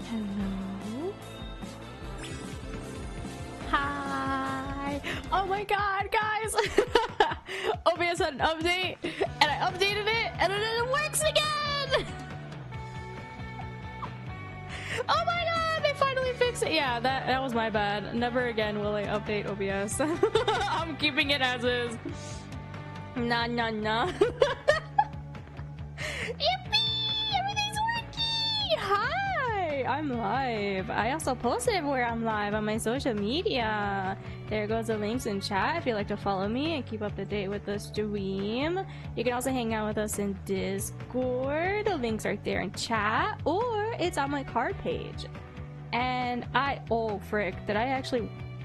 Hello. Hi. Oh my god, guys. OBS had an update and I updated it and then it works again. Oh my god, they finally fixed it. Yeah, that was my bad. Never again will I update OBS. I'm keeping it as is. Nah. Yippee! Everything's working! Hi! I'm live. I also posted everywhere I'm live on my social media. There goes the links in chat if you'd like to follow me and keep up to date with the stream. You can also hang out with us in Discord. The links are there in chat, or it's on my card page. And oh frick, I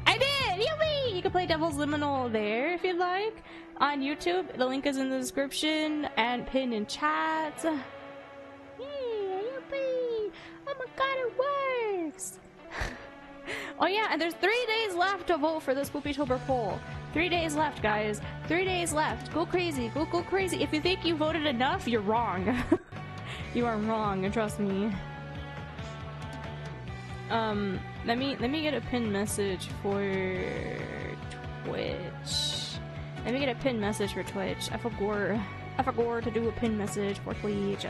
did! Yippee! You can play Devil's Liminal there if you'd like. On YouTube, the link is in the description and pinned in chat. Yeah, yippee! Oh my god, it works! Oh yeah, and there's 3 days left to vote for this Poopytober poll. 3 days left, guys. 3 days left. Go crazy. Go crazy. If you think you voted enough, you're wrong. You are wrong, trust me. Let me get a pinned message for Twitch. Let me get a pinned message for Twitch. I forgot to do a pinned message for Twitch.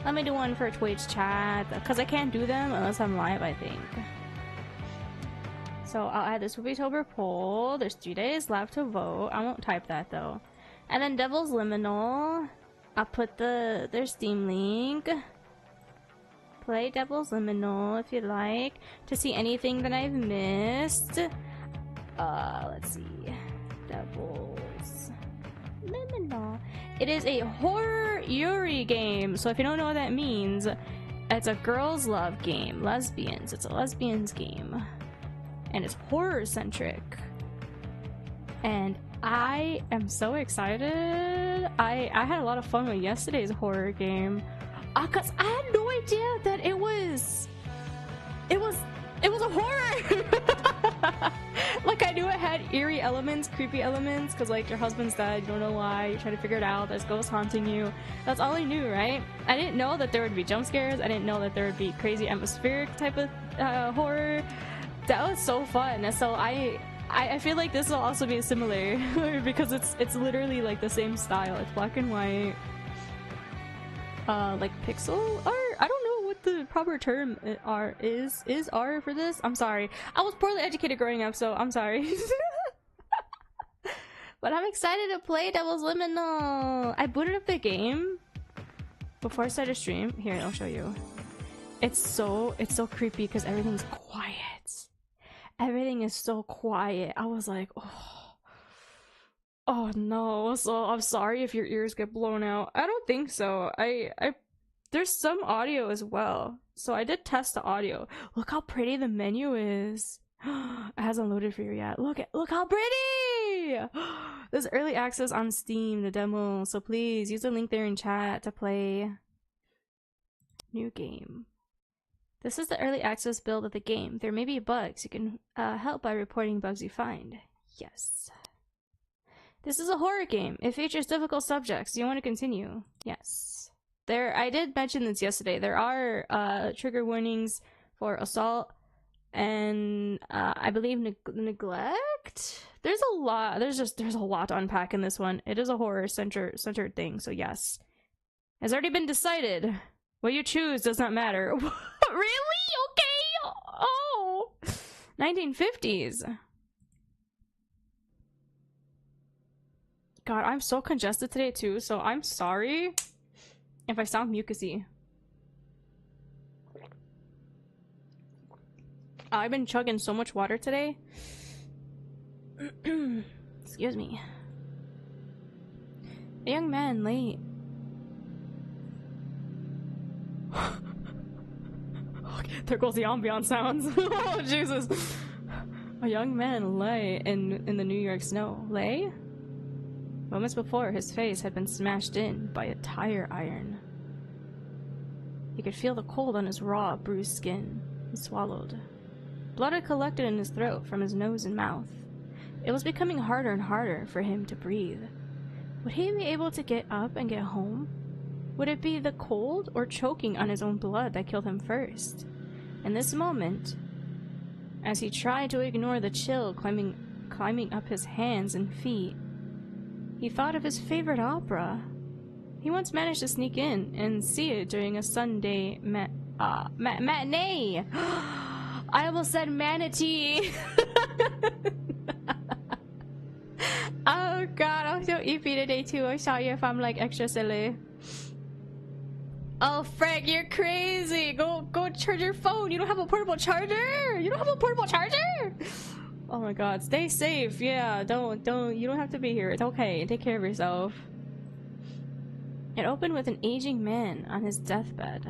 Let me do one for Twitch chat, because I can't do them unless I'm live, I think. So I'll add this Poopytober poll. There's 3 days left to vote. I won't type that though. And then Devil's Liminal. I'll put their Steam link. Play Devil's Liminal if you'd like to see anything that I've missed. Let's see. Devil's Liminal. It is a horror yuri game. So if you don't know what that means, it's a girls' love game. Lesbians. It's a lesbians game. And it's horror centric. And I am so excited. I had a lot of fun with yesterday's horror game. Cause I had no idea that it was a horror. Like I knew it had eerie elements, creepy elements, cause like your husband's dead, you don't know why, you're trying to figure it out, there's ghosts haunting you. That's all I knew, right? I didn't know that there would be jump scares, I didn't know that there would be crazy atmospheric type of horror. That was so fun. So I feel like this will also be similar because it's literally like the same style. It's black and white. Like pixel art? I don't know what the proper term is for this. I'm sorry. I was poorly educated growing up, so I'm sorry. But I'm excited to play Devil's Liminal. I booted up the game before I started stream. Here, I'll show you. It's so creepy because everything's quiet. Everything is so quiet. I was like, oh no. So I'm sorry if your ears get blown out. I don't think so. There's some audio as well. So I did test the audio. Look how pretty the menu is. It hasn't loaded for you yet. Look how pretty! There's early access on Steam, the demo. So please use the link there in chat to play. New game. This is the early access build of the game. There may be bugs. You can help by reporting bugs you find. Yes. This is a horror game. It features difficult subjects. Do you want to continue? Yes. I did mention this yesterday. There are trigger warnings for assault and I believe neglect. There's a lot. There's a lot to unpack in this one. It is a horror centered thing. So yes, it's already been decided. What you choose does not matter. Really? Okay. Oh, 1950s. God, I'm so congested today too, so I'm sorry if I sound mucusy. I've been chugging so much water today. Excuse me. A young man late. There goes the ambiance sounds. Oh Jesus. A young man lay in the New York snow. Lay? Moments before, his face had been smashed in by a tire iron. He could feel the cold on his raw, bruised skin. He swallowed. Blood had collected in his throat from his nose and mouth. It was becoming harder and harder for him to breathe. Would he be able to get up and get home? Would it be the cold or choking on his own blood that killed him first? In this moment, as he tried to ignore the chill climbing up his hands and feet, he thought of his favorite opera. He once managed to sneak in and see it during a Sunday matinee. I almost said manatee. Oh god, I'm so iffy today too. I'm sorry if I'm like extra silly. Oh frick, you're crazy. Go charge your phone. You don't have a portable charger? You don't have a portable charger? Oh my god, stay safe. Yeah, don't you don't have to be here. It's okay. Take care of yourself. It opened with an aging man on his deathbed,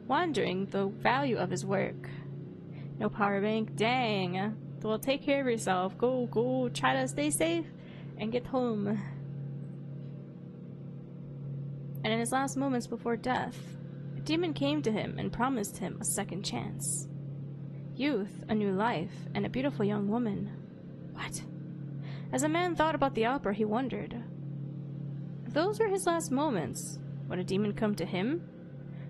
wondering the value of his work. No power bank, dang. Well, take care of yourself. Go try to stay safe and get home. And in his last moments before death, a demon came to him and promised him a second chance. Youth, a new life, and a beautiful young woman. What? As the man thought about the opera, he wondered, if those were his last moments, would a demon come to him?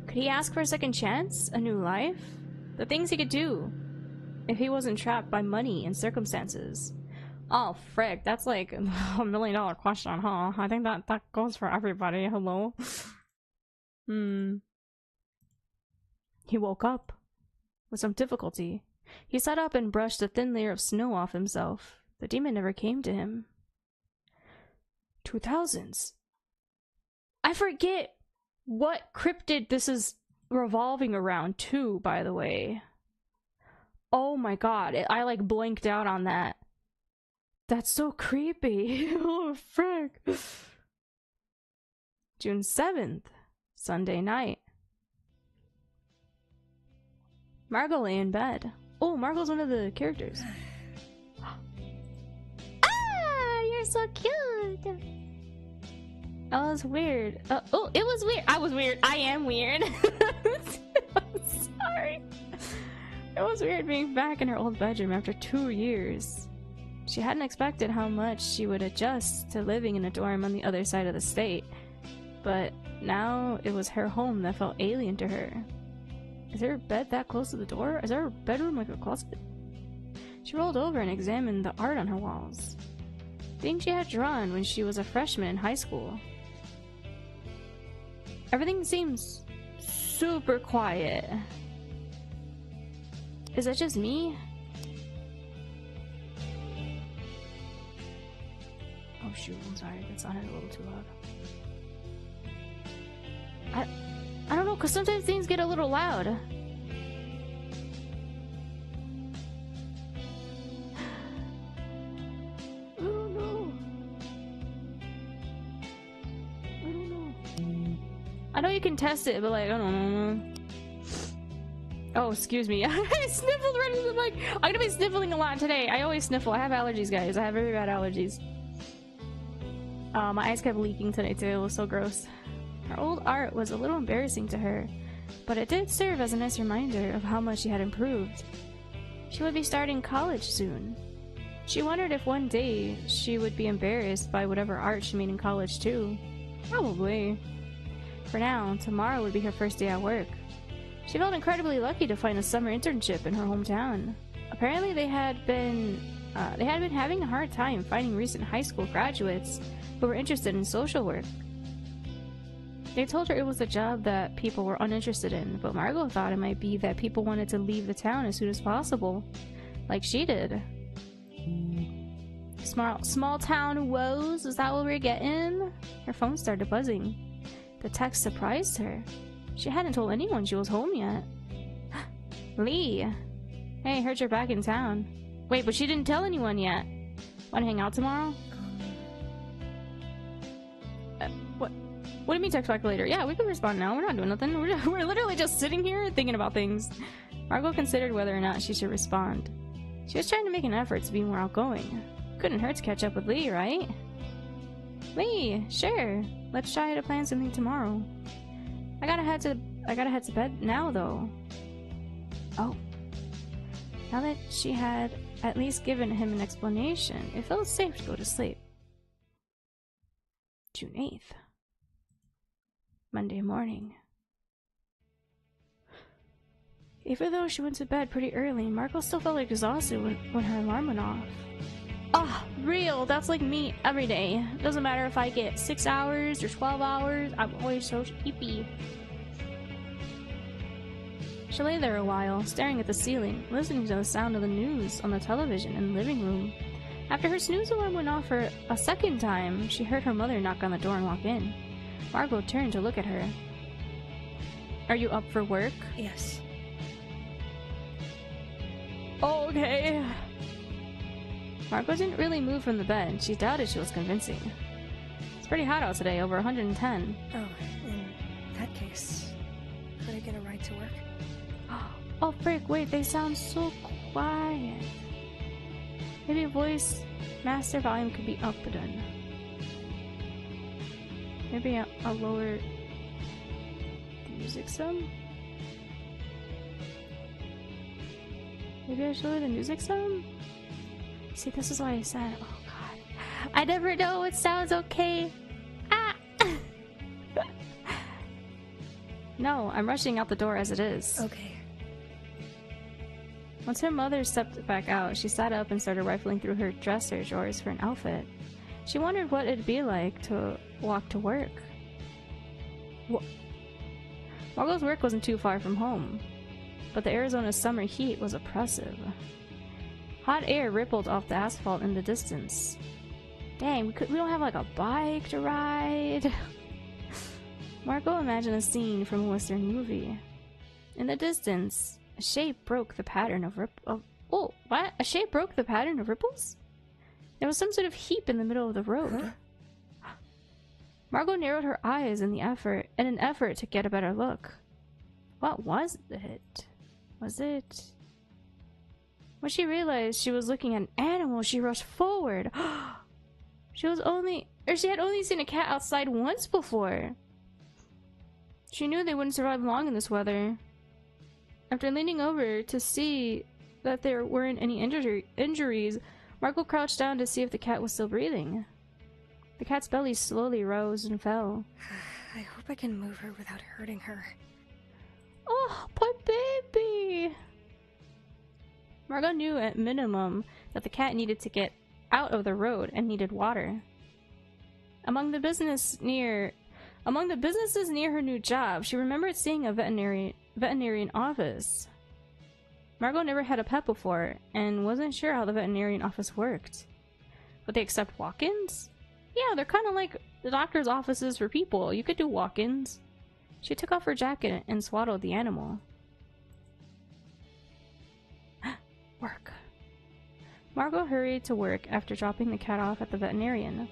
Could he ask for a second chance? A new life? The things he could do if he wasn't trapped by money and circumstances. Oh frick, that's like $1 million question, huh? I think that goes for everybody. Hello? He woke up with some difficulty. He sat up and brushed a thin layer of snow off himself. The demon never came to him. 2000s. I forget what cryptid this is revolving around too, by the way. Oh my god, I like blanked out on that. That's so creepy. Oh frick. June 7th, Sunday night. Margot lay in bed. Oh, Margot's one of the characters. Ah, you're so cute. That was weird. Oh, it was weird. I was weird. I am weird. I'm sorry. It was weird being back in her old bedroom after 2 years. She hadn't expected how much she would adjust to living in a dorm on the other side of the state. But now it was her home that felt alien to her. Is her bed that close to the door? Is her bedroom like a closet? She rolled over and examined the art on her walls. Things she had drawn when she was a freshman in high school. Everything seems super quiet. Is that just me? Oh shoot, I'm sorry, that sounded a little too loud. I don't know, cause sometimes things get a little loud. I don't know. I know you can test it, but like, I don't know. Oh, excuse me. I sniffled right into the mic. I'm gonna be sniffling a lot today. I always sniffle. I have allergies, guys. I have very bad allergies. My eyes kept leaking today too. It was so gross. Her old art was a little embarrassing to her, but it did serve as a nice reminder of how much she had improved. She would be starting college soon. She wondered if one day she would be embarrassed by whatever art she made in college too. Probably. For now, tomorrow would be her first day at work. She felt incredibly lucky to find a summer internship in her hometown. Apparently they had been having a hard time finding recent high school graduates who were interested in social work. They told her it was a job that people were uninterested in, but Margot thought it might be that people wanted to leave the town as soon as possible, like she did. Small town woes, is that what we're getting? Her phone started buzzing. The text surprised her. She hadn't told anyone she was home yet. Lee! Hey, heard you're back in town. Wait, but she didn't tell anyone yet. Wanna hang out tomorrow? What do you mean text back later? Yeah, we can respond now. We're not doing nothing. We're literally just sitting here thinking about things. Margot considered whether or not she should respond. She was trying to make an effort to be more outgoing. Couldn't hurt to catch up with Lee, right? Lee, sure. Let's try to plan something tomorrow. I gotta head to bed now, though. Oh. Now that she had at least given him an explanation, it felt safe to go to sleep. June 8th. Monday morning. Even though she went to bed pretty early, Marco still felt exhausted when her alarm went off. Ah, real! That's like me every day. Doesn't matter if I get 6 hours or 12 hours, I'm always so sleepy. She lay there a while, staring at the ceiling, listening to the sound of the news on the television in the living room. After her snooze alarm went off for a second time, she heard her mother knock on the door and walk in. Margot turned to look at her. Are you up for work? Yes. Okay. Margot didn't really move from the bed. She doubted she was convincing. It's pretty hot out today, over 110. Oh, in that case, could I get a ride to work? Oh frick, wait, they sound so quiet. Maybe voice master volume could be up then. Maybe I'll lower the music some? Maybe I should lower the music some? See, this is why I said, oh god. I never know what sounds okay. Ah! No, I'm rushing out the door as it is. Okay. Once her mother stepped back out, she sat up and started rifling through her dresser drawers for an outfit. She wondered what it'd be like to walk to work. Margot's work wasn't too far from home, but the Arizona summer heat was oppressive. Hot air rippled off the asphalt in the distance. Dang, we don't have like a bike to ride. Margot imagined a scene from a Western movie. In the distance, a shape broke the pattern of oh, what? A shape broke the pattern of ripples? There was some sort of heap in the middle of the road. Huh? Margot narrowed her eyes in an effort to get a better look. What was it? Was it? When she realized she was looking at an animal, she rushed forward. She had only seen a cat outside once before. She knew they wouldn't survive long in this weather. After leaning over to see that there weren't any injuries, Margot crouched down to see if the cat was still breathing. The cat's belly slowly rose and fell. I hope I can move her without hurting her. Oh, poor baby! Margot knew at minimum that the cat needed to get out of the road and needed water. Among the businesses near her new job, she remembered seeing a veterinarian office. Margot never had a pet before and wasn't sure how the veterinarian office worked. Would they accept walk-ins? Yeah, they're kind of like the doctor's offices for people. You could do walk-ins. She took off her jacket and swaddled the animal. Work. Margot hurried to work after dropping the cat off at the veterinarian.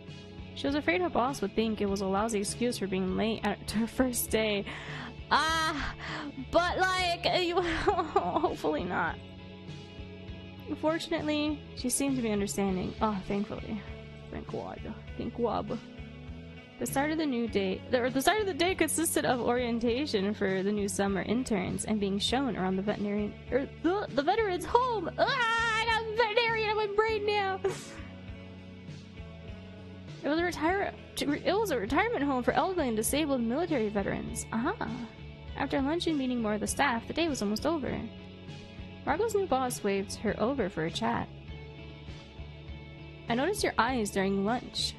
She was afraid her boss would think it was a lousy excuse for being late at her first day. But like, hopefully not. Fortunately, she seemed to be understanding. Oh, thankfully. Thank God. Thank God. The start of the day consisted of orientation for the new summer interns and being shown around the veterinarian, the veteran's home. I got a veterinarian in my brain now. It was a retirement home for elderly and disabled military veterans. After lunch and meeting more of the staff, the day was almost over. Margot's new boss waved her over for a chat. I noticed your eyes during lunch.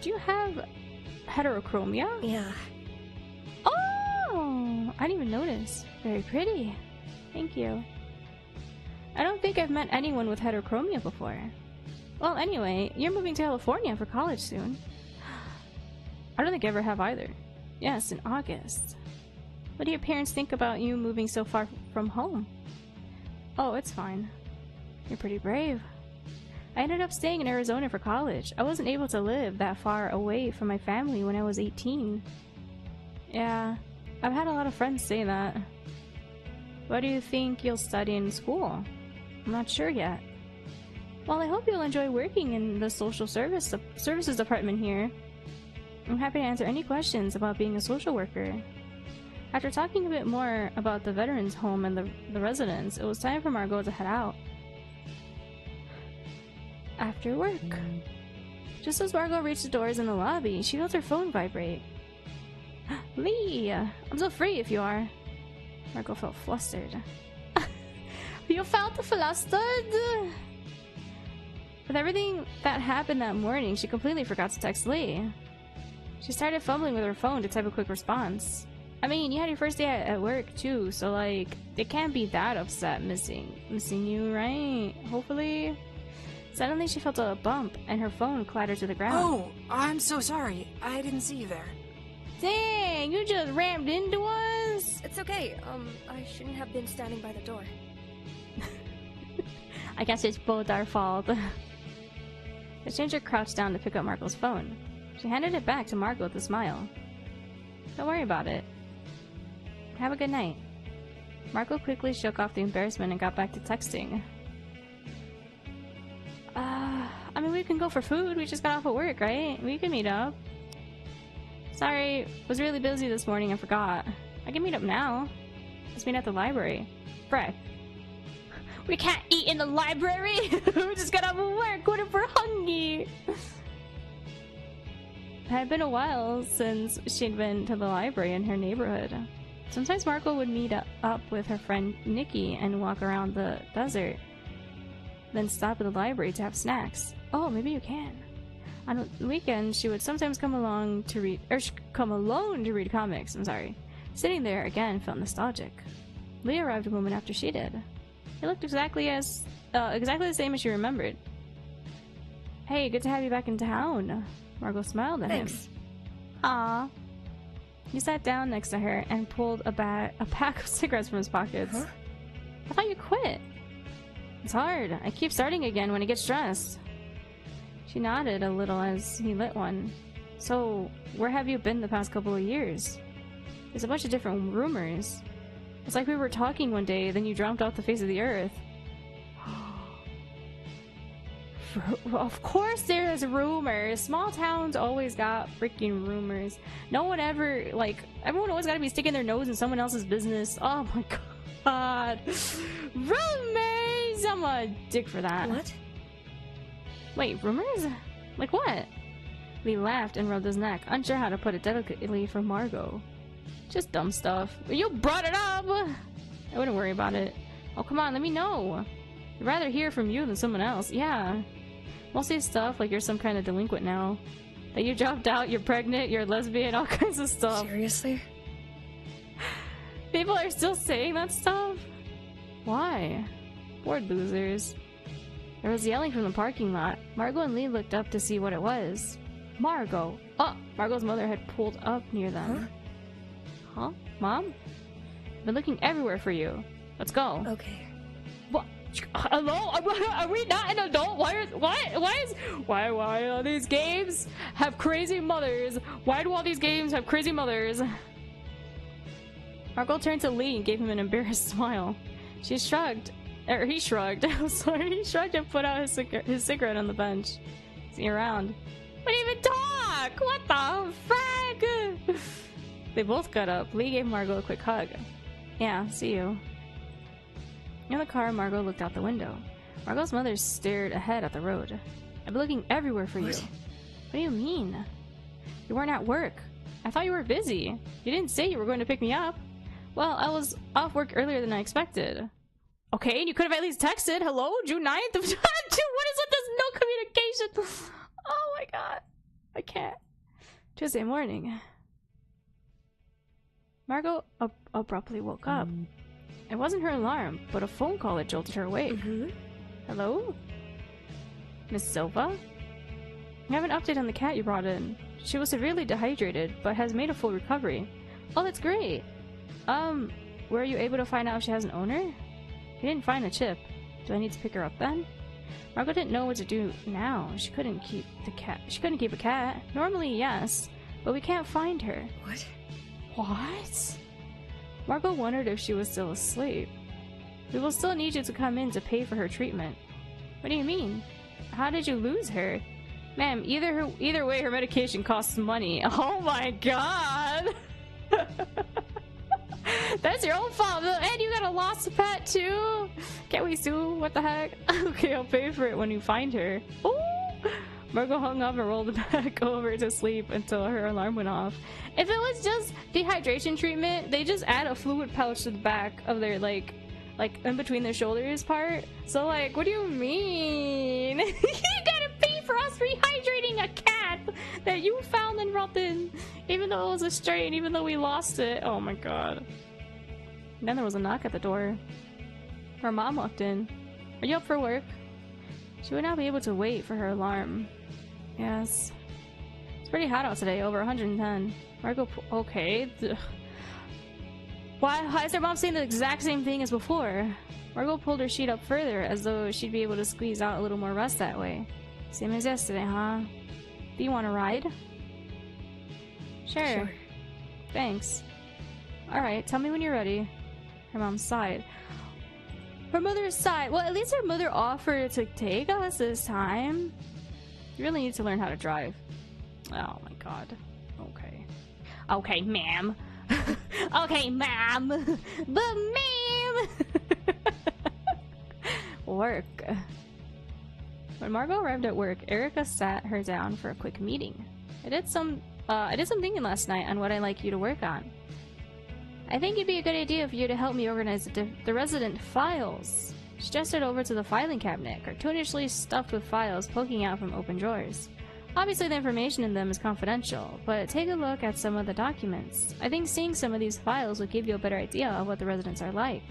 Do you have heterochromia? Yeah. Oh! I didn't even notice. Very pretty. Thank you. I don't think I've met anyone with heterochromia before. Well, anyway, you're moving to California for college soon. I don't think I ever have either. Yes, in August. What do your parents think about you moving so far from home? Oh, it's fine. You're pretty brave. I ended up staying in Arizona for college. I wasn't able to live that far away from my family when I was 18. Yeah, I've had a lot of friends say that. What do you think you'll study in school? I'm not sure yet. Well, I hope you'll enjoy working in the social services department here. I'm happy to answer any questions about being a social worker. After talking a bit more about the veterans' home and the residents, it was time for Margot to head out. After work. Just as Margot reached the doors in the lobby, she felt her phone vibrate. Lee! I'm so free if you are. Marco felt flustered. You felt flustered? With everything that happened that morning, she completely forgot to text Lee. She started fumbling with her phone to type a quick response. I mean, you had your first day at work too, so like, they can't be that upset missing you, right? Hopefully. Suddenly she felt a bump, and her phone clattered to the ground. Oh, I'm so sorry. I didn't see you there. Dang, you just rammed into us? It's okay. I shouldn't have been standing by the door. I guess it's both our fault. The stranger crouched down to pick up Marco's phone. She handed it back to Marco with a smile. Don't worry about it. Have a good night. Marco quickly shook off the embarrassment and got back to texting. I mean, we can go for food. We just got off of work, right? We can meet up. Sorry, was really busy this morning and forgot. I can meet up now. Let's meet at the library. Bruh. We can't eat in the library! We just got off of work! What if we're hungry? It had been a while since she'd been to the library in her neighborhood. Sometimes Marco would meet up with her friend Nikki and walk around the desert. Then stop at the library to have snacks. Oh, maybe you can. On the weekends, she would sometimes come along to read, or come alone to read comics, I'm sorry. Sitting there again felt nostalgic. Lee arrived a moment after she did. He looked exactly the same as she remembered. Hey, good to have you back in town. Margot smiled at him. Aww. He sat down next to her and pulled a pack of cigarettes from his pockets. Huh? I thought you quit. It's hard. I keep starting again when I get stressed. She nodded a little as he lit one. So, where have you been the past couple of years? There's a bunch of different rumors. It's like we were talking one day, then you dropped off the face of the earth. Of course there's rumors. Small towns always got freaking rumors. No one ever, like, everyone always gotta be sticking their nose in someone else's business. Oh my god. Rumors! I'm a dick for that. What? Wait, rumors? Like what? Lee laughed and rubbed his neck, unsure how to put it delicately for Margot. Just dumb stuff. You brought it up! I wouldn't worry about it. Oh, come on, let me know. I'd rather hear from you than someone else. Yeah. Mostly stuff like you're some kind of delinquent now. That you dropped out, you're pregnant, you're a lesbian, all kinds of stuff. Seriously? People are still saying that stuff? Why? Bored losers. There was yelling from the parking lot. Margot and Lee looked up to see what it was. Margot! Oh! Margot's mother had pulled up near them. Huh? Mom? I've been looking everywhere for you. Let's go. Okay. What? Hello? Are we not an adult? Why all these games have crazy mothers? Why do all these games have crazy mothers? Margot turned to Lee and gave him an embarrassed smile. He shrugged. I'm sorry. He shrugged and put out his cigarette on the bench. See you around. We didn't even talk! What the fuck? They both got up. Lee gave Margot a quick hug. Yeah, see you. In the car, Margot looked out the window. Margot's mother stared ahead at the road. I've been looking everywhere for you. What do you mean? You weren't at work. I thought you were busy. You didn't say you were going to pick me up. Well, I was off work earlier than I expected. Okay, and you could have at least texted. Hello, June 9th? Dude, what is with this no communication? Oh my god. I can't. Tuesday morning. Margot abruptly woke up. It wasn't her alarm, but a phone call that jolted her awake. Hello? Miss Silva? I have an update on the cat you brought in. She was severely dehydrated, but has made a full recovery. Oh, that's great. Were you able to find out if she has an owner? You didn't find a chip. Do I need to pick her up then? Margot didn't know what to do now. She couldn't keep the cat. She couldn't keep a cat. Normally, yes, but we can't find her. What? What? Margot wondered if she was still asleep. We will still need you to come in to pay for her treatment. What do you mean? How did you lose her? Ma'am, either way, her medication costs money. Oh my god! That's your own fault, and you got a lost pet too? Can't we sue? What the heck? Okay, I'll pay for it when you find her. Ooh! Margot hung up and rolled back over to sleep until her alarm went off. If it was just dehydration treatment, they just add a fluid pouch to the back of their like in between their shoulders part. So like, what do you mean? You gotta pay for us rehydrating a cat that you found and brought in, even though it was a stray and even though we lost it. Oh my god. And then there was a knock at the door. Her mom walked in. Are you up for work? She would not be able to wait for her alarm. Yes. It's pretty hot out today, over 110. Margot, okay. Why is her mom saying the exact same thing as before? Margot pulled her sheet up further, as though she'd be able to squeeze out a little more rest that way. Same as yesterday, huh? Do you want to ride? Sure. Thanks. Alright, tell me when you're ready. Her mom sighed. Her mother sighed. Well, at least her mother offered to take us this time. You really need to learn how to drive. Oh my god. Okay. Okay, ma'am. Okay, ma'am. But ma'am! Work. When Margot arrived at work, Erica sat her down for a quick meeting. I did some thinking last night on what I'd like you to work on. I think it'd be a good idea for you to help me organize the resident files. She gestured over to the filing cabinet, cartoonishly stuffed with files poking out from open drawers. Obviously the information in them is confidential, but take a look at some of the documents. I think seeing some of these files will give you a better idea of what the residents are like.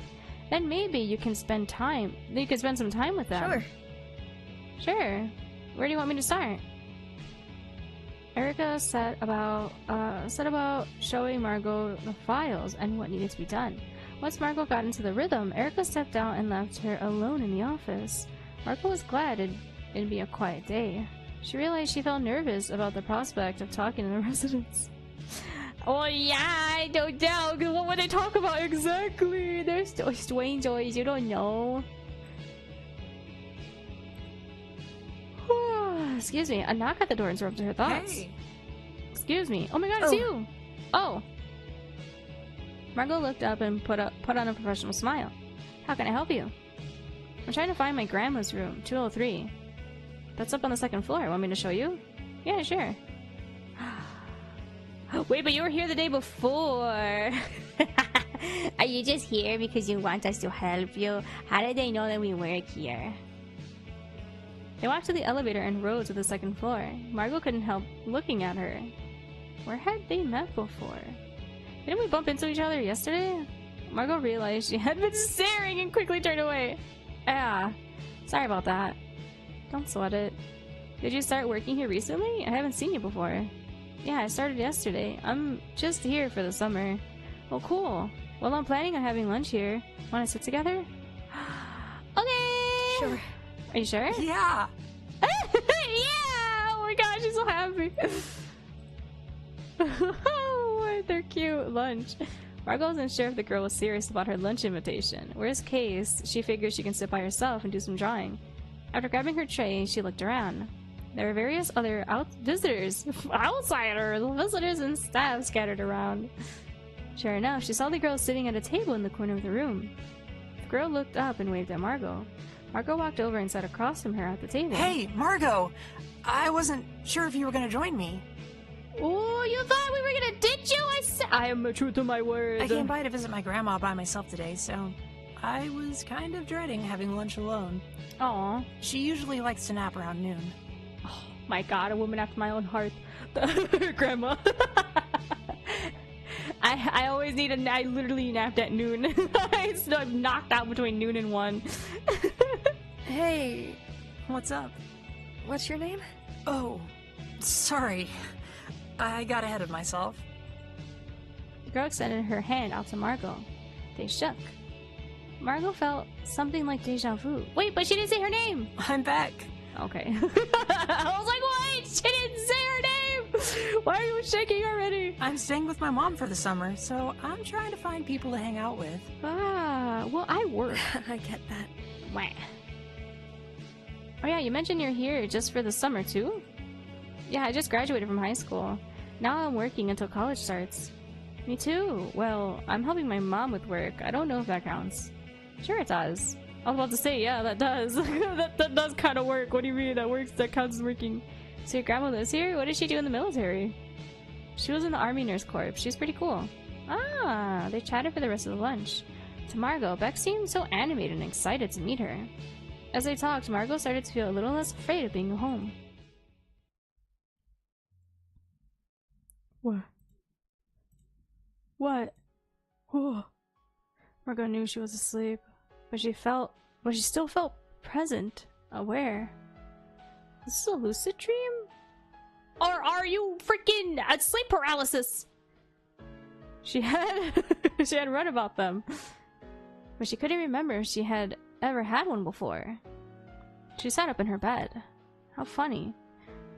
Then maybe you can spend some time with them. Sure. Where do you want me to start? Erica set about showing Margot the files and what needed to be done. Once Margot got into the rhythm, Erica stepped out and left her alone in the office. Margot was glad it'd be a quiet day. She realized she felt nervous about the prospect of talking to the residents. Oh yeah, I don't know. What would they talk about exactly? They're so strangers, you don't know. Excuse me, a knock at the door interrupted her thoughts. Hey. Excuse me. Oh my god, it's you! Oh. Margot looked up and put on a professional smile. How can I help you? I'm trying to find my grandma's room, 203. That's up on the second floor. Want me to show you? Yeah, sure. Wait, but you were here the day before. Are you just here because you want us to help you? How did they know that we work here? They walked to the elevator and rode to the second floor. Margot couldn't help looking at her. Where had they met before? Didn't we bump into each other yesterday? Margot realized she had been staring and quickly turned away. Ah, sorry about that. Don't sweat it. Did you start working here recently? I haven't seen you before. Yeah, I started yesterday. I'm just here for the summer. Oh, cool. Well, I'm planning on having lunch here. Want to sit together? Okay! Sure. Are you sure? Yeah! Yeah! Oh my gosh, she's so happy. Oh, they're cute. Lunch. Margot wasn't sure if the girl was serious about her lunch invitation. Worst case, she figured she can sit by herself and do some drawing. After grabbing her tray, she looked around. There were various other outsiders and staff scattered around. Sure enough, she saw the girl sitting at a table in the corner of the room. The girl looked up and waved at Margot. Margot walked over and sat across from her at the table. Hey, Margot! I wasn't sure if you were gonna join me. Oh, you thought we were gonna ditch you? I am true to my word. I came by to visit my grandma by myself today, so I was kind of dreading having lunch alone. Aw. She usually likes to nap around noon. Oh my god, a woman after my own heart. Grandma. I literally napped at noon. I'm knocked out between noon and 1. Hey, what's up? What's your name? Oh, sorry. I got ahead of myself. The girl extended her hand out to Margot. They shook. Margot felt something like deja vu. Wait, but she didn't say her name! I'm back. Okay. I was like, wait! She didn't say her name! Why are you shaking already? I'm staying with my mom for the summer, so I'm trying to find people to hang out with. Ah, well, I work. I get that. Wah. Oh yeah, you mentioned you're here just for the summer too? Yeah, I just graduated from high school. Now I'm working until college starts. Me too. Well, I'm helping my mom with work. I don't know if that counts. Sure it does. I was about to say, yeah, that does. that does kind of work. What do you mean that works? That counts as working. So your grandma lives here? What did she do in the military? She was in the Army Nurse Corps. She's pretty cool. Ah, they chatted for the rest of the lunch. To Margot, Beck seemed so animated and excited to meet her. As they talked, Margot started to feel a little less afraid of being home. What? What? Whoa. Margot knew she was asleep, but she still felt present, aware. Is this a lucid dream? Or are you freaking sleep paralysis? She had read about them, but she couldn't remember if she had ever had one before. She sat up in her bed. How funny.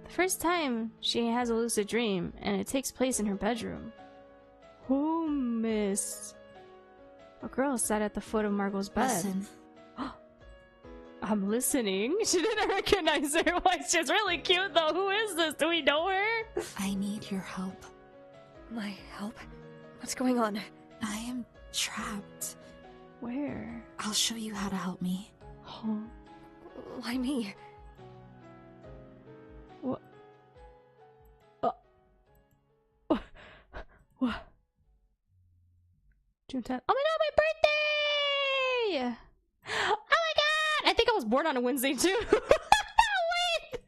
The first time she has a lucid dream, and it takes place in her bedroom. Who missed? A girl sat at the foot of Margot's bed. Listen. I'm listening. She didn't recognize her voice. She's really cute though. Who is this? Do we know her? I need your help. My help? What's going on? I am trapped. Where? I'll show you how to help me. Huh? Why me? What? What? June 10th. Oh my god, my birthday! Oh my god! I think I was born on a Wednesday too. Wait!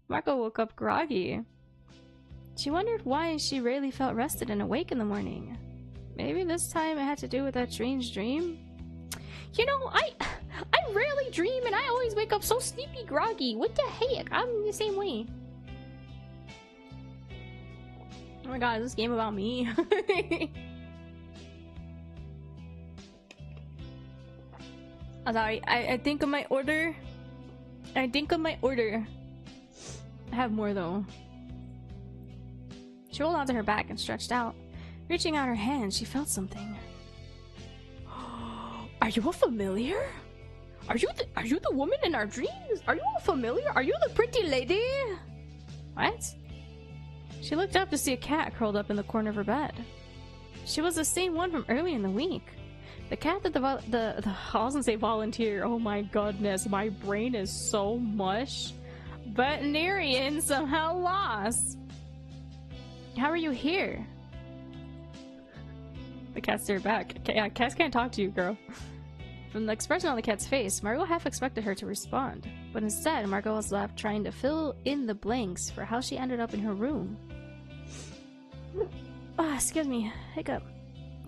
Marco woke up groggy. She wondered why she rarely felt rested and awake in the morning. Maybe this time it had to do with that strange dream? You know, I rarely dream and I always wake up so sleepy groggy. What the heck? I'm the same way. Oh my god, is this game about me? I'm sorry, I think of my order. I have more though. She rolled onto her back and stretched out. Reaching out her hand, she felt something. Are you a familiar? Are you the woman in our dreams? Are you a familiar? Are you the pretty lady? What? She looked up to see a cat curled up in the corner of her bed. She was the same one from early in the week. The cat that I wasn't say volunteer. Oh my goodness, my brain is so mush. Veterinarian somehow lost. How are you here? The cat stared back. Yeah, cats can't talk to you, girl. From the expression on the cat's face, Margot half expected her to respond, but instead, Margot was left trying to fill in the blanks for how she ended up in her room. Excuse me, hiccup.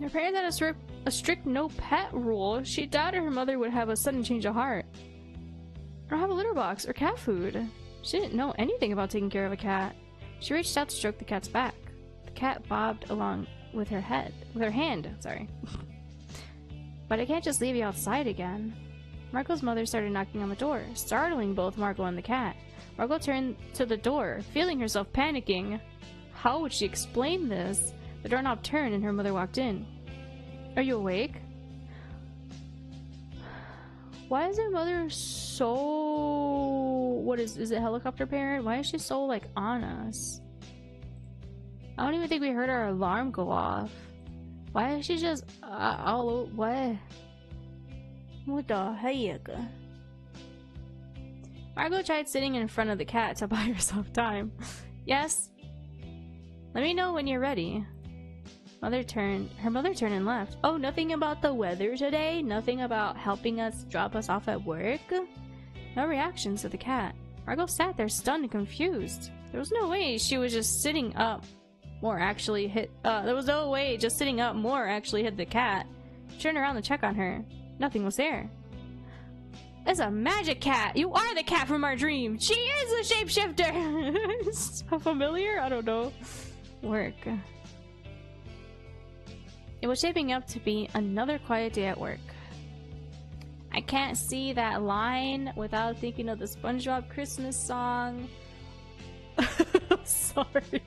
Her parents had a strict no pet rule. She doubted her mother would have a sudden change of heart, or have a litter box or cat food. She didn't know anything about taking care of a cat. She reached out to stroke the cat's back. The cat bobbed along with her hand, sorry. But I can't just leave you outside again. Margot's mother started knocking on the door, startling both Margot and the cat. Margot turned to the door, feeling herself panicking. How would she explain this? The doorknob turned and her mother walked in. Are you awake? Why is her mother so... What is it, helicopter parent? Why is she so, like, on us? I don't even think we heard our alarm go off. Why is she just all what? What the heck? Margot tried sitting in front of the cat to buy herself time. Yes? Let me know when you're ready. Her mother turned and left. Oh, nothing about the weather today? Nothing about helping us drop us off at work? No reactions to the cat. Margot sat there stunned and confused. There was no way she was just sitting up. There was no way just sitting up more actually hit the cat. She turned around to check on her. Nothing was there. It's a magic cat! You are the cat from our dream! She is a shapeshifter! So familiar? I don't know. Work. It was shaping up to be another quiet day at work. I can't see that line without thinking of the SpongeBob Christmas song. Sorry.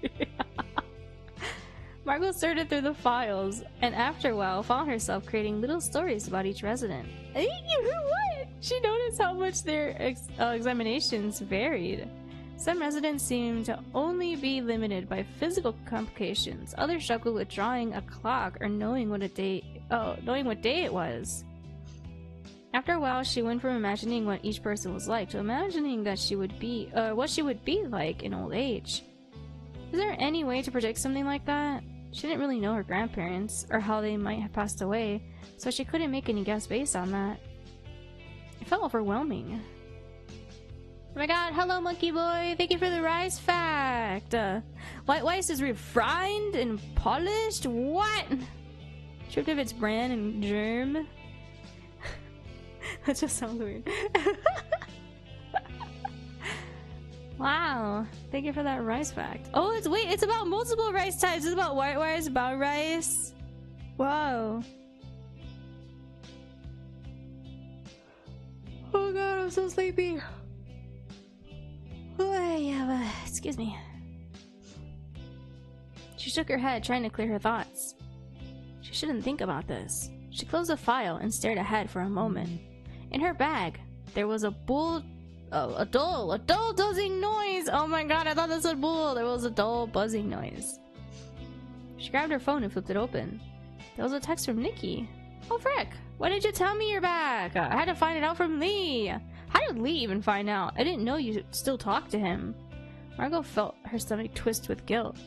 Margot sorted through the files, and after a while found herself creating little stories about each resident. What? She noticed how much their examinations varied. Some residents seemed to only be limited by physical complications. Others struggled with drawing a clock or knowing what day it was. After a while, she went from imagining what each person was like to imagining that she would be, what she would be like in old age. Is there any way to predict something like that? She didn't really know her grandparents, or how they might have passed away, so she couldn't make any guess based on that. It felt overwhelming. Oh my god, hello monkey boy, thank you for the rice fact! White rice is refined and polished? What? Stripped of its bran and germ? That just sounds weird. Wow, thank you for that rice fact. Oh, it's about multiple rice types. It's about white rice, brown rice. Wow. Oh god, I'm so sleepy. Oh yeah, excuse me. She shook her head, trying to clear her thoughts. She shouldn't think about this. She closed the file and stared ahead for a moment. In her bag, there was a dull buzzing noise. Oh my god, I thought this was bull. There was a dull buzzing noise. She grabbed her phone and flipped it open. There was a text from Nikki. Oh frick, why didn't you tell me you're back? I had to find it out from Lee. How did Lee even find out? I didn't know you still talked to him. Margot felt her stomach twist with guilt.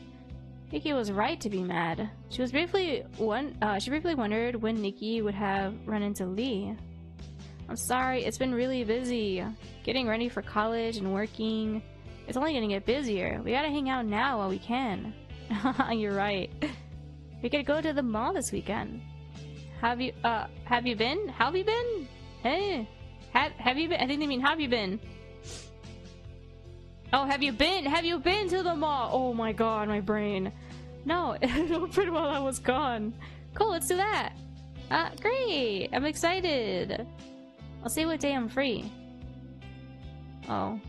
Nikki was right to be mad. She briefly wondered when Nikki would have run into Lee. I'm sorry, it's been really busy. Getting ready for college and working. It's only gonna get busier. We gotta hang out now while we can. You're right. We could go to the mall this weekend. Have you been? How have you been? Hey. Have you been? I think they mean have you been? Oh, have you been? Have you been to the mall? Oh my god, my brain. No, it opened while I was gone. Cool, let's do that. Great. I'm excited. I'll see what day I'm free. Oh.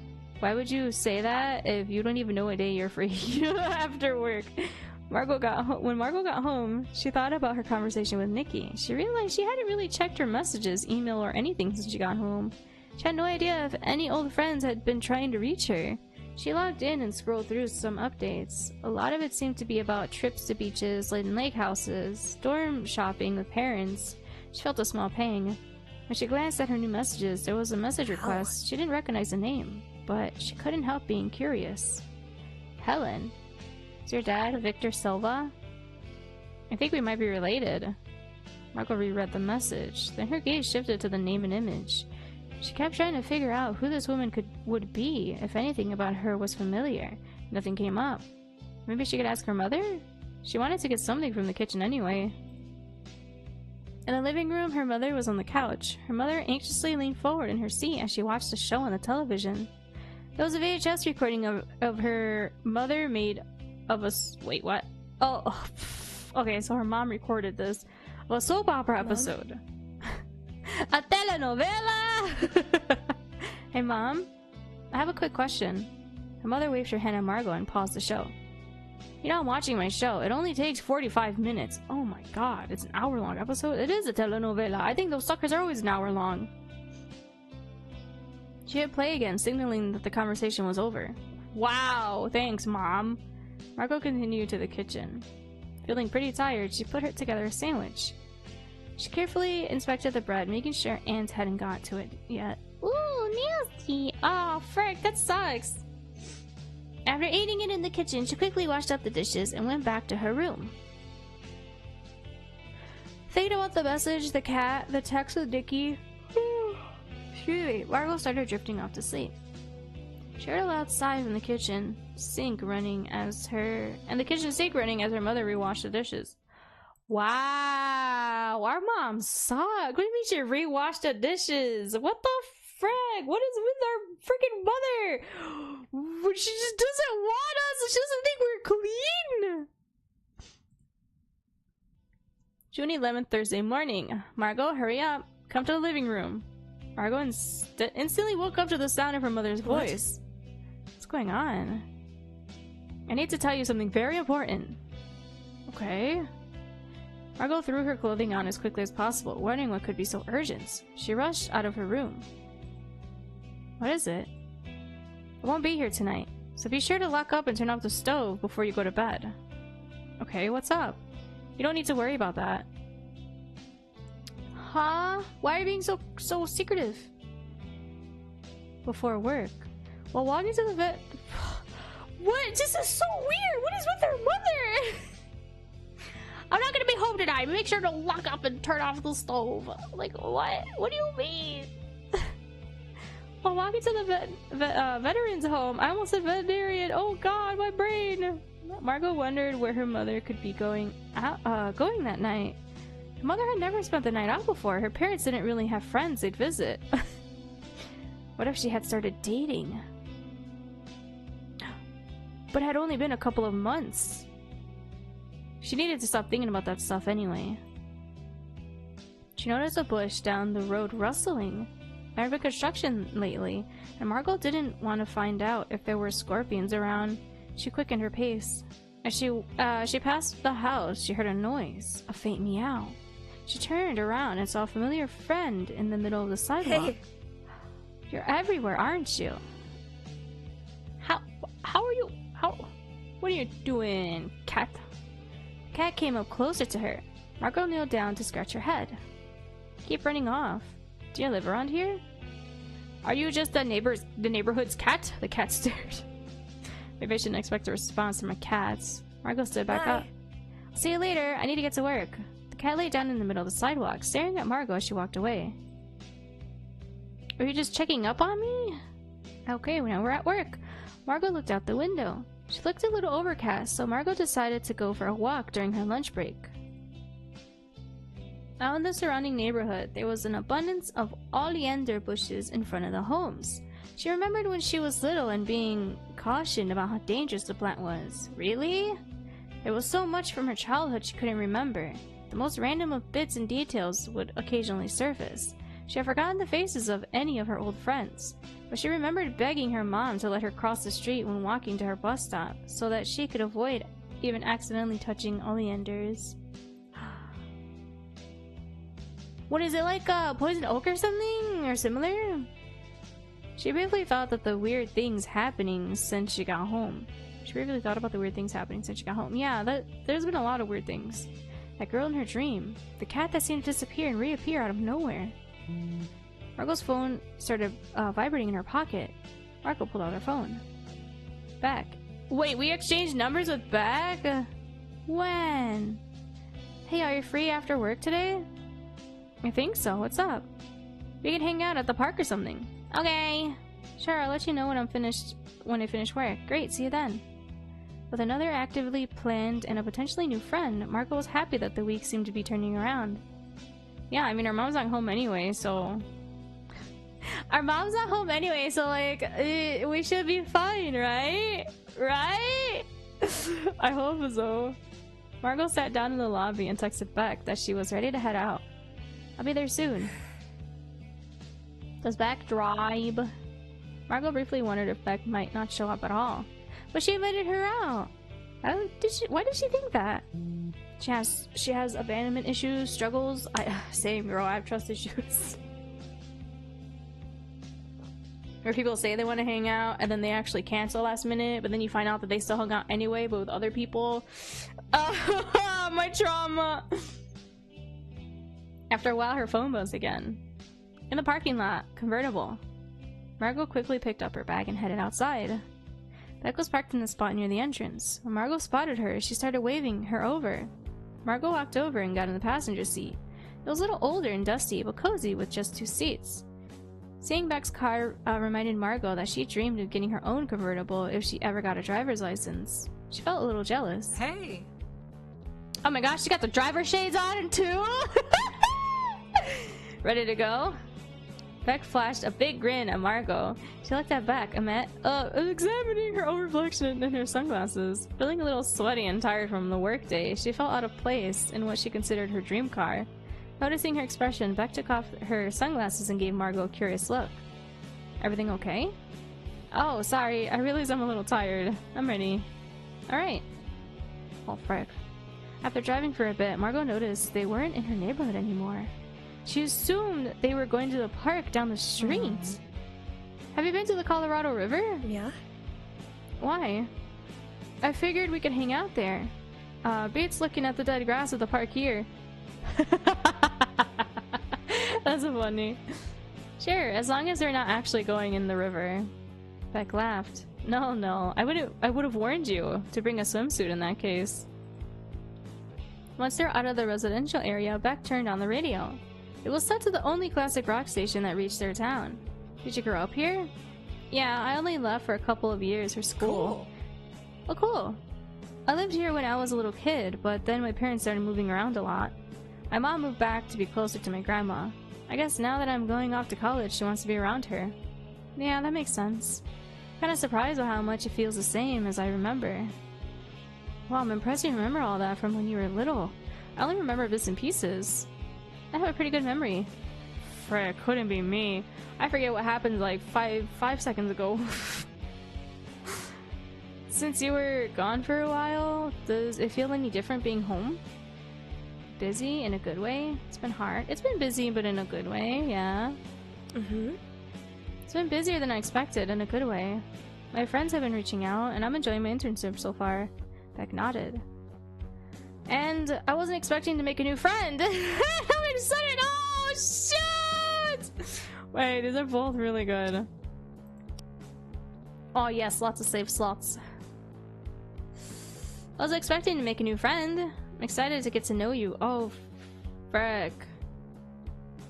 Why would you say that if you don't even know what day you're free after work? When Margot got home, she thought about her conversation with Nikki. She realized she hadn't really checked her messages, email, or anything since she got home. She had no idea if any old friends had been trying to reach her. She logged in and scrolled through some updates. A lot of it seemed to be about trips to beaches, laden lake houses, storm shopping with parents. She felt a small pang. When she glanced at her new messages, there was a message request. She didn't recognize the name, but she couldn't help being curious. Helen. Is your dad Victor Silva? I think we might be related. Margot reread the message. Then her gaze shifted to the name and image. She kept trying to figure out who this woman would be, if anything about her was familiar. Nothing came up. Maybe she could ask her mother? She wanted to get something from the kitchen anyway. In the living room, her mother was on the couch. Her mother anxiously leaned forward in her seat as she watched a show on the television. There was a VHS recording of her mother made of a... Wait, what? Oh, okay, so her mom recorded this. Of a soap opera episode. A telenovela! Hey, Mom. I have a quick question. Her mother waved her hand at Margot and paused the show. You know, I'm watching my show. It only takes 45 minutes. Oh my god, it's an hour-long episode? It is a telenovela. I think those suckers are always an hour long. She hit play again, signaling that the conversation was over. Wow, thanks, Mom. Margot continued to the kitchen. Feeling pretty tired, she put together a sandwich. She carefully inspected the bread, making sure ants hadn't got to it yet. Ooh, nasty! Oh, frick, that sucks! After eating it in the kitchen, she quickly washed up the dishes and went back to her room. Thinking about the message, the cat, the text with Nikki. Excuse me, Margot started drifting off to sleep. She heard a loud sigh from the kitchen sink running as her mother rewashed the dishes. Wow, our mom suck. What do you mean she rewashed the dishes? What the frick? What is with our freaking mother? She just doesn't want us. She doesn't think we're clean. June 11th, Thursday morning. Margot, hurry up. Come to the living room. Margot instantly woke up to the sound of her mother's voice. What's going on? I need to tell you something very important. Okay. Margot threw her clothing on as quickly as possible, wondering what could be so urgent. She rushed out of her room. What is it? I won't be here tonight, so be sure to lock up and turn off the stove before you go to bed. Okay, what's up? You don't need to worry about that. Huh? Why are you being so secretive? Before work. While walking to the vet... What? This is so weird! What is with her mother? I'm not gonna be home tonight. Make sure to lock up and turn off the stove. Like, what? What do you mean? While walking to the veterans home, I almost said veterinarian. Oh god, my brain. Margot wondered where her mother could be going that night. Her mother had never spent the night out before. Her parents didn't really have friends they'd visit. What if she had started dating? But it had only been a couple of months. She needed to stop thinking about that stuff anyway. She noticed a bush down the road rustling. There had been construction lately, and Margot didn't want to find out if there were scorpions around. She quickened her pace. As she passed the house, she heard a noise, a faint meow. She turned around and saw a familiar friend in the middle of the sidewalk. Hey. You're everywhere, aren't you? How are you? What are you doing, cat? The cat came up closer to her. Margot kneeled down to scratch her head. Keep running off. Do you live around here? Are you just the neighborhood's cat? The cat stared. Maybe I shouldn't expect a response from a cat. Margot stood back up. I'll see you later. I need to get to work. The cat lay down in the middle of the sidewalk, staring at Margot as she walked away. Are you just checking up on me? Okay, now we're at work. Margot looked out the window. She looked a little overcast, so Margot decided to go for a walk during her lunch break. Out in the surrounding neighborhood, there was an abundance of oleander bushes in front of the homes. She remembered when she was little and being cautioned about how dangerous the plant was. Really? There was so much from her childhood she couldn't remember. The most random of bits and details would occasionally surface. She had forgotten the faces of any of her old friends, but she remembered begging her mom to let her cross the street when walking to her bus stop, so that she could avoid even accidentally touching oleanders. What is it, like poison oak or something? Or similar? She briefly thought that the weird things happening since she got home. She briefly thought about the weird things happening since she got home. Yeah, there's been a lot of weird things. That girl in her dream. The cat that seemed to disappear and reappear out of nowhere. Margot's phone started vibrating in her pocket. Margot pulled out her phone. Beck. Wait, we exchanged numbers with Beck? When? Hey, are you free after work today? I think so. What's up? We can hang out at the park or something. Okay. Sure, I'll let you know when I finish work. Great, see you then. With another actively planned and a potentially new friend, Margot was happy that the week seemed to be turning around. Yeah, I mean, her mom's not home anyway, so... Our mom's not home anyway, so, like, we should be fine, right? Right? I hope so. Margot sat down in the lobby and texted Beck that she was ready to head out. I'll be there soon. Does Beck drive? Margot briefly wondered if Beck might not show up at all. But she invited her out. Why did she think that? She has abandonment issues, struggles. Same girl, I have trust issues. Where people say they want to hang out and then they actually cancel last minute, but then you find out that they still hung out anyway, but with other people. My trauma. After a while, her phone buzzed again. In the parking lot, convertible. Margot quickly picked up her bag and headed outside. Beck was parked in the spot near the entrance. When Margot spotted her, she started waving her over. Margot walked over and got in the passenger seat. It was a little older and dusty, but cozy with just 2 seats. Seeing Beck's car reminded Margot that she dreamed of getting her own convertible if she ever got a driver's license. She felt a little jealous. Hey! Oh my gosh, she got the driver shades on too! Ready to go? Beck flashed a big grin at Margot. She looked at Beck, examining her own reflection in her sunglasses. Feeling a little sweaty and tired from the workday, she felt out of place in what she considered her dream car. Noticing her expression, Beck took off her sunglasses and gave Margot a curious look. Everything okay? Oh, sorry, I realize I'm a little tired. I'm ready. Alright. Oh, frick. After driving for a bit, Margot noticed they weren't in her neighborhood anymore. She assumed they were going to the park down the street. Have you been to the Colorado River? Yeah? Why? I figured we could hang out there. Beats looking at the dead grass of the park here. That's funny. Sure, as long as they're not actually going in the river. Beck laughed. No, no, I would have warned you to bring a swimsuit in that case. Once they're out of the residential area, Beck turned on the radio. It was set to the only classic rock station that reached their town. Did you grow up here? Yeah, I only left for a couple of years for school. Cool. Oh, cool. I lived here when I was a little kid, but then my parents started moving around a lot. My mom moved back to be closer to my grandma. I guess now that I'm going off to college, she wants to be around her. Yeah, that makes sense. Kinda surprised at how much it feels the same as I remember. Wow, I'm impressed you remember all that from when you were little. I only remember bits and pieces. I have a pretty good memory. Frick, couldn't be me. I forget what happened like five seconds ago. Since you were gone for a while, does it feel any different being home? Busy in a good way? It's been hard. It's been busy, but in a good way, yeah. It's been busier than I expected in a good way. My friends have been reaching out, and I'm enjoying my internship so far. Beck nodded. And I wasn't expecting to make a new friend! I'm excited! Oh, shit! Wait, these are both really good. Oh yes, lots of save slots. I was expecting to make a new friend. I'm excited to get to know you. Oh, frick.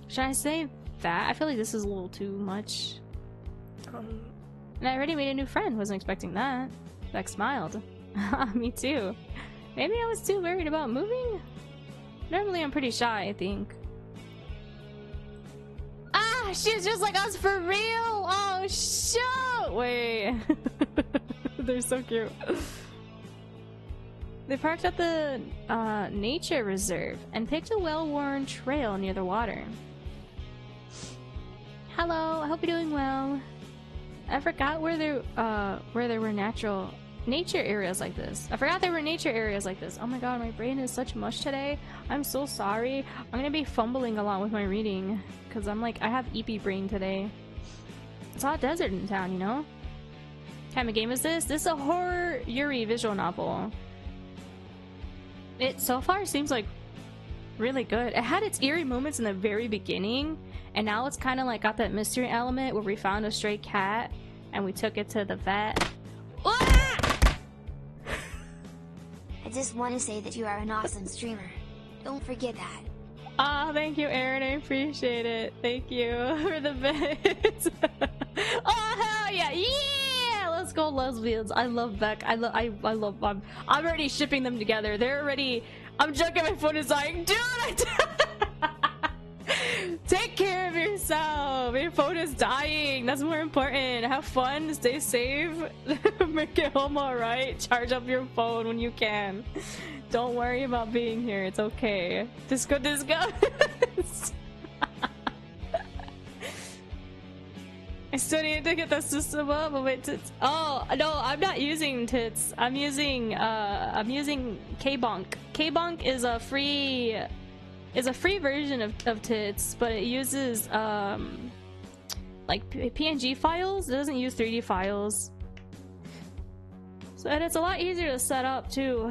Should I say that? I feel like this is a little too much. And I already made a new friend. Wasn't expecting that. Beck smiled. Me too. Maybe I was too worried about moving? Normally I'm pretty shy, I think. Ah! She's just like us for real! Oh, shoot! Wait. They're so cute. They parked at the nature reserve and picked a well-worn trail near the water. Hello, I hope you're doing well. I forgot where there were nature areas like this. I forgot there were nature areas like this. Oh my god, my brain is such mush today. I'm so sorry. I'm gonna be fumbling a lot with my reading because I'm like, I have EP brain today. It's all desert in town, you know? What kind of game is this? This is a horror yuri visual novel. It so far seems like really good. It had its eerie moments in the very beginning, and now it's kind of like got that mystery element where we found a stray cat and we took it to the vet. I just want to say that you are an awesome streamer. Don't forget that. Ah, oh, thank you, Aaron. I appreciate it. Thank you for the bits. Oh hell yeah, yeah! Let's go, lesbians. I love Beck. I love. I'm already shipping them together. They're already. I'm joking. My phone is dying, dude. Take care of yourself. Your phone is dying. That's more important. Have fun. Stay safe. Make it home alright. Charge up your phone when you can. Don't worry about being here. It's okay. Disco. I still need to get the system up. But wait, tits. Oh no, I'm not using tits. I'm using Kbonk. Kbonk is a free version of tits, but it uses like PNG files. It doesn't use 3D files. So, and it's a lot easier to set up too.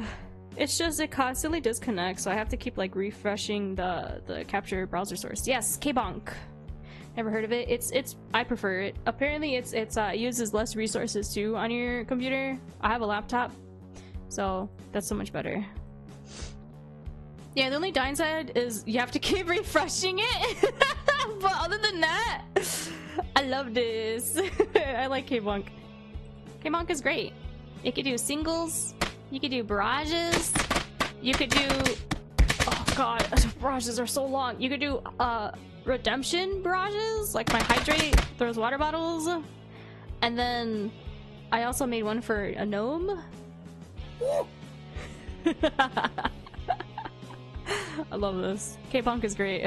It's just it constantly disconnects, so I have to keep like refreshing the capture browser source. Yes, Kbonk. Never heard of it. It's I prefer it. Apparently it uses less resources too on your computer. I have a laptop, so that's so much better. Yeah, the only downside is you have to keep refreshing it. But other than that, I love this. I like Kbonk. Kbonk is great. You could do singles, you could do barrages, you could do, oh god, barrages are so long. You could do redemption barrages, like my hydrate throws water bottles. And then I also made one for a gnome. I love this. Kbonk is great.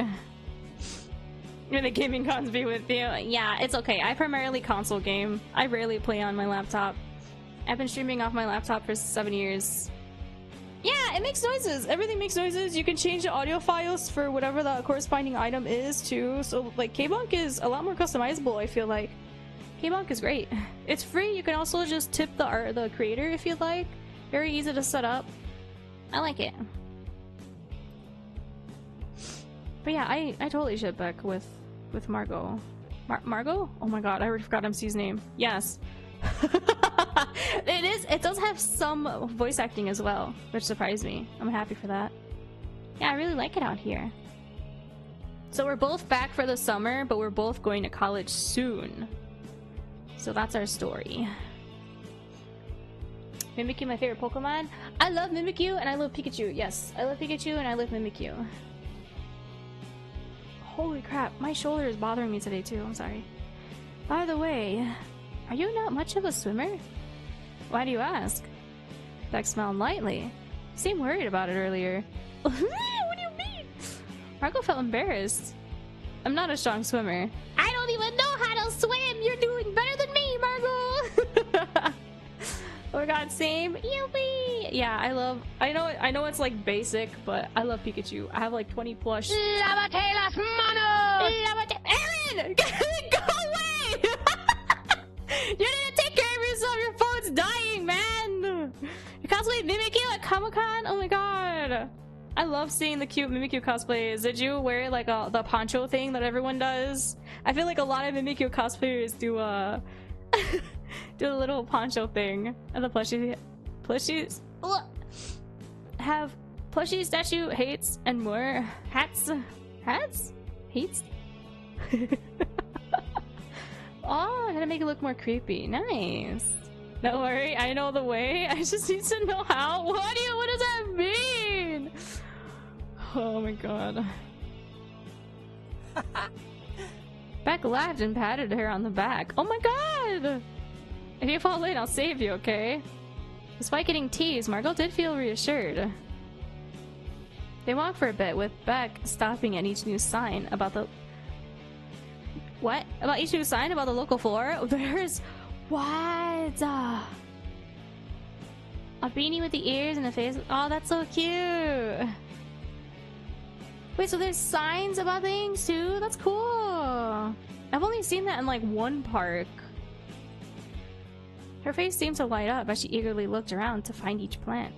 May the gaming cons be with you. Yeah, it's okay. I primarily console game. I rarely play on my laptop. I've been streaming off my laptop for 7 years. Yeah, it makes noises. Everything makes noises. You can change the audio files for whatever the corresponding item is too. So like Kbonk is a lot more customizable, I feel like. Kbonk is great. It's free. You can also just tip the creator if you'd like. Very easy to set up. I like it. But yeah, I totally ship Beck with Margot. Margot? Oh my god, I already forgot MC's name. Yes. It does have some voice acting as well, which surprised me. I'm happy for that. Yeah, I really like it out here. So we're both back for the summer, but we're both going to college soon. So that's our story. Mimikyu, my favorite Pokemon? I love Mimikyu and I love Pikachu. Yes, I love Pikachu and I love Mimikyu. Holy crap, my shoulder is bothering me today too. I'm sorry. By the way, are you not much of a swimmer? Why do you ask? Beck smiled lightly. You seemed worried about it earlier. What do you mean? Margot felt embarrassed. I'm not a strong swimmer. I don't even know how to swim! You're doing better than me, Margot! Oh my god, same. Yuppie! Yeah, I know it's like basic, but I love Pikachu. I have like 20 plush. Lávate las manos! Aaron! Go away! You didn't take care of yourself! Your phone's dying, man! You cosplay Mimikyu at Comic-Con? Oh my god! I love seeing the cute Mimikyu cosplays. Did you wear like the poncho thing that everyone does? I feel like a lot of Mimikyu cosplayers do do a little poncho thing. And the plushies have plushie statue hates and more hats hates. Oh, I gotta make it look more creepy. Nice. Don't worry, I know the way. I just need to know how. What does that mean? Oh my god. Beck laughed and patted her on the back. Oh my god! If you fall in, I'll save you, okay? Despite getting teased, Margot did feel reassured. They walked for a bit, with Beck stopping at each new sign about the... What? About each new sign about the local flora? There's... What? A beanie with the ears and a face... Oh, that's so cute! Wait, so there's signs about things too? That's cool! I've only seen that in like one park. Her face seemed to light up as she eagerly looked around to find each plant.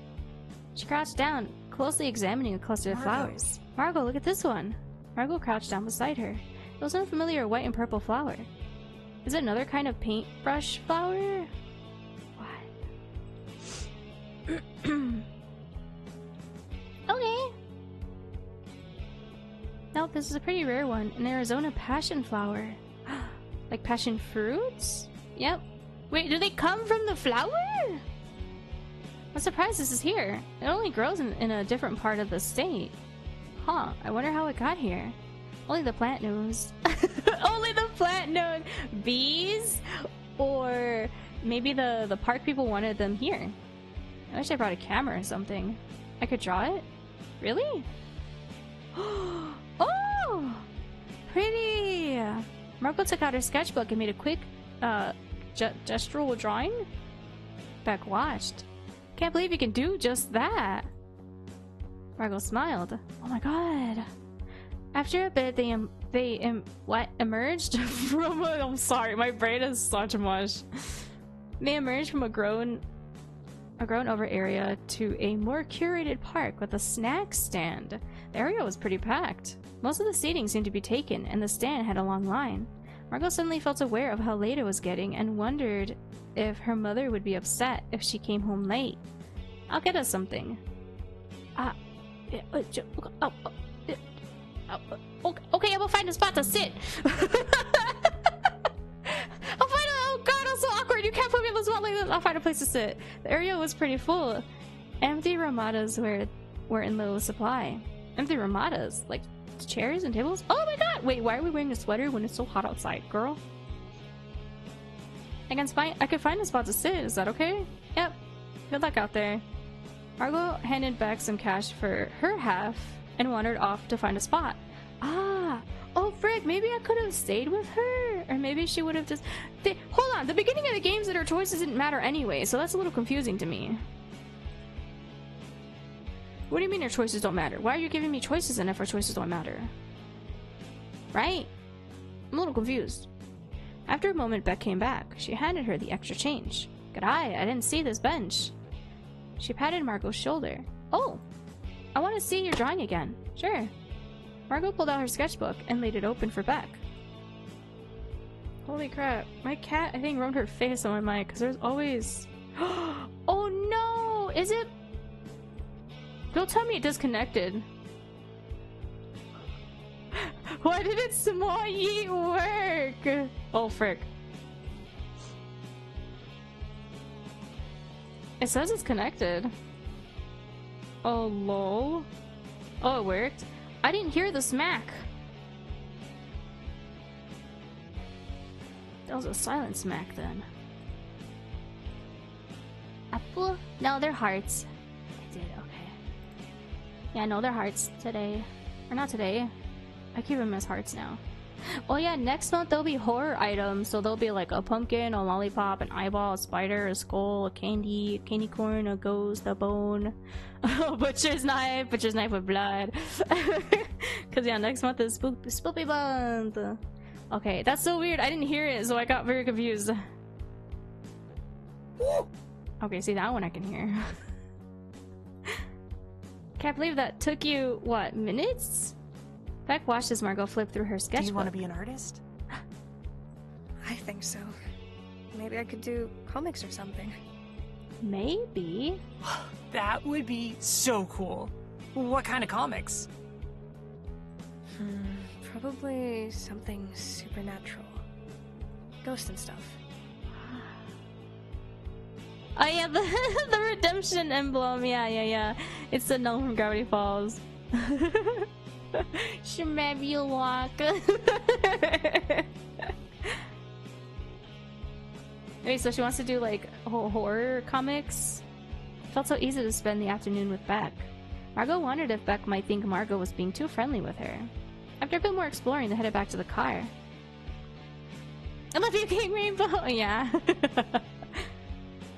She crouched down, closely examining a cluster of flowers. Margot, look at this one! Margot crouched down beside her. It was an unfamiliar white and purple flower. Is it another kind of paintbrush flower? What? Okay. Nope, this is a pretty rare one. An Arizona passion flower. Like passion fruits? Yep. Wait, do they come from the flower? I'm surprised this is here. It only grows in a different part of the state. Huh, I wonder how it got here. Only the plant knows. Only the plant knows. Bees? Or maybe the park people wanted them here. I wish I brought a camera or something. I could draw it? Really? Oh! Pretty! Margot took out her sketchbook and made a quick gestural drawing. Beck watched. Can't believe you can do just that. Margot smiled. Oh my god. After a bit, they emerged from a... I'm sorry, my brain is such mush. They emerged from a grown over area to a more curated park with a snack stand. The area was pretty packed. Most of the seating seemed to be taken, and the stand had a long line. Margot suddenly felt aware of how late it was getting and wondered if her mother would be upset if she came home late. I'll get us something. Okay, I'm gonna find a spot to sit. Oh god, that's so awkward. You can't put me on the spot like this. I'll find a place to sit. The area was pretty full. Empty ramadas were in low supply. Empty ramadas? Like chairs and tables? Oh my god! Wait, why are we wearing a sweater when it's so hot outside, girl? I could find a spot to sit. Is that okay? Yep. Good luck out there. Margot handed back some cash for her half and wandered off to find a spot. Ah! Oh frick, maybe I could have stayed with her? Or maybe she would have just... Hold on, the beginning of the games that her choices didn't matter anyway, so that's a little confusing to me. What do you mean her choices don't matter? Why are you giving me choices then if her choices don't matter? Right? I'm a little confused. After a moment, Beck came back. She handed her the extra change. Good eye, I didn't see this bench. She patted Margot's shoulder. Oh! I want to see your drawing again. Sure. Margot pulled out her sketchbook and laid it open for Beck. Holy crap. My cat, I think, rubbed her face on my mic because there's always... Oh no! Is it... Don't tell me it disconnected. Why did it small yeet work? Oh frick. It says it's connected. Oh lol. Oh, it worked. I didn't hear the smack. That was a silent smack then. Apple? No, they're hearts. I did, okay. Yeah, no, they're hearts today. Or not today. I keep them as hearts now. Oh yeah, next month there'll be horror items. So there'll be like a pumpkin, a lollipop, an eyeball, a spider, a skull, a candy corn, a ghost, a bone, a butcher's knife with blood. Cause yeah, next month is spoopy month. Okay, that's so weird. I didn't hear it, so I got very confused. Okay, see, that one I can hear. Can't believe that took you, what, minutes? Beck watched as Margot flipped through her sketchbook. Do you want to be an artist? I think so. Maybe I could do comics or something. Maybe. That would be so cool. What kind of comics? Probably something supernatural. Ghosts and stuff. Oh yeah, the redemption emblem. Yeah. It's the gnome from Gravity Falls. Shmabulok. Okay, so she wants to do like horror comics. Felt so easy to spend the afternoon with Beck. Margot wondered if Beck might think Margot was being too friendly with her. After a bit more exploring, they headed back to the car. I love you, King Rainbow! Yeah.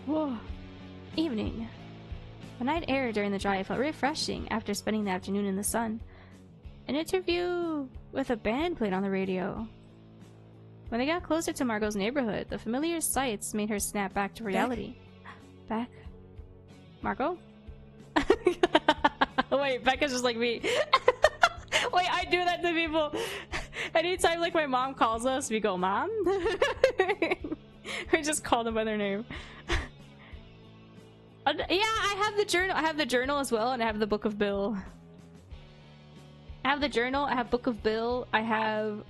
Whoa. Evening. The night air during the drive felt refreshing after spending the afternoon in the sun. An interview with a band played on the radio. When they got closer to Margot's neighborhood, the familiar sights made her snap back to reality. Beck? Margot? Wait, Beck is just like me. Wait, I do that to people. Anytime like my mom calls us, we go, Mom? We just call them by their name. Yeah, I have the journal. I have the journal as well, and I have the Book of Bill. I have the journal, I have Book of Bill, I have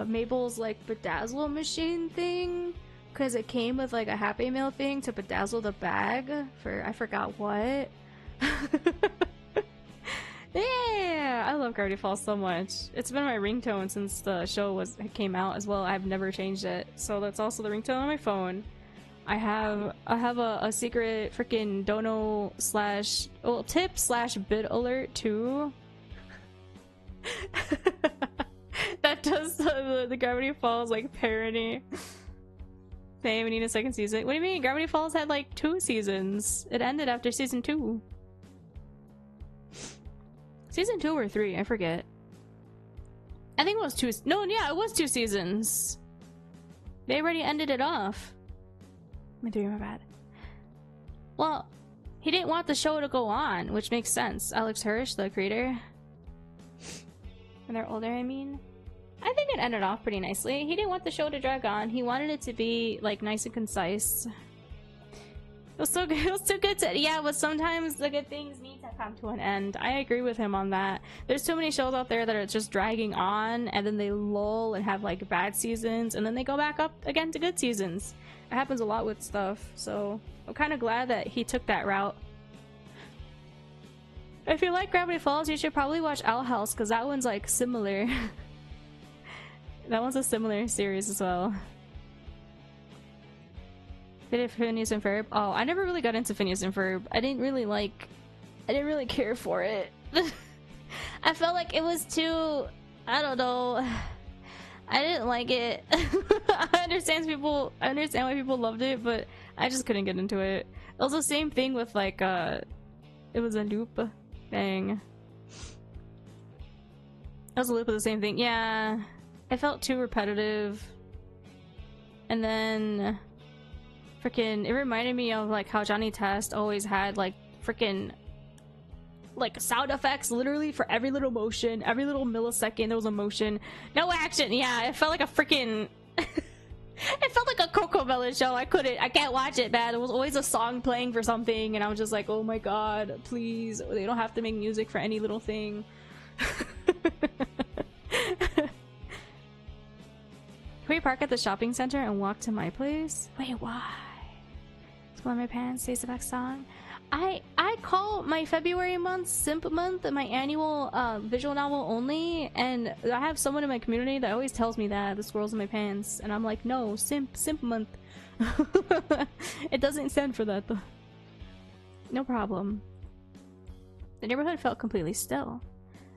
Mabel's like bedazzle machine thing, because it came with like a Happy Meal thing to bedazzle the bag for I forgot what. Yeah, I love Gravity Falls so much. It's been my ringtone since the show came out as well. I've never changed it, so that's also the ringtone on my phone. I have a secret freaking dono slash tip slash bid alert too. That does the Gravity Falls like parody. Same, we need a second season. What do you mean? Gravity Falls had like 2 seasons. It ended after season 2. Season 2 or 3, I forget. I think it was 2. No, yeah, it was 2 seasons. They already ended it off. I'm doing my bad. Well, he didn't want the show to go on, which makes sense. Alex Hirsch, the creator. When they're older, I mean. I think it ended off pretty nicely. He didn't want the show to drag on. He wanted it to be like nice and concise. It was so good. It was too good to, yeah, but sometimes the good things need to come to an end. I agree with him on that. There's too many shows out there that are just dragging on, and then they lull and have like bad seasons, and then they go back up again to good seasons. It happens a lot with stuff, so I'm kind of glad that he took that route. If you like Gravity Falls, you should probably watch Owl House, because that one's like similar. That one's a similar series as well. Did it Phineas and Ferb? Oh, I never really got into Phineas and Ferb. I didn't really care for it. I felt like it was too, I don't know. I didn't like it. I understand why people loved it, but I just couldn't get into it. It was the same thing with like it was a loop thing. It was a loop of the same thing. Yeah. It felt too repetitive. And then freaking, it reminded me of like how Johnny Test always had like freaking like sound effects literally for every little motion, every little millisecond there was a motion. No action. Yeah, it felt like a freaking it felt like a Cocomelon show. I can't watch it, man. There was always a song playing for something and I was just like, oh my god, please, they don't have to make music for any little thing. Can we park at the shopping center and walk to my place? Wait, why? It's one of my parents' Days of X song. I call my February month Simp Month, my annual visual novel only, and I have someone in my community that always tells me that, the squirrels in my pants, and I'm like, no, Simp Month. It doesn't stand for that though. No problem. The neighborhood felt completely still.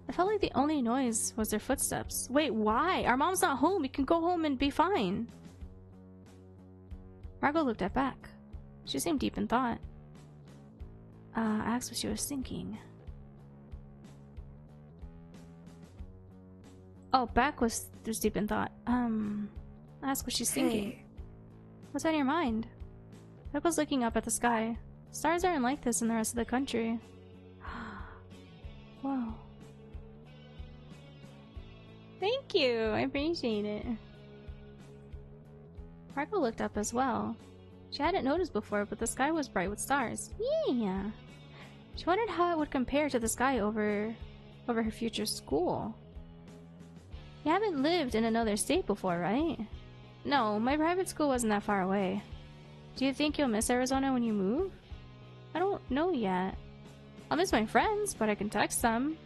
I felt like the only noise was their footsteps. Wait, why? Our mom's not home. We can go home and be fine. Margot looked at Beck. She seemed deep in thought. I asked what she was thinking. Oh, Beck was deep in thought. Ask what she's thinking. What's on your mind? Beck was looking up at the sky. Stars aren't like this in the rest of the country. Whoa. Thank you, I appreciate it. Margot looked up as well. She hadn't noticed before, but the sky was bright with stars. Yeah. She wondered how it would compare to the sky over her future school. You haven't lived in another state before, right? No, my private school wasn't that far away. Do you think you'll miss Arizona when you move? I don't know yet. I'll miss my friends, but I can text them.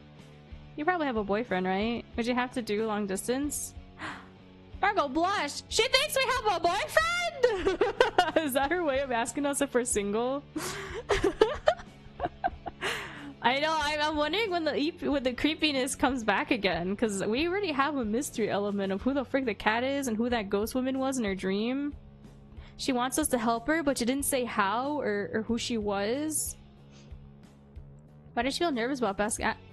You probably have a boyfriend, right? Would you have to do long distance? Margot blushed! She thinks we have a boyfriend! Is that her way of asking us if we're single? I know, I'm wondering when the creepiness comes back again, because we already have a mystery element of who the frick the cat is and who that ghost woman was in her dream. She wants us to help her, but she didn't say how or who she was. Why did she feel nervous about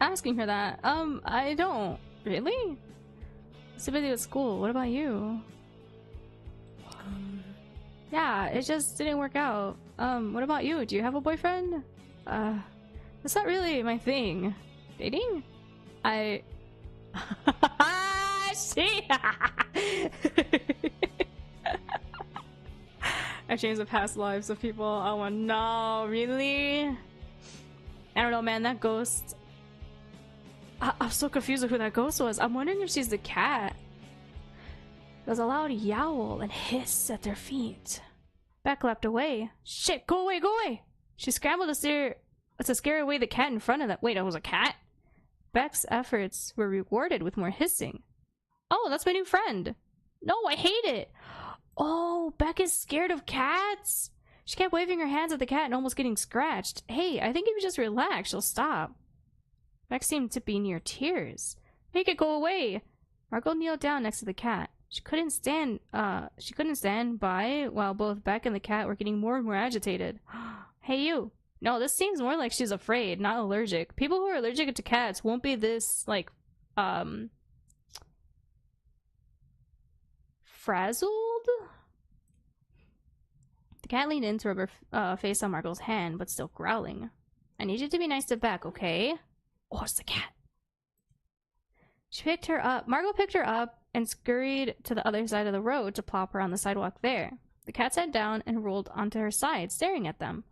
asking her that? I don't. Really? So busy with school. What about you? Yeah, it just didn't work out. What about you? Do you have a boyfriend? That's not really my thing. Dating? See? I changed the past lives of people. Oh no, really? I don't know, man, that ghost... I'm so confused with who that ghost was. I'm wondering if she's the cat. There was a loud yowl and hiss at their feet. Beck leapt away. Shit, go away, go away! She scrambled to scare away the cat in front of them. Wait, it was a cat? Beck's efforts were rewarded with more hissing. Oh, that's my new friend. No, I hate it. Oh, Beck is scared of cats? She kept waving her hands at the cat and almost getting scratched. Hey, I think if you just relax, she'll stop. Beck seemed to be near tears. Make it go away. Margot kneeled down next to the cat. She couldn't stand by while both Beck and the cat were getting more and more agitated. Hey, you. No, this seems more like she's afraid, not allergic. People who are allergic to cats won't be this, like, frazzled? The cat leaned in to rub her face on Margot's hand, but still growling. I need you to be nice to Beck, okay? Oh, it's the cat. She picked her up. Margot picked her up and scurried to the other side of the road to plop her on the sidewalk there. The cat sat down and rolled onto her side, staring at them.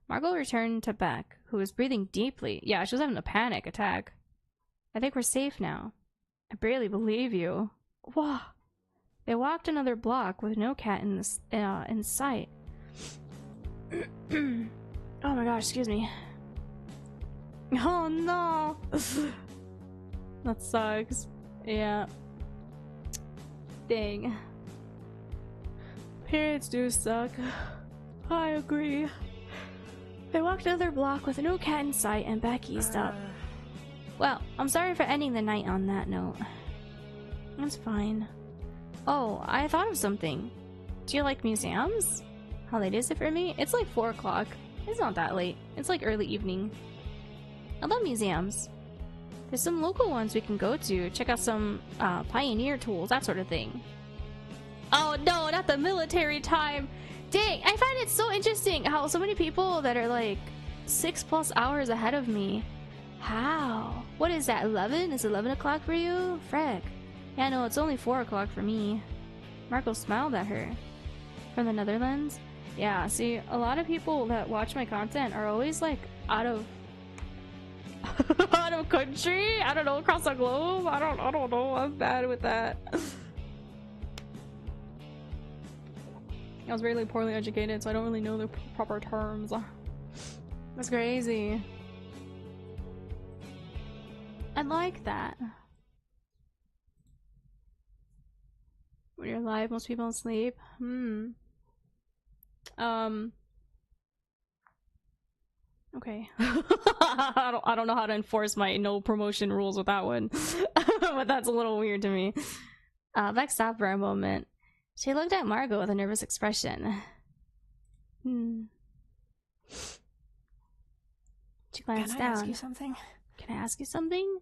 Margot returned to Beck, who was breathing deeply. Yeah, she was having a panic attack. I think we're safe now. I barely believe you. Whoa. They walked another block with no cat in sight. Oh my gosh, excuse me. Oh no! That sucks. Yeah. Dang. Periods do suck. I agree. They walked another block with no cat in sight and Beck eased up. Well, I'm sorry for ending the night on that note. That's fine. Oh, I thought of something. Do you like museums? How late is it for me? It's like 4 o'clock. It's not that late. It's like early evening. I love museums. There's some local ones we can go to. Check out some pioneer tools, that sort of thing. Oh no, not the military time! Dang, I find it so interesting how so many people that are like 6+ hours ahead of me How? What is that, 11? Is 11 o'clock for you? Frick. Yeah, no, it's only 4 o'clock for me. Marco smiled at her. From the Netherlands? Yeah, see, a lot of people that watch my content are always like out of out of country. I don't know, across the globe. I don't know. I'm bad with that. I was really poorly educated, so I don't really know the proper terms. That's crazy. I like that. When you're live, most people don't sleep. Okay. I don't know how to enforce my no promotion rules with that one. But that's a little weird to me. Vex stopped for a moment. She looked at Margot with a nervous expression. She glanced down. Can I ask you something? Can I ask you something?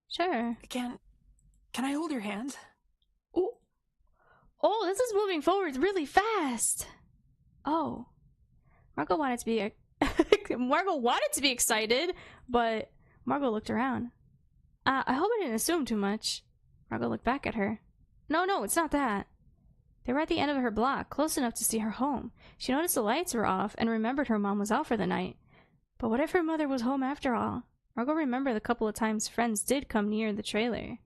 Sure. Can I hold your hand? Oh, this is moving forward really fast. Oh. Margot wanted to be Margot wanted to be excited, but Margot looked around. I hope I didn't assume too much. Margot looked back at her. No, it's not that. They were at the end of her block, close enough to see her home. She noticed the lights were off and remembered her mom was out for the night. But what if her mother was home after all? Margot remembered the couple of times friends did come near the trailer.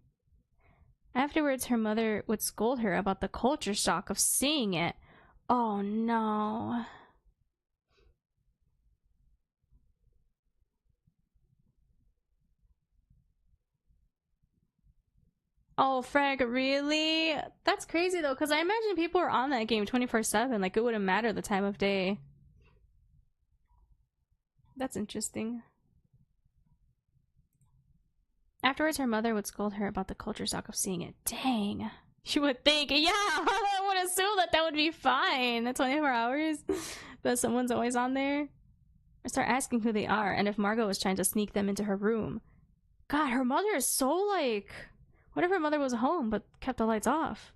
Afterwards, her mother would scold her about the culture shock of seeing it. Oh no. Oh, Frank, really? That's crazy though, because I imagine people are on that game 24/7. Like, it wouldn't matter the time of day. That's interesting. Afterwards, her mother would scold her about the culture shock of seeing it. Dang. You would think, yeah, I would assume that would be fine. 24 hours, but someone's always on there. Or start asking who they are and if Margot was trying to sneak them into her room. God, her mother is so like... What if her mother was home but kept the lights off?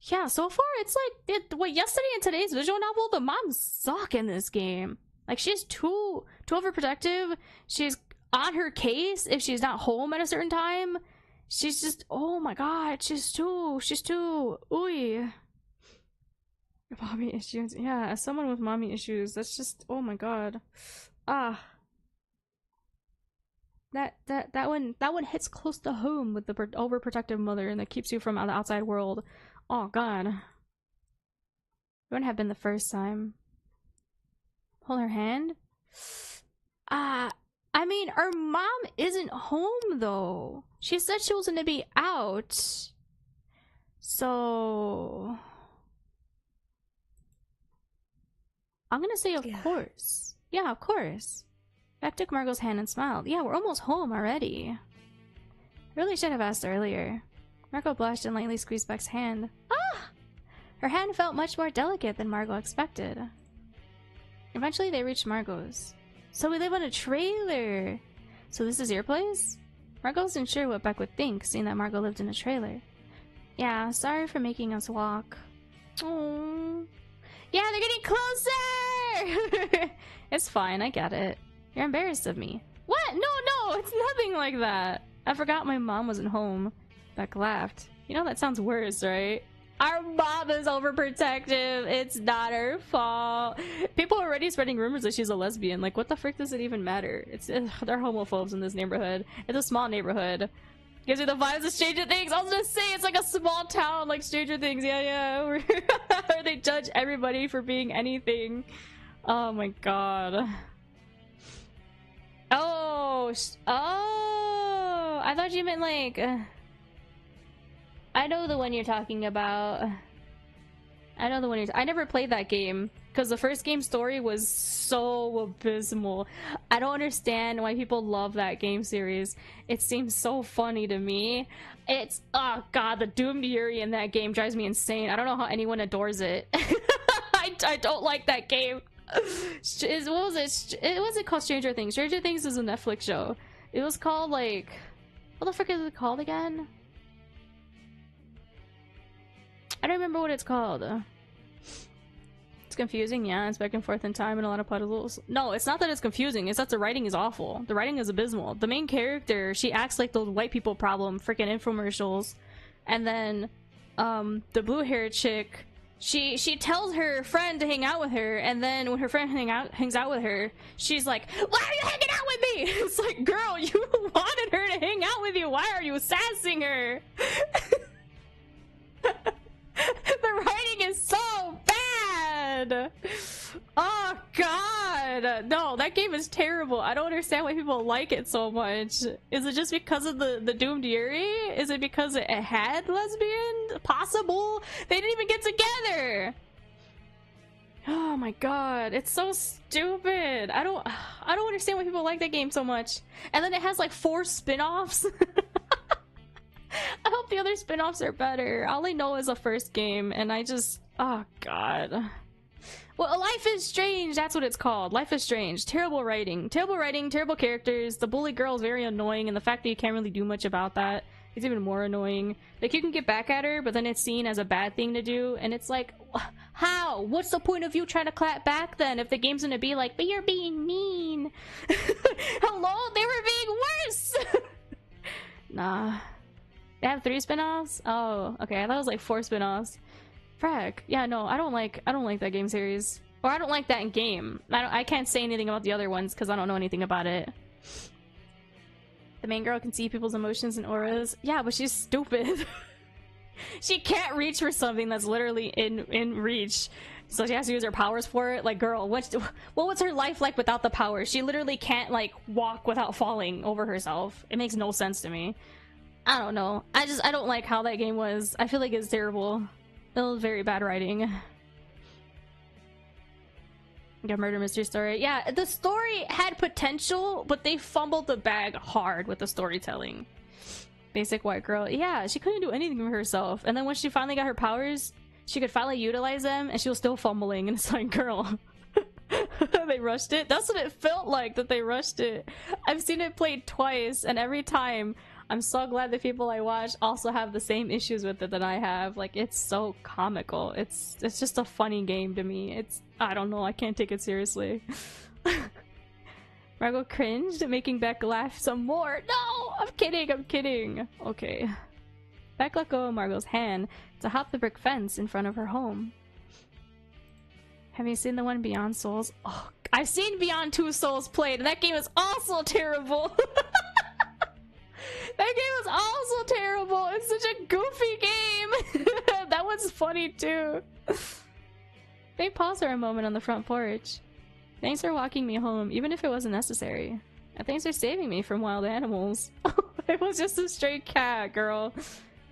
Yeah, so far it's like... yesterday and today's visual novel, the moms suck in this game. Like, she's too overprotective. She's on her case if she's not home at a certain time. She's just, oh my god, she's too, ooey. Mommy issues. Yeah, as someone with mommy issues, that's just, oh my god. Ah. That one hits close to home with the overprotective mother and that keeps you from the outside world. Oh god. It wouldn't have been the first time. Hold her hand? I mean, her mom isn't home though. She said she was gonna be out. So... I'm gonna say of course. Yeah, of course. Beck took Margot's hand and smiled. Yeah, we're almost home already. I really should have asked earlier. Margot blushed and lightly squeezed Beck's hand. Ah! Her hand felt much more delicate than Margot expected. Eventually they reached Margot's. So we live on a trailer! So this is your place? Margot wasn't sure what Beck would think, seeing that Margot lived in a trailer. Yeah, sorry for making us walk. Oh. Yeah, they're getting closer! It's fine, I get it. You're embarrassed of me. What? No, it's nothing like that. I forgot my mom wasn't home. Beck laughed. You know that sounds worse, right? Our mom is overprotective. It's not her fault. People are already spreading rumors that she's a lesbian. Like, what the frick does it even matter? They're homophobes in this neighborhood. It's a small neighborhood. Gives me the vibes of Stranger Things. I was gonna say it's like a small town like Stranger Things. Yeah. Where they judge everybody for being anything. Oh my god. Oh, I thought you meant like... I know the one you're talking about. I never played that game because the first game story was so abysmal. I don't understand why people love that game series. It seems so funny to me. It's, oh god, the doomed Yuri in that game drives me insane. I don't know how anyone adores it. I don't like that game. What was it called? Stranger Things. Stranger Things is a Netflix show. It was called like, what the frick is it called again? I don't remember what it's called. It's confusing, yeah. It's back and forth in time and a lot of puzzles. No, it's not that it's confusing. It's that the writing is awful. The writing is abysmal. The main character, she acts like those white people problem freaking infomercials. And then, the blue-haired chick, she tells her friend to hang out with her, and then when her friend hangs out with her, she's like, "Why are you hanging out with me?" It's like, girl, you wanted her to hang out with you. Why are you sassing her? The writing is so bad. Oh god, no, that game is terrible. I don't understand why people like it so much. Is it just because of the doomed yuri? Is it because it had lesbian? Possible? They didn't even get together. Oh my god, it's so stupid. I don't understand why people like that game so much. And then it has like 4 spin-offs. I hope the other spin-offs are better. All I know is the first game, and I just... oh god. Well, Life is Strange, that's what it's called. Life is Strange. Terrible writing, terrible characters. The bully girl is very annoying, and the fact that you can't really do much about that is even more annoying. Like, you can get back at her, but then it's seen as a bad thing to do, and it's like, how? What's the point of you trying to clap back then if the game's gonna be like, but you're being mean? Hello? They were being worse! Nah. They have 3 spin-offs? Oh, okay. I thought it was like 4 spin-offs. Frag. Yeah, no, I don't like that game series. Or I don't like that game. I can't say anything about the other ones because I don't know anything about it. The main girl can see people's emotions and auras. Yeah, but she's stupid. She can't reach for something that's literally in reach. So she has to use her powers for it. Like, girl, what was her life like without the power? She literally can't, like, walk without falling over herself. It makes no sense to me. I don't know. I don't like how that game was. I feel like it's terrible. It was very bad writing. Got murder mystery story. Yeah, the story had potential, but they fumbled the bag hard with the storytelling. Basic white girl. Yeah, she couldn't do anything for herself. And then when she finally got her powers, she could finally utilize them, and she was still fumbling. And it's like, girl, they rushed it. That's what it felt like, that they rushed it. I've seen it played twice, and every time I'm so glad the people I watch also have the same issues with it that I have. Like, it's so comical. It's just a funny game to me. I don't know, I can't take it seriously. Margot cringed, making Beck laugh some more. No! I'm kidding. Okay. Beck let go of Margot's hand to hop the brick fence in front of her home. Have you seen the one Beyond Souls? Oh, I've seen Beyond Two Souls played, and that game is also terrible. That game was also terrible. It's such a goofy game. That one's funny too. They paused for a moment on the front porch. Thanks for walking me home, even if it wasn't necessary. And thanks for saving me from wild animals. It was just a stray cat, girl.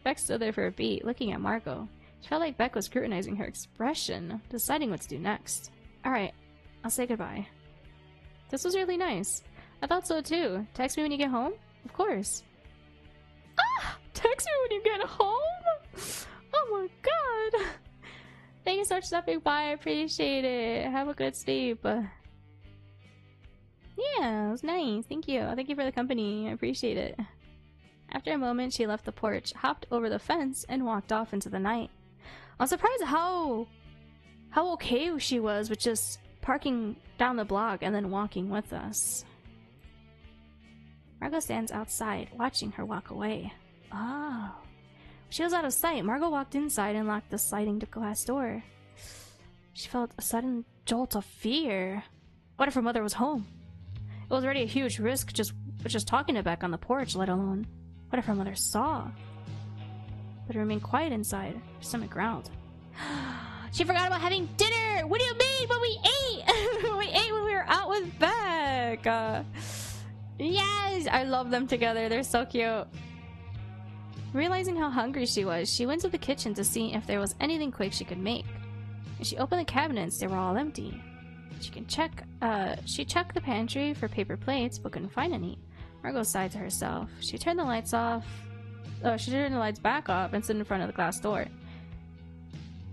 Beck stood there for a beat, looking at Margot. She felt like Beck was scrutinizing her expression, deciding what to do next. Alright, I'll say goodbye. This was really nice. I thought so too. Text me when you get home? Of course. Ah! Text me when you get home? Oh my god! Thank you so much for stopping by. I appreciate it. Have a good sleep. Yeah, it was nice. Thank you. Thank you for the company. I appreciate it. After a moment, she left the porch, hopped over the fence, and walked off into the night. I'm surprised how okay she was with just parking down the block and then walking with us. Margot stands outside, watching her walk away. Oh. She was out of sight. Margot walked inside and locked the sliding glass door. She felt a sudden jolt of fear. What if her mother was home? It was already a huge risk just talking to Beck on the porch, let alone what if her mother saw? But it remained quiet inside. Her stomach growled. She forgot about having dinner! What do you mean? But we ate! We ate when we were out with Beck! Yes! I love them together. They're so cute. Realizing how hungry she was, she went to the kitchen to see if there was anything quick she could make. And she opened the cabinets. They were all empty. She checked the pantry for paper plates, but couldn't find any. Margot sighed to herself. She turned the lights back off and stood in front of the glass door.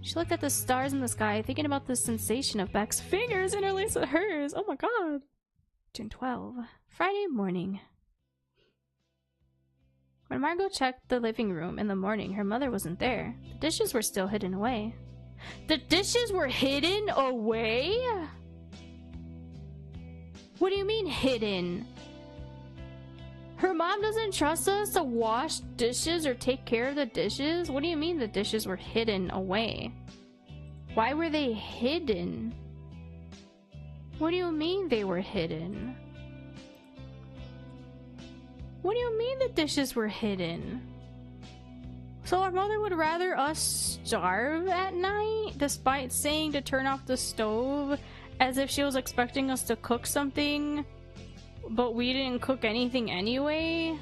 She looked at the stars in the sky, thinking about the sensation of Beck's fingers interlaced with hers. Oh my god. June 12. Friday morning. When Margot checked the living room in the morning, her mother wasn't there. The dishes were still hidden away. The dishes were hidden away? What do you mean hidden? Her mom doesn't trust us to wash dishes or take care of the dishes? What do you mean the dishes were hidden away? Why were they hidden? What do you mean they were hidden? What do you mean the dishes were hidden? So our mother would rather us starve at night, despite saying to turn off the stove, as if she was expecting us to cook something, but we didn't cook anything anyway?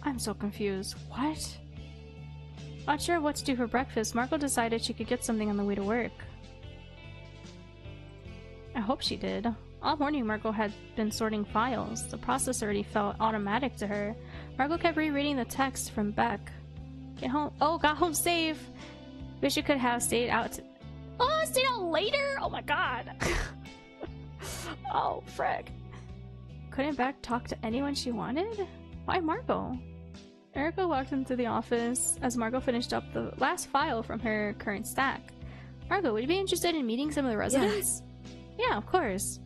I'm so confused. What? Not sure what to do for breakfast, Margot decided she could get something on the way to work. I hope she did. All morning, Margot had been sorting files. The process already felt automatic to her. Margot kept rereading the text from Beck. Get home. Oh, got home safe. Wish you could have stayed out. Oh, stayed out later? Oh my god. Oh, frick. Couldn't Beck talk to anyone she wanted? Why Margot? Erica walked into the office as Margot finished up the last file from her current stack. Margot, would you be interested in meeting some of the residents? Yeah, of course.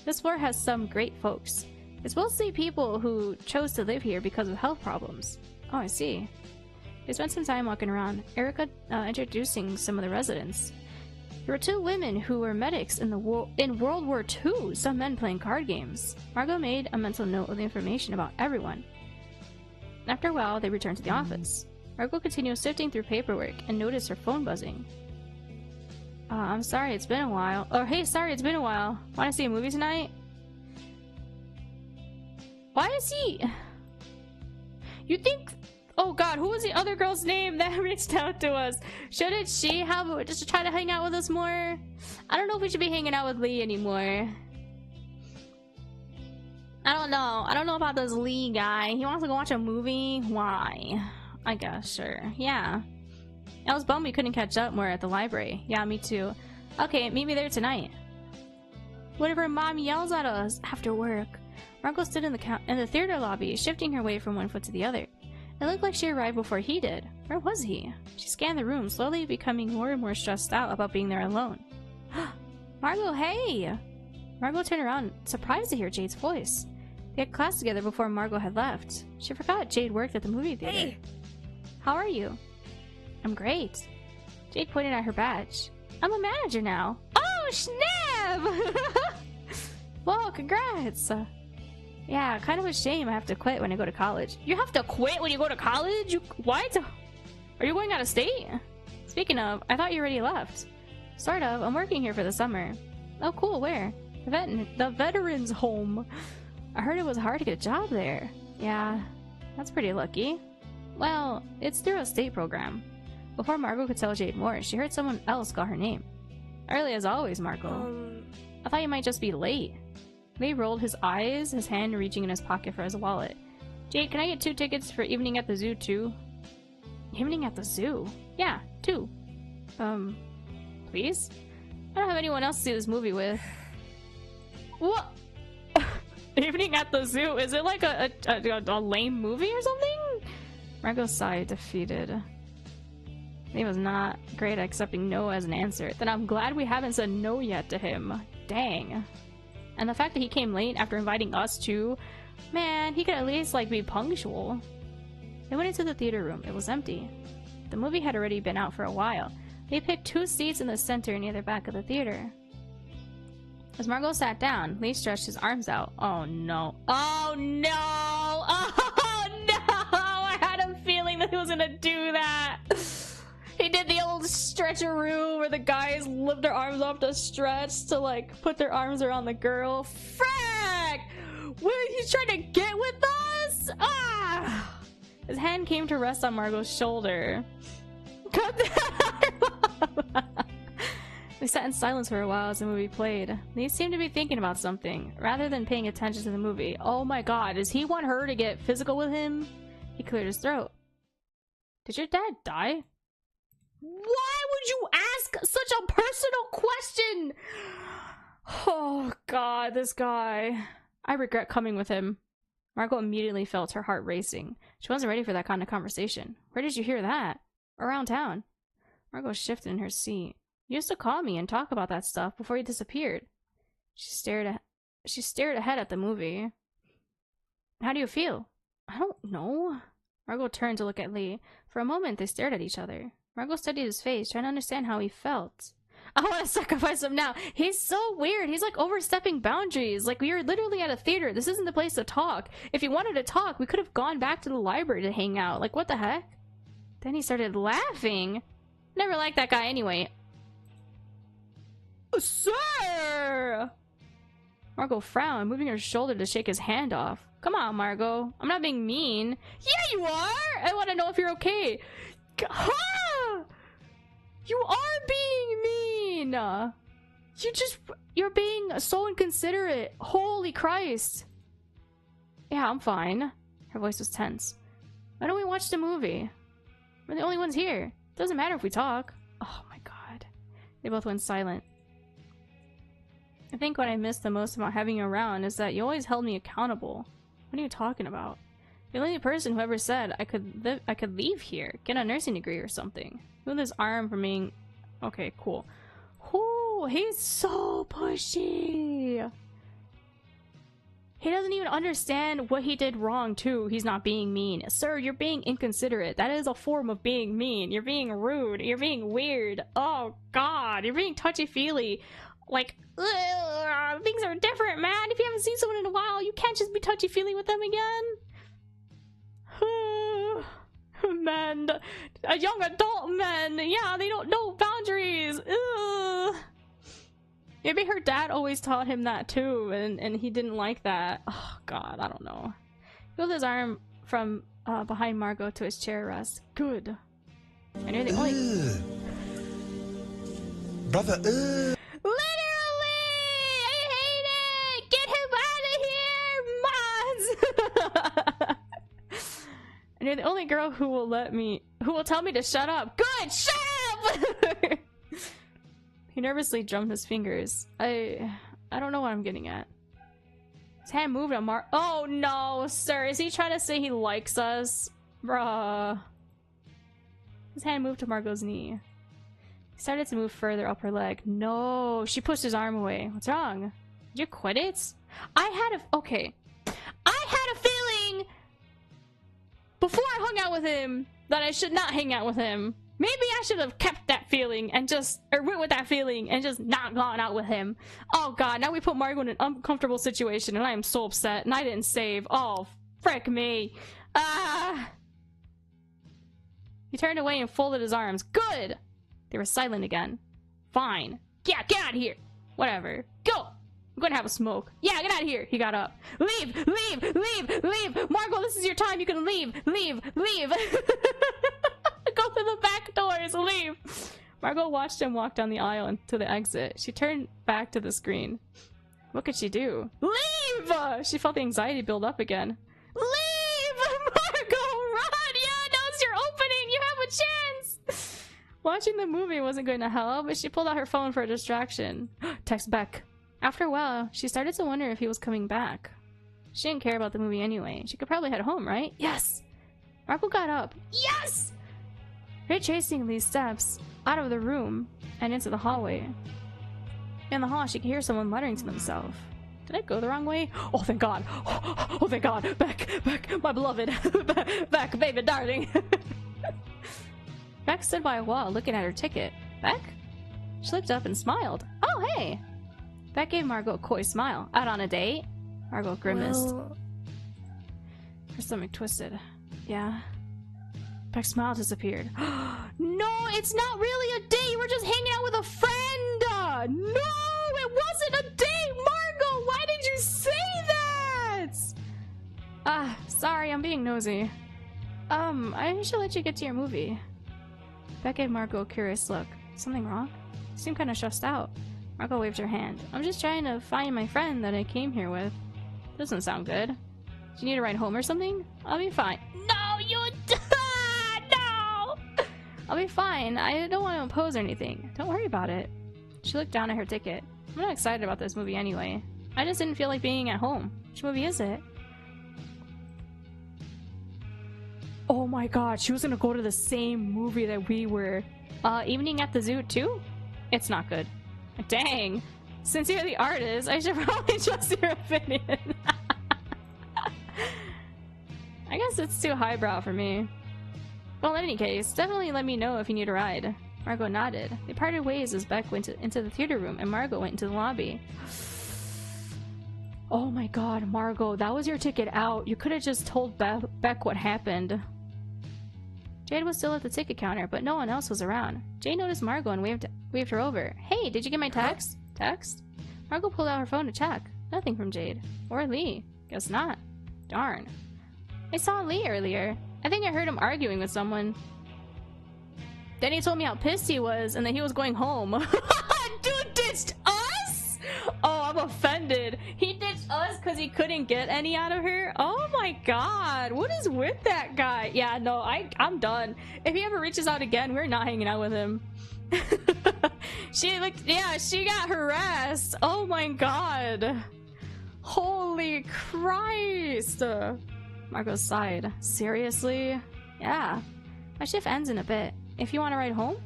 This floor has some great folks. It's mostly people who chose to live here because of health problems. Oh, I see. We spent some time walking around, Erica introducing some of the residents. There were 2 women who were medics in World War II, some men playing card games. Margot made a mental note of the information about everyone. After a while, they returned to the office. Margot continued sifting through paperwork and noticed her phone buzzing. I'm sorry, it's been a while. Or, hey, sorry, it's been a while. Want to see a movie tonight? Why is he... You think... Oh god, who was the other girl's name that reached out to us? Shouldn't she have just try to hang out with us more? I don't know if we should be hanging out with Lee anymore. I don't know. I don't know about this Lee guy. He wants to go watch a movie? Why? I guess, sure. Yeah. I was bummed we couldn't catch up more at the library. Yeah, me too. Okay, meet me there tonight. What if her mom yells at us after work? Margot stood in the theater lobby, shifting her weight from one foot to the other. It looked like she arrived before he did. Where was he? She scanned the room, slowly becoming more and more stressed out about being there alone. Margot, hey! Margot turned around, surprised to hear Jade's voice. They had class together before Margot had left. She forgot Jade worked at the movie theater. Hey! How are you? I'm great. Jade pointed at her badge. I'm a manager now. Oh, snap! Well, congrats! Yeah, kind of a shame I have to quit when I go to college. You have to quit when you go to college? What? Are you going out of state? Speaking of, I thought you already left. Sort of. I'm working here for the summer. Oh, cool. Where? The veterans home. I heard it was hard to get a job there. Yeah, that's pretty lucky. Well, it's through a state program. Before Margot could tell Jade more, she heard someone else call her name. Early as always, Margot. I thought you might just be late. Lee rolled his eyes, his hand reaching in his pocket for his wallet. Jade, can I get 2 tickets for evening at the zoo too? Evening at the zoo? Yeah, 2. Please? I don't have anyone else to see this movie with. What? Evening at the zoo? Is it like a lame movie or something? Margot sighed, defeated. He was not great at accepting no as an answer. Then I'm glad we haven't said no yet to him. Dang. And the fact that he came late after inviting us too, man, he could at least like be punctual. They went into the theater room. It was empty. The movie had already been out for a while. They picked 2 seats in the center near the back of the theater. As Margot sat down, Lee stretched his arms out. Oh no. Oh no! Oh no! I had a feeling that he was gonna do that! He did the old stretcheroo where the guys lift their arms up to stretch to like put their arms around the girl. Frack! Wait, he's trying to get with us? Ah! His hand came to rest on Margot's shoulder. Cut that! They sat in silence for a while as the movie played. They seemed to be thinking about something, rather than paying attention to the movie. Oh my god, does he want her to get physical with him? He cleared his throat. Did your dad die? Why would you ask such a personal question? Oh god, this guy. I regret coming with him. Margot immediately felt her heart racing. She wasn't ready for that kind of conversation. Where did you hear that? Around town. Margot shifted in her seat. You used to call me and talk about that stuff before you disappeared. She stared ahead at the movie. How do you feel? I don't know. Margot turned to look at Lee. For a moment, they stared at each other. Margot studied his face, trying to understand how he felt. I want to sacrifice him now. He's so weird. He's like overstepping boundaries. Like, we are literally at a theater. This isn't the place to talk. If he wanted to talk, we could have gone back to the library to hang out. Like, what the heck? Then he started laughing. Never liked that guy anyway. Sir! Margot frowned, moving her shoulder to shake his hand off. Come on, Margot. I'm not being mean. Yeah, you are! I want to know if you're okay. Huh? You are being mean! You're being so inconsiderate. Holy Christ. Yeah, I'm fine. Her voice was tense. Why don't we watch the movie? We're the only ones here. Doesn't matter if we talk. Oh my god. They both went silent. I think what I missed the most about having you around is that you always held me accountable. What are you talking about? You're the only person who ever said I could leave here, get a nursing degree or something. With his arm from being... Okay, cool. Ooh, he's so pushy. He doesn't even understand what he did wrong too. He's not being mean. Sir, you're being inconsiderate. That is a form of being mean. You're being rude. You're being weird. Oh god, you're being touchy-feely. Like, ugh, things are different, man. If you haven't seen someone in a while, you can't just be touchy-feely with them again. Men, a young adult men, yeah, they don't know boundaries. Ugh. Maybe her dad always taught him that too, and he didn't like that. Oh god, I don't know. He pulled his arm from behind Margot to his chair rest. Good. And you're the only... Brother, Literally! I hate it! Get him out of here, mods! And you're the only girl who will tell me to shut up. Good, shut up! He nervously drummed his fingers. I don't know what I'm getting at. His hand moved on oh no, sir, is he trying to say he likes us? Bruh. His hand moved to Margot's knee. He started to move further up her leg. No, she pushed his arm away. What's wrong? Did you quit it? Okay. I had a feeling before I hung out with him that I should not hang out with him. Maybe I should have kept that feeling and went with that feeling and just not gone out with him. Oh god, now we put Margot in an uncomfortable situation and I am so upset and I didn't save. Oh, frick me. He turned away and folded his arms. Good! They were silent again. Fine. Yeah, get out of here. Whatever. Go! I'm gonna have a smoke. Yeah, get out of here. He got up. Leave! Leave! Leave! Leave! Margot, this is your time. You can leave! Leave! Leave! Go through the back doors! Leave! Margot watched him walk down the aisle and to the exit. She turned back to the screen. What could she do? Leave! She felt the anxiety build up again. Leave! Margot, run! Yeah, now's your opening! You have a chance! Watching the movie wasn't going to help, but she pulled out her phone for a distraction. Text Beck. After a while, she started to wonder if he was coming back. She didn't care about the movie anyway. She could probably head home, right? Yes! Margot got up. Yes! Retracing Lee's steps out of the room and into the hallway. In the hall, she could hear someone muttering to themselves. Did I go the wrong way? Oh, thank God. Oh, thank God. Beck, my beloved. Beck, baby, darling. Beck stood by a wall looking at her ticket. Beck? She looked up and smiled. Oh, hey. Beck gave Margot a coy smile. Out on a date? Margot grimaced. Well... Her stomach twisted. Yeah. Beck's smile disappeared. No, it's not really a date. We're just hanging out with a friend. No, it wasn't a date. Margot, why did you say that? Sorry, I'm being nosy. I should let you get to your movie. Beck gave Margot a curious look. Something wrong? You seem kind of stressed out. Margot waved her hand. I'm just trying to find my friend that I came here with. Doesn't sound good. Do you need a ride home or something? I'll be fine. No, you no! I'll be fine. I don't want to impose or anything. Don't worry about it. She looked down at her ticket. I'm not excited about this movie anyway. I just didn't feel like being at home. Which movie is it? Oh my god, she was gonna go to the same movie that we were. Evening at the zoo too? It's not good. Dang. Since you're the artist, I should probably trust your opinion. I guess it's too highbrow for me. Well, in any case, definitely let me know if you need a ride. Margot nodded. They parted ways as Beck went into the theater room and Margot went into the lobby. Oh my god, Margot, that was your ticket out. You could have just told Beck what happened. Jade was still at the ticket counter, but no one else was around. Jade noticed Margot and waved her over. Hey, did you get my text? Text? Margot pulled out her phone to check. Nothing from Jade. Or Lee. Guess not. Darn. I saw Lee earlier. I think I heard him arguing with someone. Then he told me how pissed he was and that he was going home. Dude ditched us? Oh, I'm offended. He ditched us because he couldn't get any out of her? Oh my god. What is with that guy? Yeah, no, I'm done. If he ever reaches out again, we're not hanging out with him. She got harassed. Oh my god. Holy Christ. Margot sighed. Seriously? Yeah. My shift ends in a bit. If you want to ride home?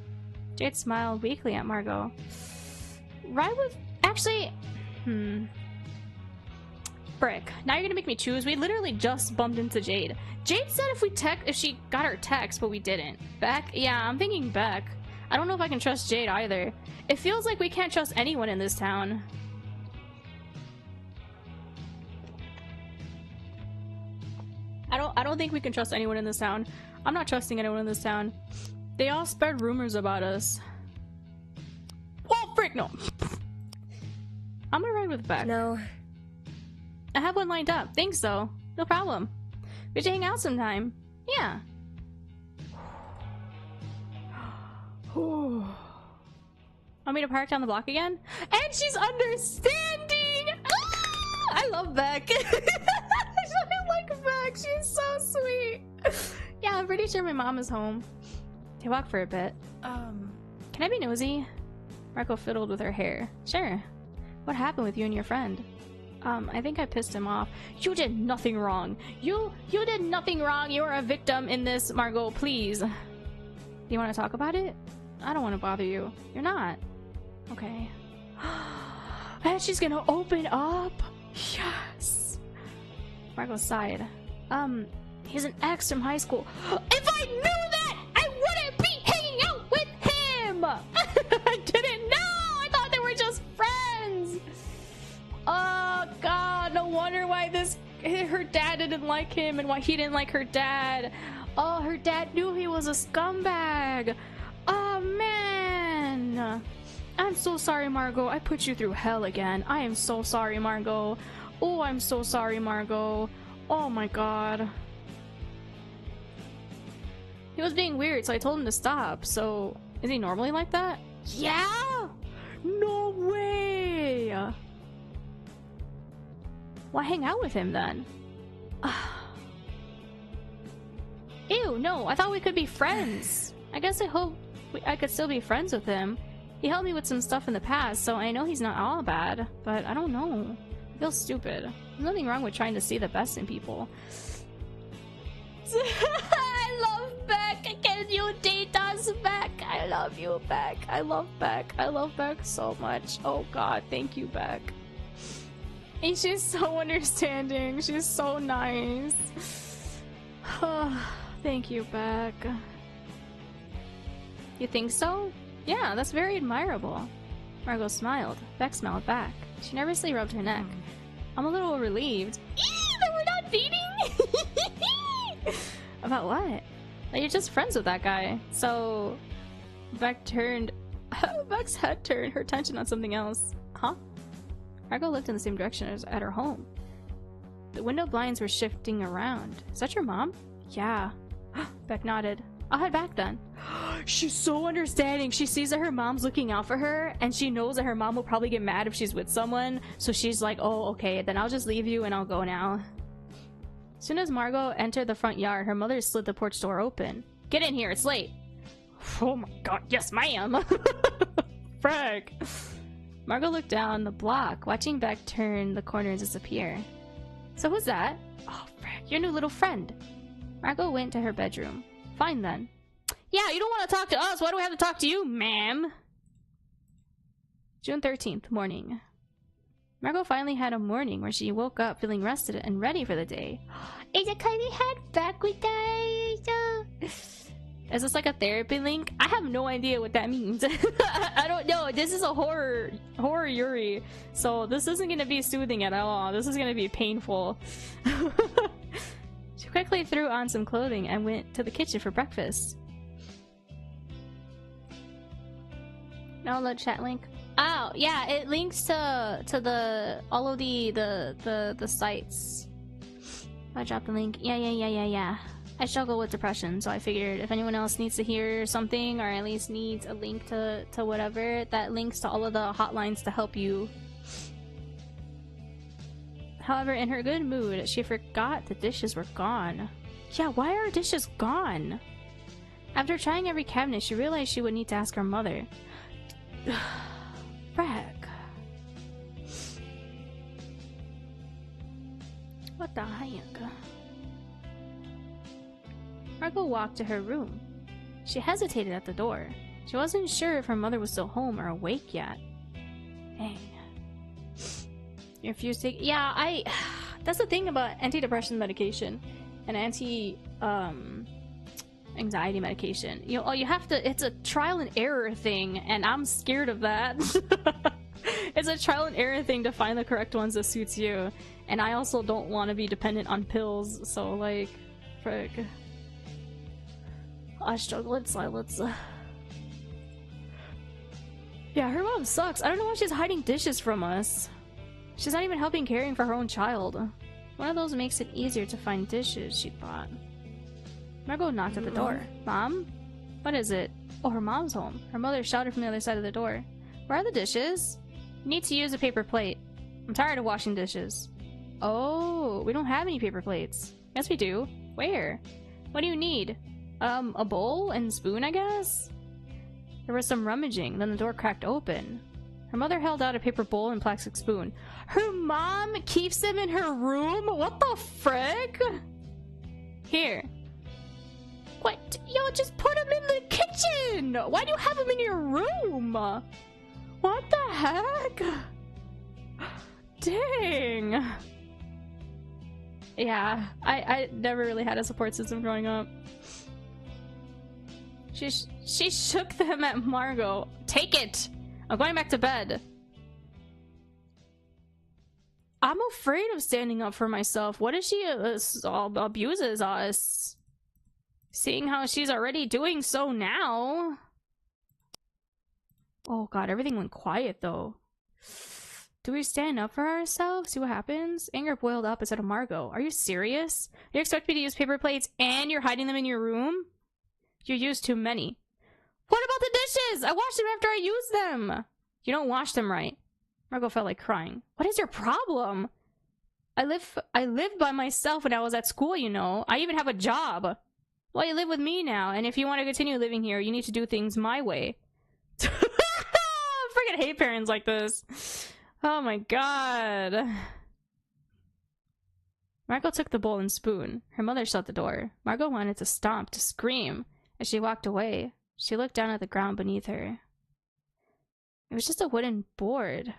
Jade smiled weakly at Margot. Ride with... Actually... Frick. Now you're gonna make me choose? We literally just bumped into Jade. Jade said if she got her text, but we didn't. Beck? Yeah, I'm thinking Beck. I don't know if I can trust Jade either. It feels like we can't trust anyone in this town. I don't think we can trust anyone in this town. I'm not trusting anyone in this town. They all spread rumors about us. Oh, frick, no. I'm gonna ride with Beck. No. I have one lined up. Think so. No problem. We should hang out sometime. Yeah. Want me to park down the block again? And she's understanding! Ah! I love Beck. I like Beck. She's so sweet. Yeah, I'm pretty sure my mom is home. They walk for a bit. Can I be nosy? Marco fiddled with her hair. Sure. What happened with you and your friend? I think I pissed him off. You did nothing wrong. You did nothing wrong. You're a victim in this, Margot, please. Do you want to talk about it? I don't want to bother you. You're not. Okay. And she's gonna open up? Yes. Margot sighed. He's an ex from high school. If I knew that, I wouldn't be hanging out with him! I didn't know! I thought they were just friends! Oh god, no wonder why her dad didn't like him and why he didn't like her dad. Oh, her dad knew he was a scumbag. Oh man. I'm so sorry, Margot. I put you through hell again. I am so sorry, Margot. Oh, I'm so sorry, Margot. Oh my god. He was being weird, so I told him to stop. So, is he normally like that? Yeah? No way! Why hang out with him then? Ew, no, I thought we could be friends. I guess I hope I could still be friends with him. He helped me with some stuff in the past, so I know he's not all bad, but I don't know. I feel stupid. There's nothing wrong with trying to see the best in people. I love Beck. Can you date us, Beck? I love you, Beck. I love Beck. I love Beck so much. Oh god, thank you, Beck. And she's so understanding. She's so nice. Thank you, Beck. You think so? Yeah, that's very admirable. Margot smiled. Beck smiled back. She nervously rubbed her neck. I'm a little relieved. That we're not dating? About what? That you're just friends with that guy. So, Beck's head turned her attention on something else. Huh? Margot looked in the same direction as at her home. The window blinds were shifting around. Is that your mom? Yeah. Beck nodded. I'll head back then. She's so understanding. She sees that her mom's looking out for her, and she knows that her mom will probably get mad if she's with someone, so she's like, oh, okay, then I'll just leave you and I'll go now. As soon as Margot entered the front yard, her mother slid the porch door open. Get in here, it's late. Oh my god, yes ma'am. Frag. Margot looked down the block, watching Beck turn the corner and disappear. So who's that? Oh, frag, your new little friend. Margot went to her bedroom. Fine then. Yeah, you don't want to talk to us. Why do we have to talk to you, ma'am? June 13th, morning. Margot finally had a morning where she woke up feeling rested and ready for the day. Is it because we had back with us? Is this like a therapy link? I have no idea what that means. I don't know. This is a horror Yuri. So this isn't going to be soothing at all. This is going to be painful. She quickly threw on some clothing and went to the kitchen for breakfast. Download chat link. Oh, yeah, it links to the all of the sites. I dropped the link. Yeah. I struggle with depression, so I figured if anyone else needs to hear something, or at least needs a link to whatever, that links to all of the hotlines to help you. However, in her good mood, she forgot the dishes were gone. Yeah, why are dishes gone? After trying every cabinet, she realized she would need to ask her mother. Frack. What the heck? Margot walked to her room. She hesitated at the door. She wasn't sure if her mother was still home or awake yet. Dang. You refuse to take— yeah, that's the thing about antidepressant medication and anxiety medication. You know, you have to— it's a trial and error thing, and I'm scared of that. It's a trial and error thing to find the correct ones that suits you. And I also don't want to be dependent on pills, so like, frick. I struggle in silence. Yeah, her mom sucks. I don't know why she's hiding dishes from us. She's not even helping caring for her own child. One of those makes it easier to find dishes, she thought. Margot knocked at the door. Mom? What is it? Oh, her mom's home. Her mother shouted from the other side of the door. Where are the dishes? You need to use a paper plate. I'm tired of washing dishes. Oh, we don't have any paper plates. Yes, we do. Where? What do you need? A bowl and spoon, I guess? There was some rummaging, then the door cracked open. Her mother held out a paper bowl and plastic spoon. Her mom keeps them in her room? What the frick? Here. What? Yo, just put them in the kitchen! Why do you have them in your room? What the heck? Dang. Yeah, I never really had a support system growing up. She shook them at Margot. Take it! I'm going back to bed. I'm afraid of standing up for myself. What if she abuses us? Seeing how she's already doing so now. Oh god, everything went quiet though. Do we stand up for ourselves? See what happens? Anger boiled up instead of Margot. Are you serious? You expect me to use paper plates and you're hiding them in your room? You used too many. What about the dishes? I washed them after I used them. You don't wash them right. Margot felt like crying. What is your problem? I lived by myself when I was at school, you know. I even have a job. Well, you live with me now, and if you want to continue living here, you need to do things my way. I freaking hate parents like this. Oh my god. Margot took the bowl and spoon. Her mother shut the door. Margot wanted to stomp, to scream. As she walked away, she looked down at the ground beneath her. It was just a wooden board.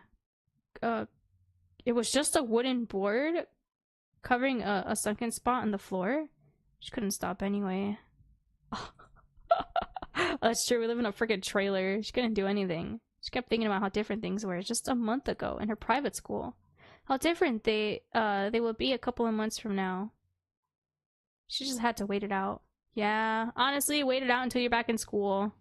It was just a wooden board covering a sunken spot on the floor. She couldn't stop anyway. That's true, we live in a freaking trailer. She couldn't do anything. She kept thinking about how different things were just a month ago in her private school. How different they will be a couple of months from now. She just had to wait it out. Yeah, honestly, wait it out until you're back in school.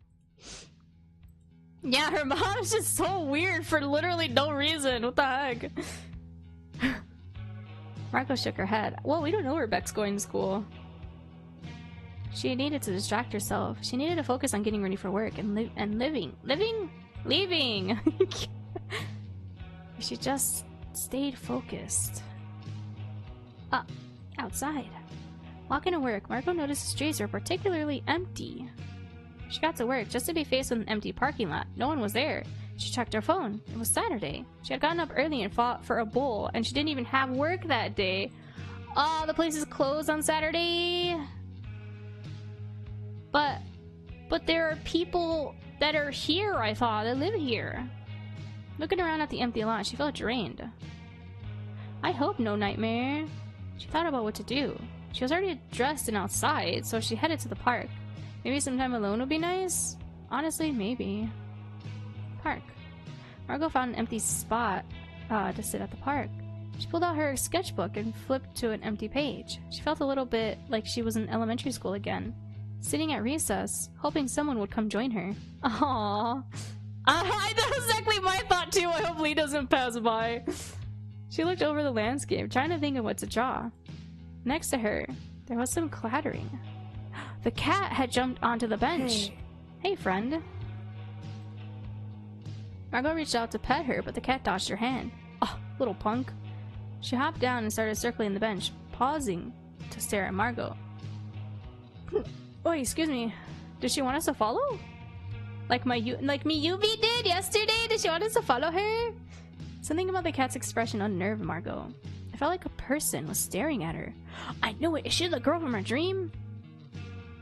Yeah, her mom's just so weird for literally no reason. What the heck? Margot shook her head. Well, we don't know where Beck's going to school. She needed to distract herself. She needed to focus on getting ready for work and leaving. She just stayed focused. Outside. Walking to work, Margot noticed the streets were particularly empty. She got to work just to be faced with an empty parking lot. No one was there. She checked her phone. It was Saturday. She had gotten up early and fought for a bowl, and she didn't even have work that day. Oh, the place is closed on Saturday. But there are people that are here, I thought, that live here. Looking around at the empty lot, she felt drained. I hope no nightmare. She thought about what to do. She was already dressed and outside, so she headed to the park. Maybe some time alone would be nice? Honestly, maybe. Park. Margot found an empty spot to sit at the park. She pulled out her sketchbook and flipped to an empty page. She felt a little bit like she was in elementary school again, sitting at recess, hoping someone would come join her. Aww. That was exactly my thought too. I hope Lee doesn't pass by. She looked over the landscape, trying to think of what to draw. Next to her, there was some clattering. The cat had jumped onto the bench. Hey, friend. Margot reached out to pet her, but the cat dodged her hand. Oh, little punk. She hopped down and started circling the bench, pausing to stare at Margot. Oh, excuse me. Did she want us to follow? Like me Yubi did yesterday? Did she want us to follow her? Something about the cat's expression unnerved Margot. It felt like a person was staring at her. I knew it. Is she the girl from her dream?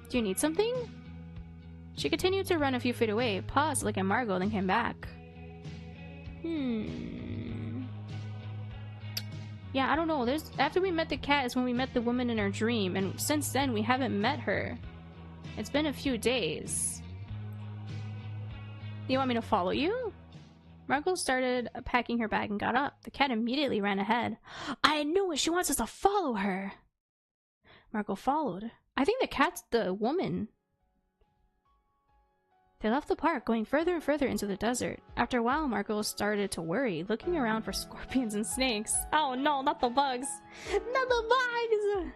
Do you need something? She continued to run a few feet away, paused to look at Margot, then came back. Yeah, I don't know. After we met the cat is when we met the woman in our dream, and since then we haven't met her. It's been a few days. You want me to follow you? Margot started packing her bag and got up. The cat immediately ran ahead. I knew it! She wants us to follow her! Margot followed. I think the cat's the woman. They left the park, going further and further into the desert. After a while, Margot started to worry, looking around for scorpions and snakes. Oh no, not the bugs! Not the bugs!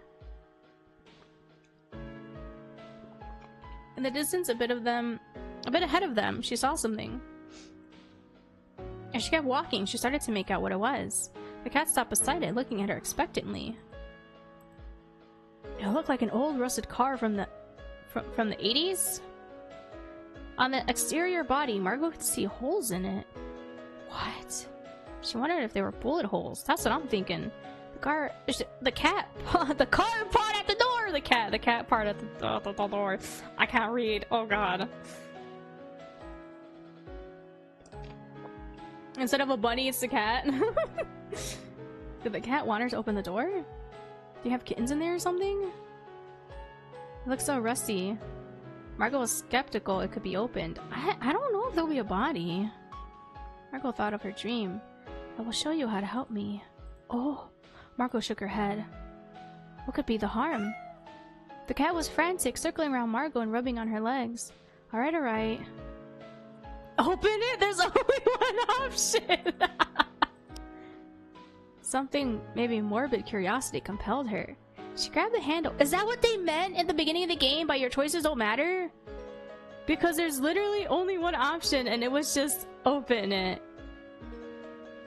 In the distance, a bit ahead of them, she saw something. As she kept walking, she started to make out what it was. The cat stopped beside it, looking at her expectantly. It looked like an old rusted car from the 80s. On the exterior body, Margot could see holes in it. What? She wondered if they were bullet holes. That's what I'm thinking. The car part at the door! The cat part at the door. I can't read. Oh god. Instead of a bunny, it's the cat. Did the cat want her to open the door? Do you have kittens in there or something? It looks so rusty. Margot was skeptical it could be opened. I don't know if there'll be a body. Margot thought of her dream. I will show you how to help me. Oh, Margot shook her head. What could be the harm? The cat was frantic, circling around Margot and rubbing on her legs. Alright, alright. Open it? There's only one option! Something, maybe morbid curiosity, compelled her. She grabbed the handle. Is that what they meant in the beginning of the game by your choices don't matter? Because there's literally only one option and it was just open it.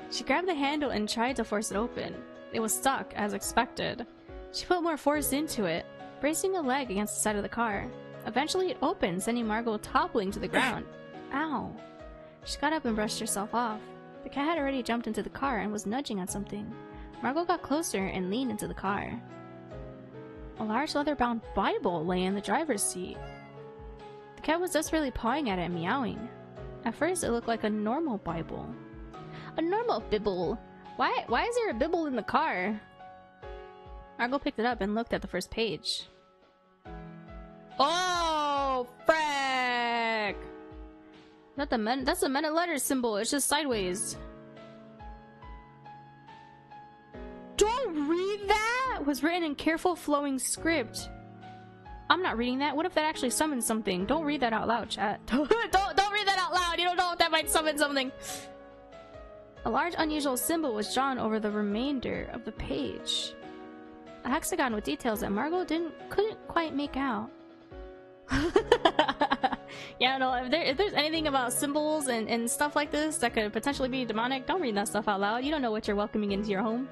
She grabbed the handle and tried to force it open. It was stuck, as expected. She put more force into it, bracing a leg against the side of the car. Eventually it opened, sending Margot toppling to the ground. Ow. She got up and brushed herself off. The cat had already jumped into the car and was nudging at something. Margot got closer and leaned into the car. A large leather-bound Bible lay in the driver's seat. The cat was desperately pawing at it and meowing. At first, it looked like a normal Bible. A normal Bible? Why is there a Bible in the car? Margot picked it up and looked at the first page. Oh, frick! That's the Men of Letters symbol. It's just sideways. Don't read that! Was written in careful flowing script. I'm not reading that. What if that actually summons something? Don't read that out loud, chat. Don't read that out loud. You don't know if that might summon something. A large unusual symbol was drawn over the remainder of the page. A hexagon with details that Margot couldn't quite make out. Yeah, no, if there's anything about symbols and stuff like this that could potentially be demonic, don't read that stuff out loud. You don't know what you're welcoming into your home.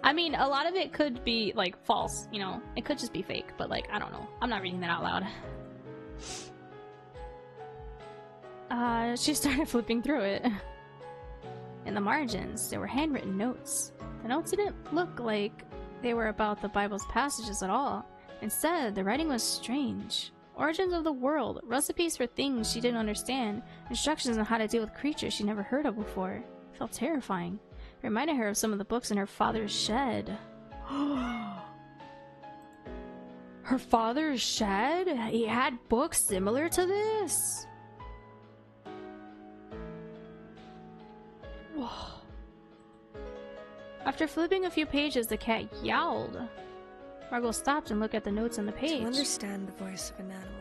I mean, a lot of it could be, like, false, you know? It could just be fake, but, like, I don't know. I'm not reading that out loud. She started flipping through it. In the margins, there were handwritten notes. The notes didn't look like they were about the Bible's passages at all. Instead, the writing was strange. Origins of the world, recipes for things she didn't understand, instructions on how to deal with creatures she'd never heard of before. It felt terrifying. It reminded her of some of the books in her father's shed. Her father's shed? He had books similar to this? Whoa. After flipping a few pages, the cat yowled. Margot stopped and looked at the notes on the page. To understand the voice of an animal,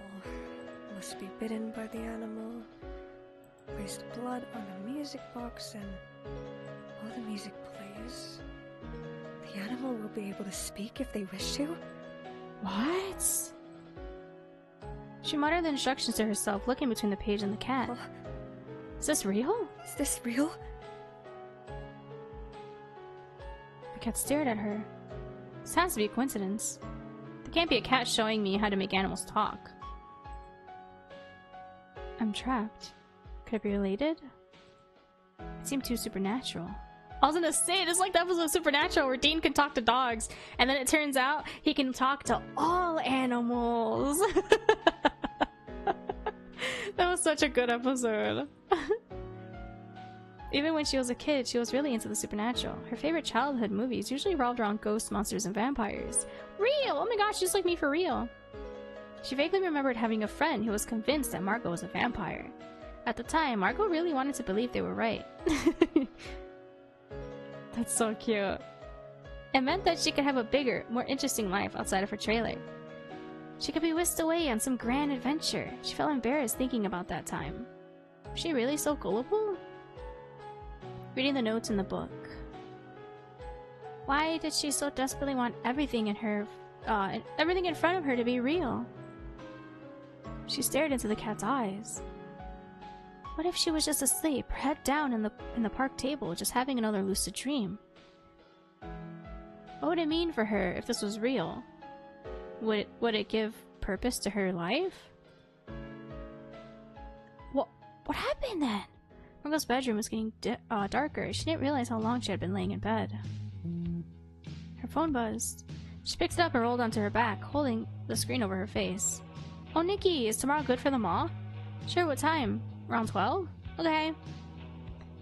must be bitten by the animal, waste blood on a music box, and while the music plays, the animal will be able to speak if they wish to. What? She muttered the instructions to herself, looking between the page and the cat. Is this real? Is this real? The cat stared at her. This has to be a coincidence. There can't be a cat showing me how to make animals talk. I'm trapped. Could it be related? It seemed too supernatural. I was gonna say, this is like the episode of Supernatural where Dean can talk to dogs, and then it turns out he can talk to all animals. That was such a good episode. Even when she was a kid, she was really into the supernatural. Her favorite childhood movies usually revolved around ghosts, monsters, and vampires. Real! Oh my gosh, just like me for real. She vaguely remembered having a friend who was convinced that Margot was a vampire. At the time, Margot really wanted to believe they were right. That's so cute. It meant that she could have a bigger, more interesting life outside of her trailer. She could be whisked away on some grand adventure. She felt embarrassed thinking about that time. Was she really so gullible? Reading the notes in the book. Why did she so desperately want everything in her, everything in front of her to be real? She stared into the cat's eyes. What if she was just asleep, her head down in the park table, just having another lucid dream? What would it mean for her if this was real? Would it give purpose to her life? What happened then? Margot's bedroom was getting darker. She didn't realize how long she had been laying in bed. Her phone buzzed. She picked it up and rolled onto her back, holding the screen over her face. Oh, Nikki, is tomorrow good for the mall? Sure, what time? Around 12? Okay.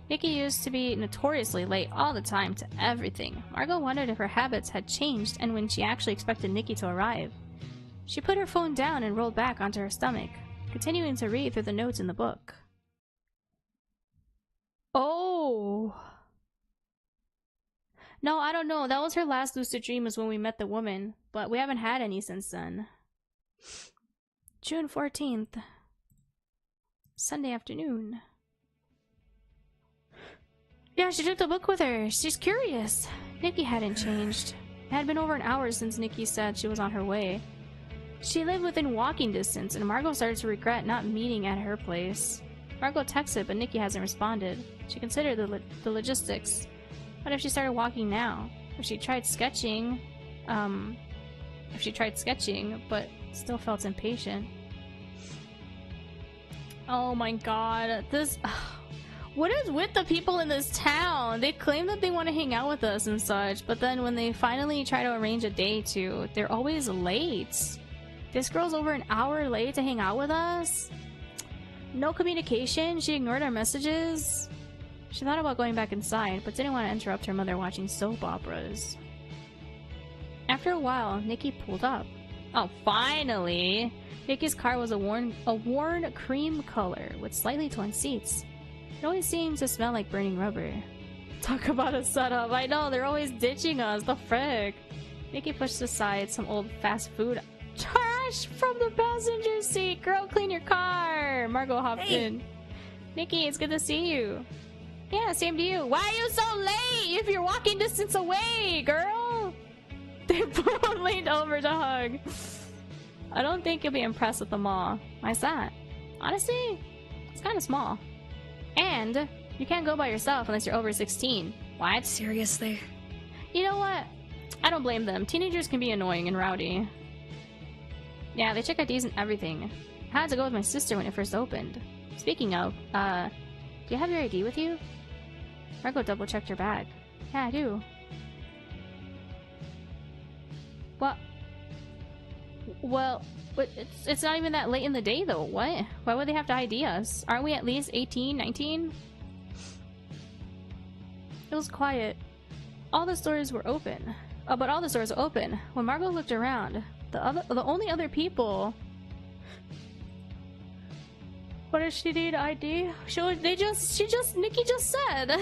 Nikki used to be notoriously late all the time to everything. Margot wondered if her habits had changed and when she actually expected Nikki to arrive. She put her phone down and rolled back onto her stomach, continuing to read through the notes in the book. Oh! No, I don't know. That was her last lucid dream was when we met the woman, but we haven't had any since then. June 14th. Sunday afternoon. Yeah, she took the book with her. She's curious. Nikki hadn't changed. It had been over an hour since Nikki said she was on her way. She lived within walking distance, and Margot started to regret not meeting at her place. Margot texted, but Nikki hasn't responded. She considered the logistics. What if she started walking now? If she tried sketching, but still felt impatient. Oh my god, this... What is with the people in this town? They claim that they want to hang out with us and such, but then when they finally try to arrange a date they're always late. This girl's over an hour late to hang out with us? No communication? She ignored our messages? She thought about going back inside, but didn't want to interrupt her mother watching soap operas. After a while, Nikki pulled up. Oh, finally! Nikki's car was a worn cream color with slightly torn seats. It always seems to smell like burning rubber. Talk about a setup. I know, they're always ditching us. The frick? Nikki pushed aside some old fast food trash from the passenger seat. Girl, clean your car. Margot hopped in. Nikki, it's good to see you. Yeah, same to you. Why are you so late if you're walking distance away, girl? They both leaned over to hug. I don't think you'll be impressed with the mall. Why's that? Honestly, it's kind of small. And you can't go by yourself unless you're over 16. What? Seriously? You know what? I don't blame them. Teenagers can be annoying and rowdy. Yeah, they check IDs and everything. I had to go with my sister when it first opened. Speaking of, do you have your ID with you? Margot double-checked her bag. Yeah, I do. What? Well, but it's not even that late in the day though. What? Why would they have to ID us? Aren't we at least 18, 19? It was quiet. All the stores were open. But all the stores were open. When Margot looked around, the only other people. What does she need ID? Nikki just said.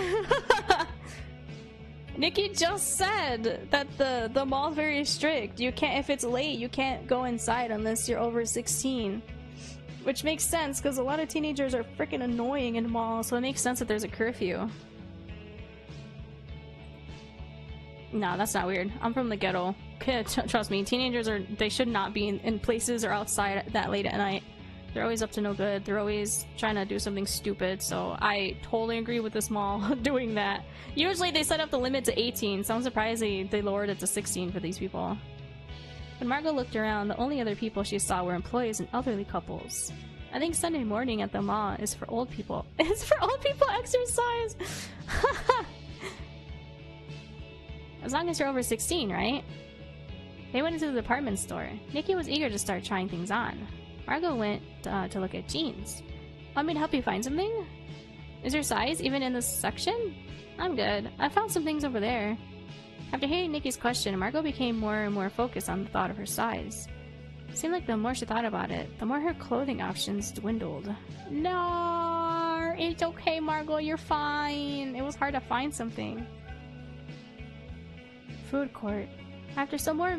Nikki just said that the mall's very strict. You can't, if it's late, you can't go inside unless you're over 16. Which makes sense because a lot of teenagers are freaking annoying in malls, so it makes sense that there's a curfew. Nah, that's not weird. I'm from the ghetto. Trust me, teenagers they should not be in places or outside that late at night. They're always up to no good. They're always trying to do something stupid, so I totally agree with this mall doing that. Usually they set up the limit to 18, so I'm surprised they lowered it to 16 for these people. When Margot looked around, the only other people she saw were employees and elderly couples. I think Sunday morning at the mall is for old people. It's for old people exercise! As long as you're over 16, right? They went into the department store. Nikki was eager to start trying things on. Margot went to look at jeans. Want me to help you find something? Is your size even in this section? I'm good. I found some things over there. After hearing Nikki's question, Margot became more and more focused on the thought of her size. It seemed like the more she thought about it, the more her clothing options dwindled. No, it's okay, Margot. You're fine. It was hard to find something. Food court. After some more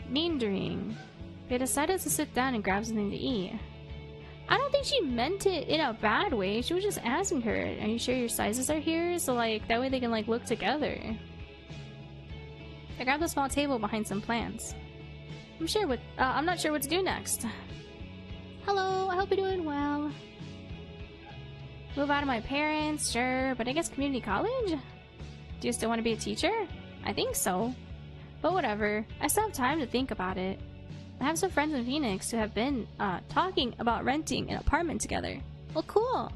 meandering, they decided to sit down and grab something to eat. I don't think she meant it in a bad way. She was just asking her, are you sure your sizes are here? So like, that way they can like look together. I grabbed a small table behind some plants. I'm not sure what to do next. Hello, I hope you're doing well. Move out of my parents, sure, but I guess community college? Do you still want to be a teacher? I think so. But whatever, I still have time to think about it. I have some friends in Phoenix who have been talking about renting an apartment together. Well, cool.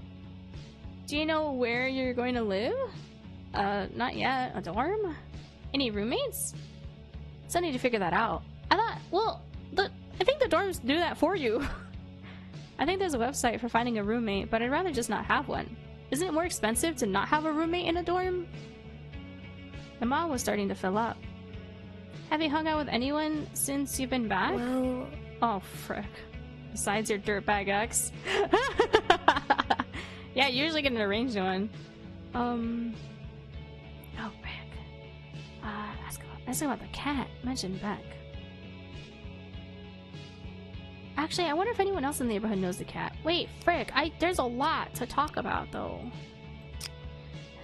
Do you know where you're going to live? Not yet. A dorm? Any roommates? Still need to figure that out. I thought, well, I think the dorms do that for you. I think there's a website for finding a roommate, but I'd rather just not have one. Isn't it more expensive to not have a roommate in a dorm? The mall was starting to fill up. Have you hung out with anyone since you've been back? Well... Oh, frick. Besides your dirtbag ex. Yeah, you usually get an arranged one. Oh, frick. Ask about the cat. Mention Beck. Actually, I wonder if anyone else in the neighborhood knows the cat. Wait, frick. There's a lot to talk about, though.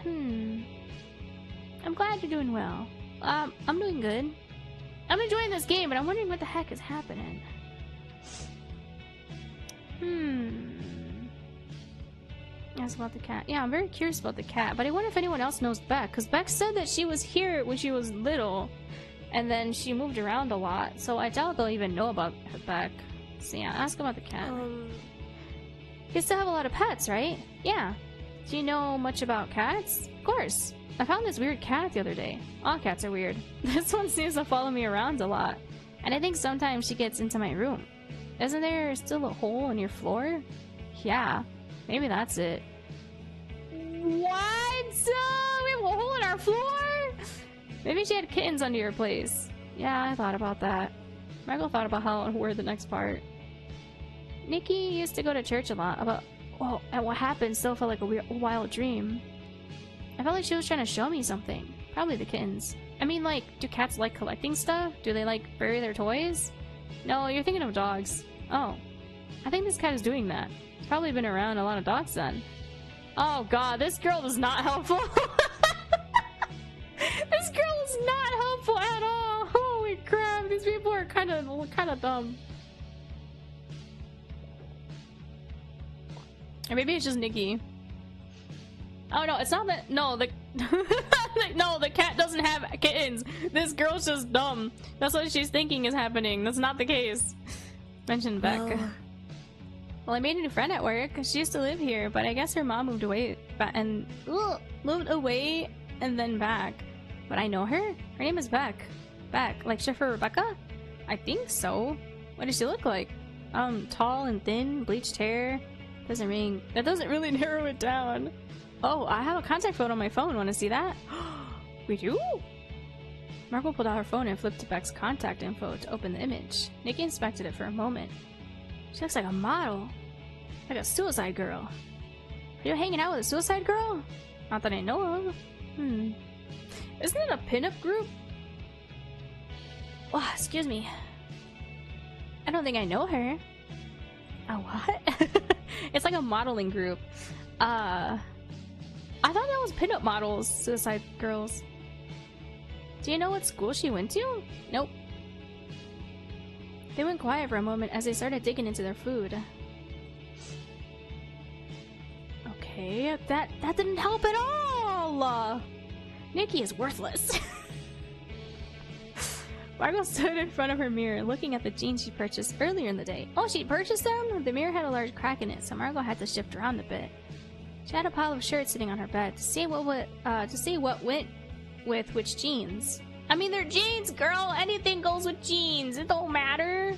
I'm glad you're doing well. I'm doing good. I'm enjoying this game, but I'm wondering what the heck is happening. Ask about the cat. Yeah, I'm very curious about the cat, but I wonder if anyone else knows Beck, because Beck said that she was here when she was little, and then she moved around a lot, so I doubt they'll even know about Beck. So yeah, ask about the cat. You still have a lot of pets, right? Yeah. Do you know much about cats? Of course. I found this weird cat the other day. All cats are weird. This one seems to follow me around a lot. And I think sometimes she gets into my room. Isn't there still a hole in your floor? Yeah. Maybe that's it. What? We have a hole in our floor? Maybe she had kittens under your place. Yeah, I thought about that. Margot thought about how and where the next part. Nikki used to go to church a lot, and what happened still felt like a wild dream. I felt like she was trying to show me something. Probably the kittens. I mean, like, do cats like collecting stuff? Do they like bury their toys? No, you're thinking of dogs. Oh. I think this cat is doing that. It's probably been around a lot of dogs then. Oh god, this girl is not helpful. This girl is not helpful at all. Holy crap, these people are kind of dumb. Or maybe it's just Nikki. Oh no, it's not that. No, no, the cat doesn't have kittens. This girl's just dumb. That's what she's thinking is happening. That's not the case. Mention Beck. Well, I made a new friend at work. She used to live here, but I guess her mom moved away and then back. But I know her. Her name is Beck. Beck, like Chef for Rebecca? I think so. What does she look like? Tall and thin, bleached hair. That doesn't really narrow it down. Oh, I have a contact photo on my phone. Want to see that? We do? Margot pulled out her phone and flipped to Beck's contact info to open the image. Nikki inspected it for a moment. She looks like a model. Like a suicide girl. Are you hanging out with a suicide girl? Not that I know of. Isn't it a pinup group? Oh, excuse me. I don't think I know her. A what? It's like a modeling group. I thought that was pinup models, suicide girls. Do you know what school she went to? Nope. They went quiet for a moment as they started digging into their food. Okay, that didn't help at all! Nikki is worthless. Margot stood in front of her mirror, looking at the jeans she purchased earlier in the day. Oh, she purchased them? The mirror had a large crack in it, so Margot had to shift around a bit. She had a pile of shirts sitting on her bed to see what went with which jeans. I mean, they're jeans, girl! Anything goes with jeans, it don't matter!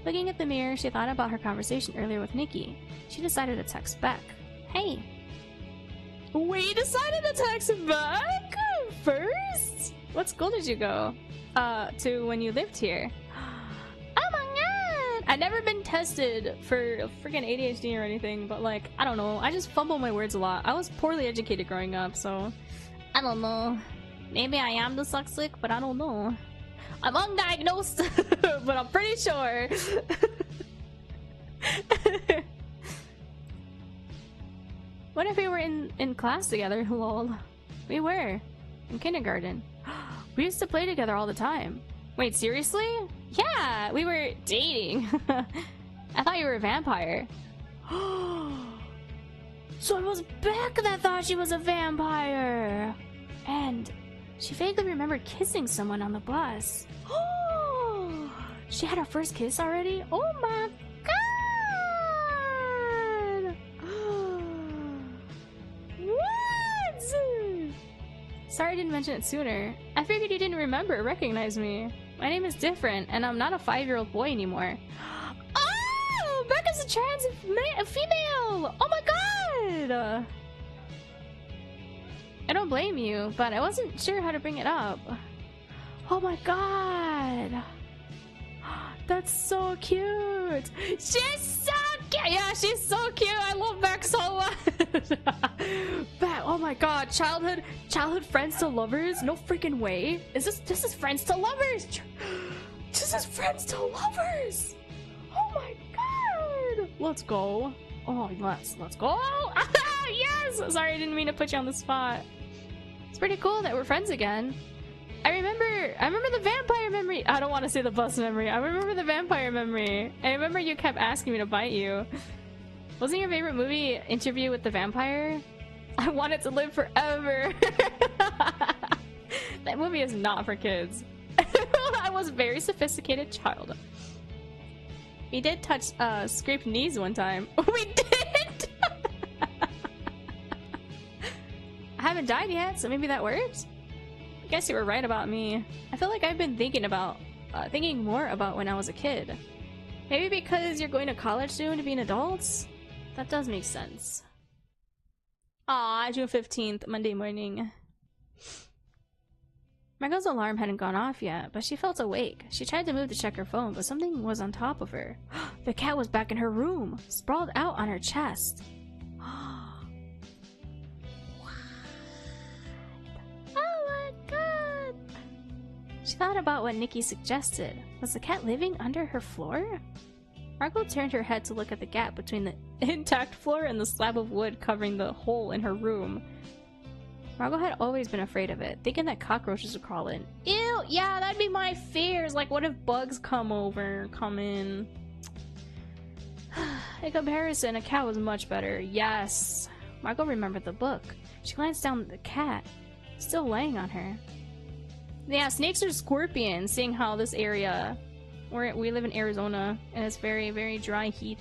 Looking at the mirror, she thought about her conversation earlier with Nikki. She decided to text Beck. Hey. We decided to text Beck first? What school did you go? To when you lived here. Oh my god! I've never been tested for freaking ADHD or anything, but like, I don't know. I just fumble my words a lot. I was poorly educated growing up, so I don't know. Maybe I am dyslexic, but I don't know. I'm undiagnosed, but I'm pretty sure. What if we were in class together? Lol. We were. In kindergarten. We used to play together all the time. Wait, seriously? Yeah, we were dating. I thought you were a vampire. So it was Beck that thought she was a vampire. And she vaguely remembered kissing someone on the bus. She had her first kiss already? Oh my god! What? Sorry I didn't mention it sooner. I figured you didn't remember or recognize me. My name is different, and I'm not a 5-year-old boy anymore. Oh! Becca's a female! Oh my god! I don't blame you, but I wasn't sure how to bring it up. Oh my god! That's so cute! She's so cute! Yeah, she's so cute! I love Beck so much! Beck, oh my god, childhood friends to lovers? No freaking way! This is friends to lovers! This is friends to lovers! Oh my god! Let's go! Oh, let's go! Yes! Sorry, I didn't mean to put you on the spot. It's pretty cool that we're friends again. I remember the vampire memory. I don't want to say the bus memory. I remember the vampire memory. I remember you kept asking me to bite you. Wasn't your favorite movie Interview with the Vampire? I wanted to live forever. That movie is not for kids. I was a very sophisticated child. We did touch scraped knees one time. We did! I haven't died yet, so maybe that worked? I guess you were right about me. I feel like I've been thinking more about when I was a kid. Maybe because you're going to college soon to be an adult? That does make sense. Aw, June 15th, Monday morning. Margot's alarm hadn't gone off yet, but she felt awake. She tried to move to check her phone, but something was on top of her. The cat was back in her room, sprawled out on her chest. She thought about what Nikki suggested. Was the cat living under her floor? Margot turned her head to look at the gap between the intact floor and the slab of wood covering the hole in her room. Margot had always been afraid of it, thinking that cockroaches would crawl in. Ew! Yeah, that'd be my fears! Like, what if bugs come in? In comparison, a cat was much better. Yes! Margot remembered the book. She glanced down at the cat, still laying on her. Yeah, snakes are scorpions, seeing how this area, we live in Arizona, and it's very, very dry heat.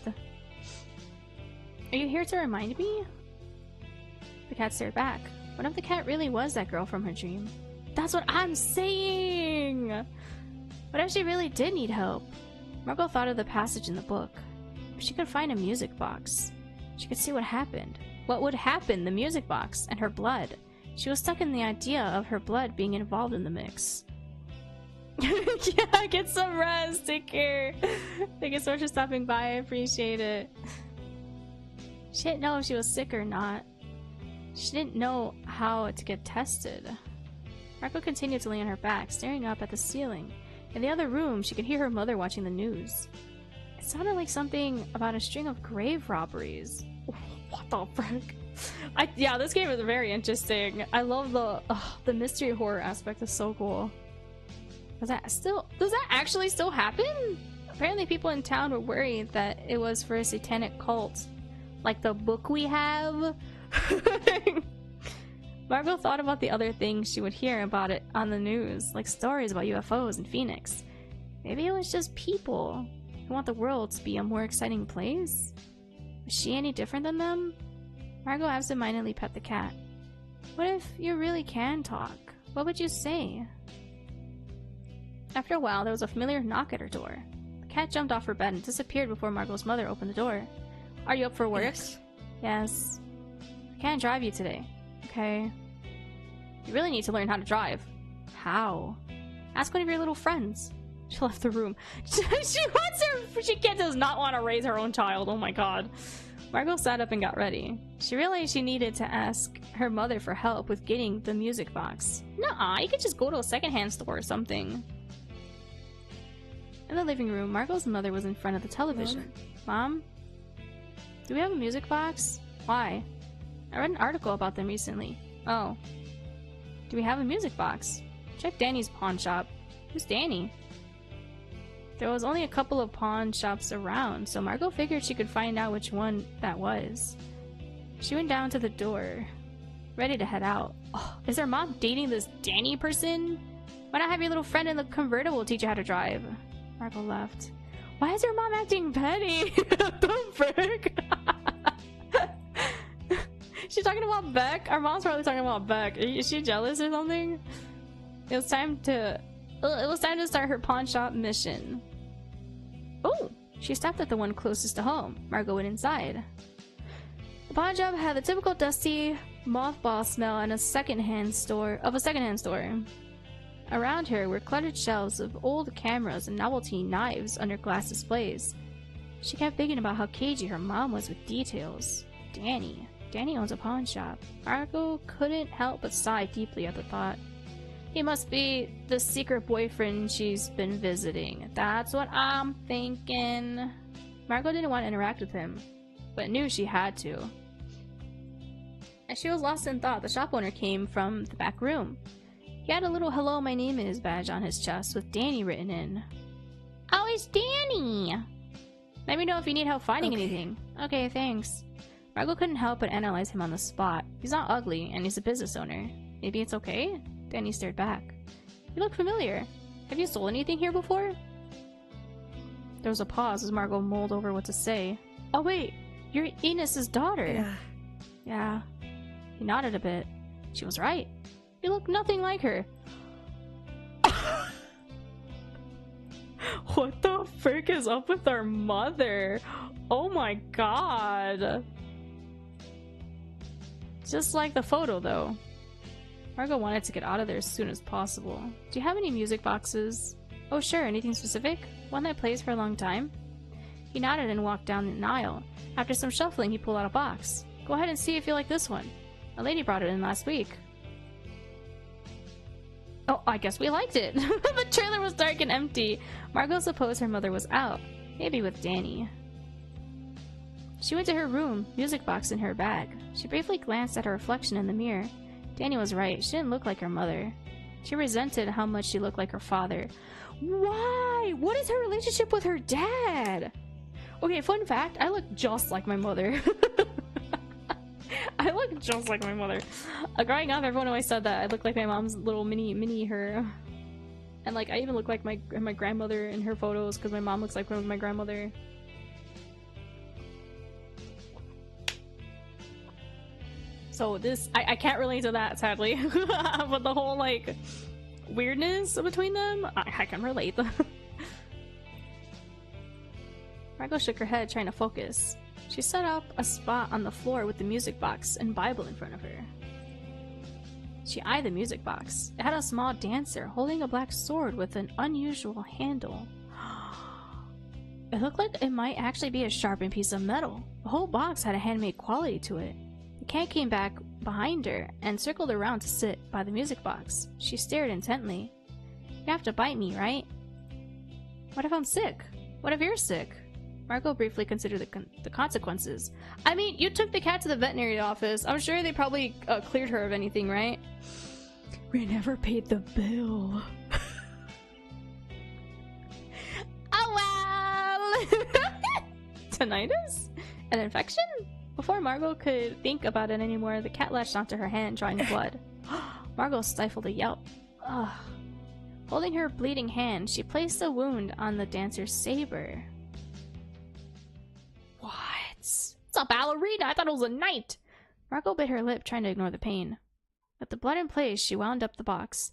Are you here to remind me? The cat stared back. What if the cat really was that girl from her dream? That's what I'm saying! What if she really did need help? Margot thought of the passage in the book. If she could find a music box, she could see what happened. What would happen? The music box and her blood. She was stuck in the idea of her blood being involved in the mix. Yeah, get some rest. Take care. Thank you so much for stopping by. I appreciate it. She didn't know if she was sick or not. She didn't know how to get tested. Margot continued to lay on her back, staring up at the ceiling. In the other room, she could hear her mother watching the news. It sounded like something about a string of grave robberies. What the frick? Yeah, this game is very interesting. I love the mystery horror aspect is so cool. Does that actually still happen? Apparently people in town were worried that it was for a satanic cult. Like the book we have. Margot thought about the other things she would hear about it on the news, like stories about UFOs in Phoenix. Maybe it was just people who want the world to be a more exciting place? Was she any different than them? Margot absentmindedly pet the cat. What if you really can talk? What would you say? After a while, there was a familiar knock at her door. The cat jumped off her bed and disappeared before Margot's mother opened the door. Are you up for work? Yes. I can't drive you today. Okay. You really need to learn how to drive. How? Ask one of your little friends. She left the room. She does not want to raise her own child. Oh my god. Margot sat up and got ready. She realized she needed to ask her mother for help with getting the music box. Nuh-uh, you could just go to a secondhand store or something. In the living room, Margot's mother was in front of the television. Mom? Do we have a music box? Why? I read an article about them recently. Oh. Do we have a music box? Check Danny's pawn shop. Who's Danny? There was only a couple of pawn shops around, so Margot figured she could find out which one that was. She went down to the door, ready to head out. Oh, is her mom dating this Danny person? Why not have your little friend in the convertible teach you how to drive? Margot left. Why is your mom acting petty? What the frick? She's talking about Beck? Our mom's probably talking about Beck. Is she jealous or something? It was time to start her pawn shop mission. Oh! She stopped at the one closest to home. Margot went inside. The pawn shop had the typical dusty, mothball smell and a secondhand store. Around her were cluttered shelves of old cameras and novelty knives under glass displays. She kept thinking about how cagey her mom was with details. Danny owns a pawn shop. Margot couldn't help but sigh deeply at the thought. He must be the secret boyfriend she's been visiting. That's what I'm thinking. Margot didn't want to interact with him, but knew she had to. As she was lost in thought, the shop owner came from the back room. He had a little "Hello, my name is" badge on his chest with Danny written in. Oh, it's Danny! Let me know if you need help finding anything. Okay, thanks. Margot couldn't help but analyze him on the spot. He's not ugly, and he's a business owner. Maybe it's okay? Danny stared back. You look familiar. Have you sold anything here before? There was a pause as Margot mulled over what to say. Oh wait, you're Enos's daughter. Yeah. He nodded a bit. She was right. You look nothing like her. What the frick is up with our mother? Oh my god. Just like the photo though. Margot wanted to get out of there as soon as possible. Do you have any music boxes? Oh sure, anything specific? One that plays for a long time? He nodded and walked down the aisle. After some shuffling, he pulled out a box. Go ahead and see if you like this one. A lady brought it in last week. Oh, I guess we liked it. The trailer was dark and empty. Margot supposed her mother was out, maybe with Danny. She went to her room, music box in her bag. She briefly glanced at her reflection in the mirror. Danny was right, she didn't look like her mother. She resented how much she looked like her father. Why? What is her relationship with her dad? Okay, fun fact, I look just like my mother. I look just like my mother. Growing up, everyone always said that I look like my mom's little mini her. And like, I even look like my grandmother in her photos because my mom looks like my grandmother. So this, I can't relate to that, sadly. But the whole, like, weirdness between them, I can relate. Margot shook her head, trying to focus. She set up a spot on the floor with the music box and Bible in front of her. She eyed the music box. It had a small dancer holding a black sword with an unusual handle. It looked like it might actually be a sharpened piece of metal. The whole box had a handmade quality to it. The cat came back behind her and circled around to sit by the music box. She stared intently. You have to bite me, right? What if I'm sick? What if you're sick? Margot briefly considered the consequences. I mean, you took the cat to the veterinary office. I'm sure they probably cleared her of anything, right? We never paid the bill. Oh well! Tinnitus? An infection? Before Margot could think about it anymore, the cat latched onto her hand, drawing blood. Margot stifled a yelp. Ugh. Holding her bleeding hand, she placed the wound on the dancer's saber. What? It's a ballerina! I thought it was a knight! Margot bit her lip, trying to ignore the pain. With the blood in place, she wound up the box.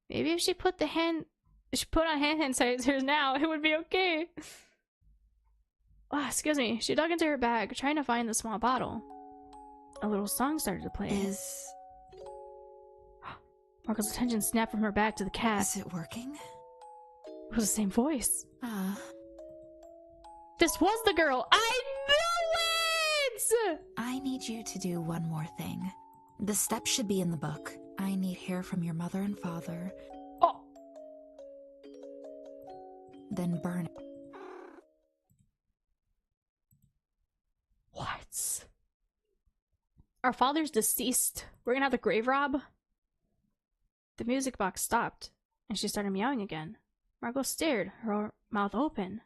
Maybe if she put on hand sanitizers now, it would be okay. Oh, excuse me. She dug into her bag, trying to find the small bottle. A little song started to play. Margot's attention snapped from her bag to the cat. Is it working? It was the same voice. This was the girl! I knew it! I need you to do one more thing. The steps should be in the book. I need hair from your mother and father. Oh! Then burn it. What? Our father's deceased. We're gonna have the grave rob? The music box stopped, and she started meowing again. Margot stared, her mouth open.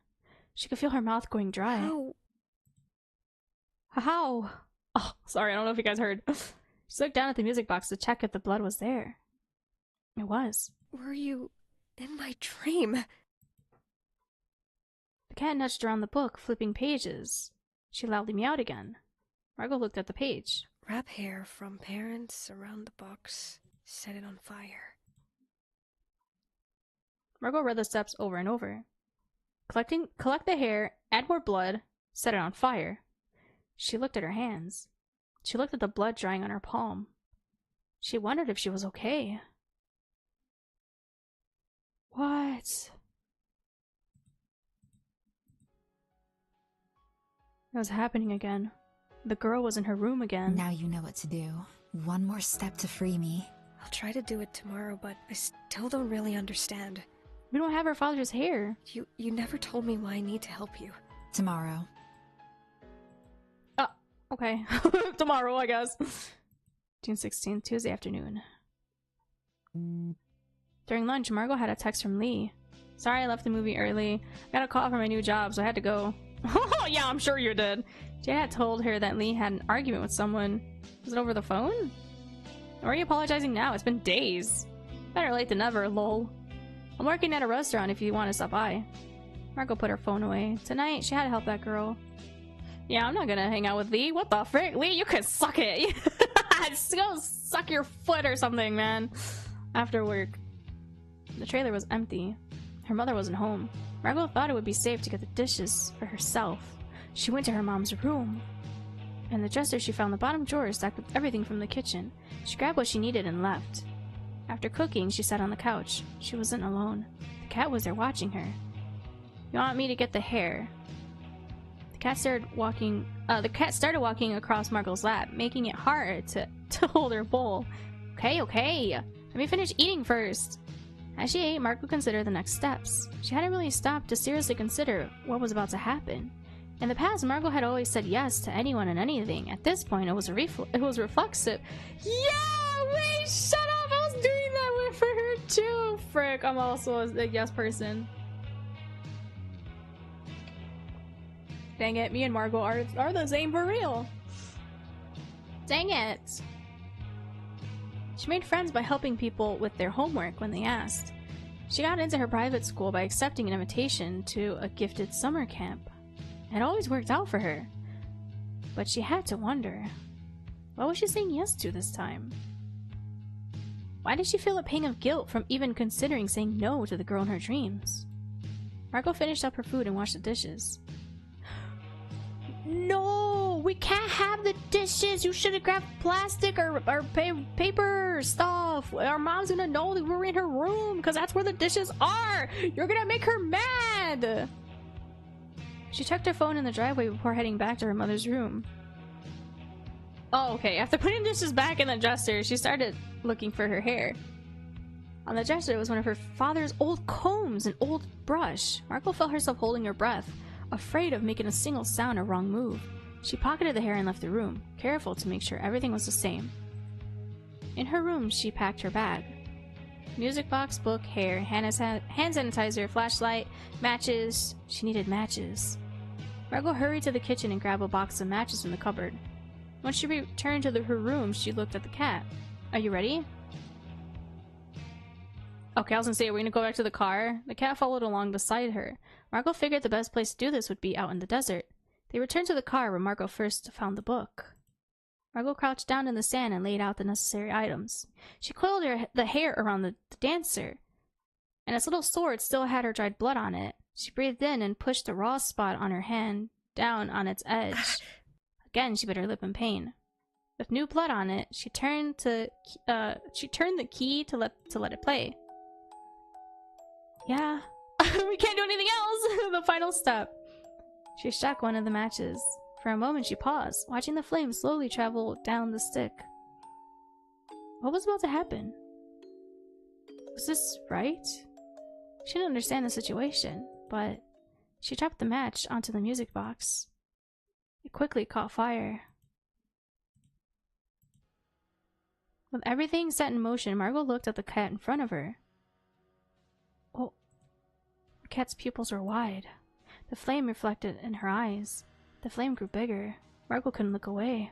She could feel her mouth going dry. How? How? Oh, sorry, I don't know if you guys heard. She looked down at the music box to check if the blood was there. It was. Were you in my dream? The cat nudged around the book, flipping pages. She loudly meowed again. Margot looked at the page. Wrap hair from parents around the box. Set it on fire. Margot read the steps over and over. Collect the hair, add more blood, set it on fire. She looked at her hands. She looked at the blood drying on her palm. She wondered if she was okay. What? It was happening again. The girl was in her room again. Now you know what to do. One more step to free me. I'll try to do it tomorrow, but I still don't really understand. We don't have her father's hair. You never told me why I need to help you. Tomorrow. Okay. Tomorrow, I guess. June 16th, Tuesday afternoon. During lunch, Margot had a text from Lee. Sorry I left the movie early. I got a call for my new job, so I had to go. Yeah, I'm sure you did. Jay had told her that Lee had an argument with someone. Was it over the phone? Or are you apologizing now? It's been days. Better late than never, lol. I'm working at a restaurant if you want to stop by. Margot put her phone away. Tonight, she had to help that girl. Yeah, I'm not gonna hang out with Lee. What the frick? Lee, you can suck it. Just go suck your foot or something, man. After work. The trailer was empty. Her mother wasn't home. Margot thought it would be safe to get the dishes for herself. She went to her mom's room. In the dresser, she found the bottom drawer stacked with everything from the kitchen. She grabbed what she needed and left. After cooking, she sat on the couch. She wasn't alone. The cat was there watching her. You want me to get the hair? The cat started walking across Margot's lap, making it hard to hold her bowl. Okay. Let me finish eating first. As she ate, Margot considered the next steps. She hadn't really stopped to seriously consider what was about to happen. In the past, Margot had always said yes to anyone and anything. At this point, it was reflexive. Yeah, wait, shut up! I was doing that for her too. Frick, I'm also a yes person. Dang it, me and Margot are the same for real. Dang it. She made friends by helping people with their homework when they asked. She got into her private school by accepting an invitation to a gifted summer camp. It always worked out for her. But she had to wonder, what was she saying yes to this time? Why did she feel a pang of guilt from even considering saying no to the girl in her dreams? Margot finished up her food and washed the dishes. No, we can't have the dishes. You should have grabbed plastic or paper stuff. Our mom's gonna know that we're in her room because that's where the dishes are. You're gonna make her mad. She checked her phone in the driveway before heading back to her mother's room. Oh, okay. After putting dishes back in the dresser, she started looking for her hair. On the dresser was one of her father's old combs and old brush. Margot felt herself holding her breath, afraid of making a single sound or wrong move. She pocketed the hair and left the room, careful to make sure everything was the same. In her room, she packed her bag. Music box, book, hair, hand sanitizer, flashlight, matches. She needed matches. Margot hurried to the kitchen and grabbed a box of matches from the cupboard. When she returned to her room, she looked at the cat. Are you ready? Okay, I was gonna say, are we gonna go back to the car? The cat followed along beside her. Margot figured the best place to do this would be out in the desert. They returned to the car where Margot first found the book. Margot crouched down in the sand and laid out the necessary items. She coiled the hair around the dancer, and its little sword still had her dried blood on it. She breathed in and pushed the raw spot on her hand down on its edge. Again, she bit her lip in pain. With new blood on it, she turned the key to let it play. Yeah, we can't do anything else. The final step. She struck one of the matches. For a moment, she paused, watching the flame slowly travel down the stick. What was about to happen? Was this right? She didn't understand the situation, but she dropped the match onto the music box. It quickly caught fire. With everything set in motion, Margot looked at the cat in front of her. Oh, the cat's pupils were wide. The flame reflected in her eyes. The flame grew bigger. Margot couldn't look away.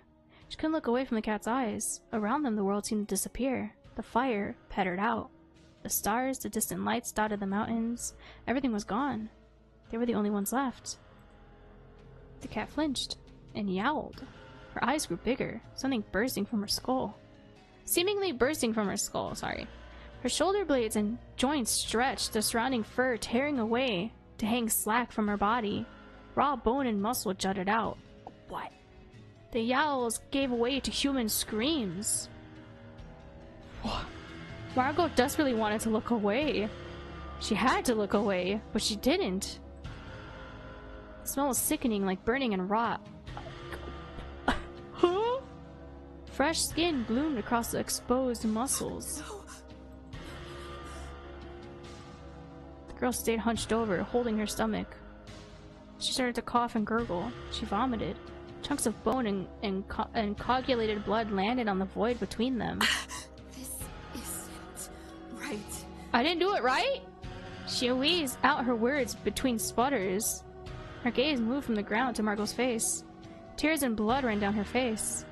She couldn't look away from the cat's eyes. Around them, the world seemed to disappear. The fire pettered out. The stars, the distant lights dotted the mountains. Everything was gone. They were the only ones left. The cat flinched and yowled. Her eyes grew bigger, something bursting from her skull. Seemingly bursting from her skull, sorry. Her shoulder blades and joints stretched, the surrounding fur tearing away to hang slack from her body. Raw bone and muscle jutted out. What? The yowls gave way to human screams. Margot desperately wanted to look away. She had to look away, but she didn't. The smell was sickening, like burning and rot. Huh? Fresh skin bloomed across the exposed muscles. The girl stayed hunched over, holding her stomach. She started to cough and gurgle. She vomited. Chunks of bone and coagulated blood landed on the void between them. This isn't right. I didn't do it right? She wheezed out her words between sputters. Her gaze moved from the ground to Margot's face. Tears and blood ran down her face.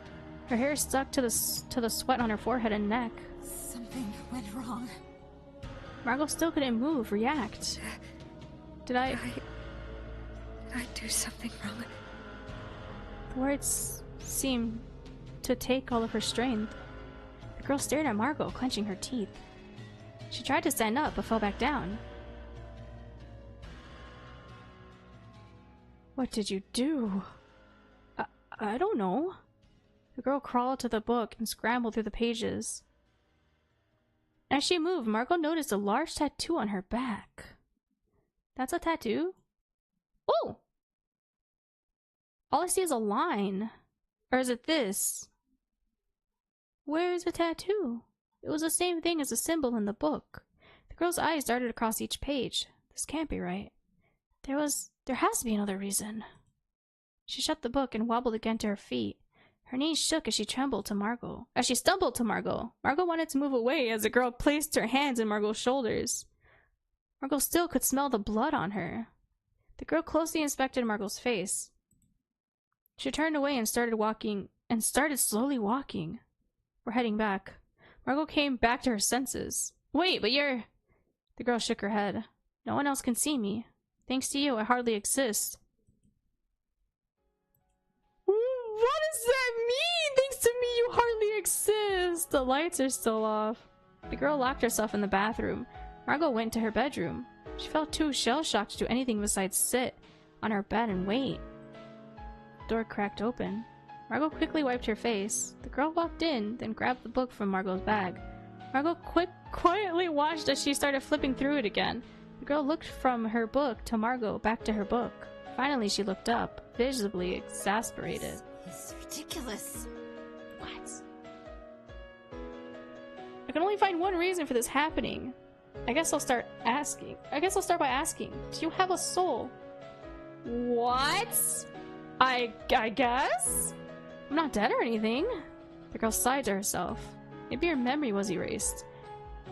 Her hair stuck to the sweat on her forehead and neck. Something went wrong. Margot still couldn't move, react. Did I do something wrong? The words seemed to take all of her strength. The girl stared at Margot, clenching her teeth. She tried to stand up, but fell back down. What did you do? I don't know. The girl crawled to the book and scrambled through the pages. As she moved, Margot noticed a large tattoo on her back. That's a tattoo? Oh! All I see is a line. Or is it this? Where is the tattoo? It was the same thing as the symbol in the book. The girl's eyes darted across each page. This can't be right. There has to be another reason. She shut the book and wobbled again to her feet. Her knees shook as she stumbled to Margot. Margot wanted to move away as the girl placed her hands in Margot's shoulders. Margot still could smell the blood on her. The girl closely inspected Margot's face. She turned away and started slowly walking. We're heading back. Margot came back to her senses. Wait, but you're... The girl shook her head. No one else can see me. Thanks to you, I hardly exist. What does that mean? Thanks to me, you hardly exist. The lights are still off. The girl locked herself in the bathroom. Margot went to her bedroom. She felt too shell-shocked to do anything besides sit on her bed and wait. Door cracked open. Margot quickly wiped her face. The girl walked in, then grabbed the book from Margot's bag. Margot quietly watched as she started flipping through it again. The girl looked from her book to Margot, back to her book. Finally, she looked up, visibly exasperated. This is ridiculous. What? I can only find one reason for this happening. I guess I'll start by asking, do you have a soul? What? I guess? I'm not dead or anything. The girl sighed to herself. Maybe your memory was erased.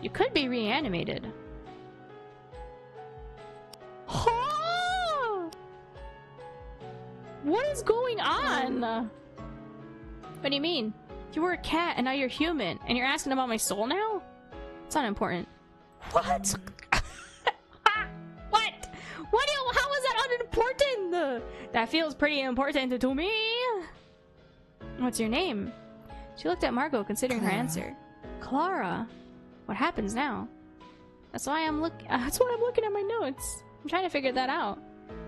You could be reanimated. Huh? What is going on? What do you mean? You were a cat and now you're human, and you're asking about my soul now? It's not important. What? What? How is that unimportant? That feels pretty important to me. What's your name? She looked at Margot, considering her answer. Clara. What happens now? That's why I'm looking at my notes. I'm trying to figure that out.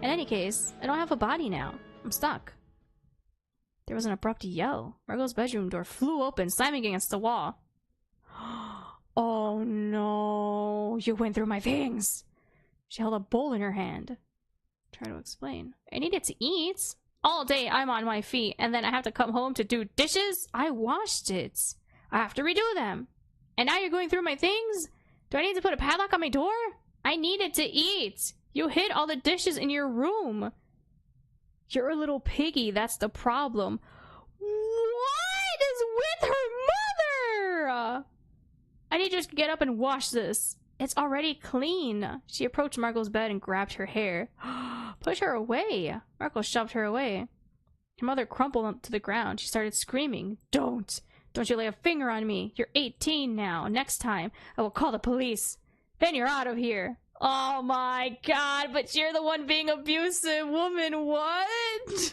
In any case, I don't have a body now. I'm stuck. There was an abrupt yell. Margot's bedroom door flew open, slamming against the wall. Oh no, you went through my things. She held a bowl in her hand. Try to explain. I needed to eat. All day I'm on my feet, and then I have to come home to do dishes? I washed it. I have to redo them. And now you're going through my things? Do I need to put a padlock on my door? I needed to eat. You hid all the dishes in your room. You're a little piggy, that's the problem. What is with her mother? I need you to get up and wash this. It's already clean. She approached Margot's bed and grabbed her hair. Push her away. Margot shoved her away. Her mother crumpled to the ground. She started screaming. Don't you lay a finger on me. You're 18 now. Next time, I will call the police. Then you're out of here. Oh my god, but you're the one being abusive, woman. What?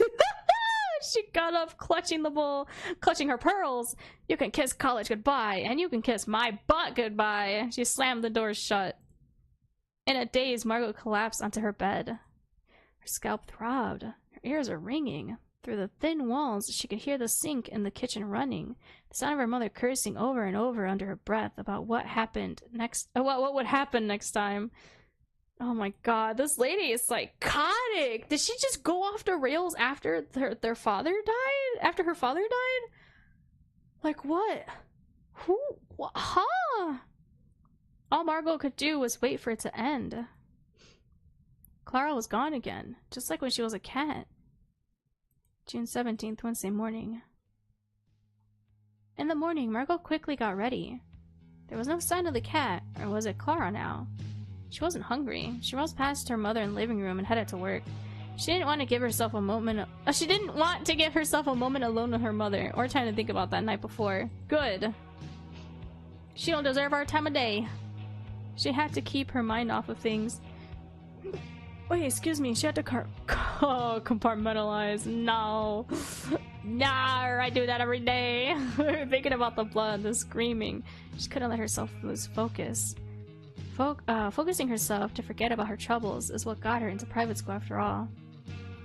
She got up, clutching the bowl, clutching her pearls. You can kiss college goodbye, and you can kiss my butt goodbye. She slammed the door shut. In a daze, Margot collapsed onto her bed. Her scalp throbbed. Her ears are ringing. Through the thin walls, she could hear the sink in the kitchen running. The sound of her mother cursing over and over under her breath about what happened next. What would happen next time? Oh my god, this lady is psychotic. Did she just go off the rails after their father died? After her father died? Like what? Who? What? Huh? All Margot could do was wait for it to end. Clara was gone again, just like when she was a cat. June 17th, Wednesday morning. In the morning, Margot quickly got ready. There was no sign of the cat, or was it Clara now? She wasn't hungry. She rushed past her mother in the living room and headed to work. She didn't want to give herself a moment. She didn't want to give herself a moment alone with her mother, or time to think about that night before. Good. She don't deserve our time of day. She had to keep her mind off of things. Wait, excuse me. She had to compartmentalize. No. Nah, I do that every day. Thinking about the blood, the screaming. She couldn't let herself lose focus. Focusing herself to forget about her troubles is what got her into private school after all.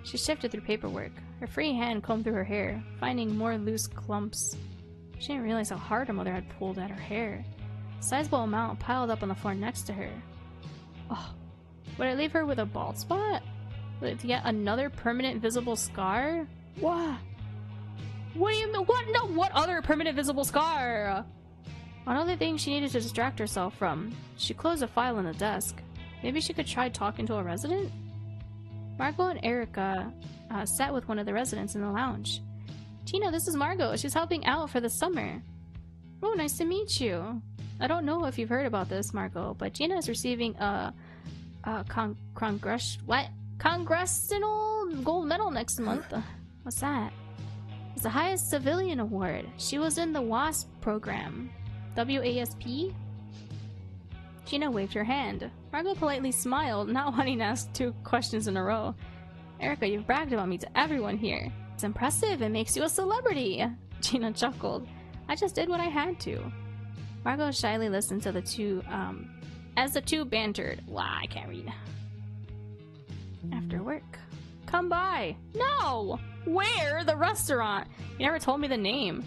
She shifted through paperwork. Her free hand combed through her hair, finding more loose clumps. She didn't realize how hard her mother had pulled at her hair. A sizable amount piled up on the floor next to her. Oh, would I leave her with a bald spot? With yet another permanent visible scar? What? What do you mean? What? No, what other permanent visible scar? Another thing she needed to distract herself from. She closed a file on the desk. Maybe she could try talking to a resident? Margot and Erica sat with one of the residents in the lounge. Tina, this is Margot. She's helping out for the summer. Oh, nice to meet you. I don't know if you've heard about this, Margot, but Gina is receiving a congressional gold medal next month. What's that? It's the highest civilian award. She was in the WASP program. WASP? Gina waved her hand. Margot politely smiled, not wanting to ask 2 questions in a row. Erica, you've bragged about me to everyone here. It's impressive. It makes you a celebrity. Gina chuckled. I just did what I had to. Margot shyly listened to the two, as the two bantered. Wow, I can't read. After work. Come by. No! Where? The restaurant. You never told me the name.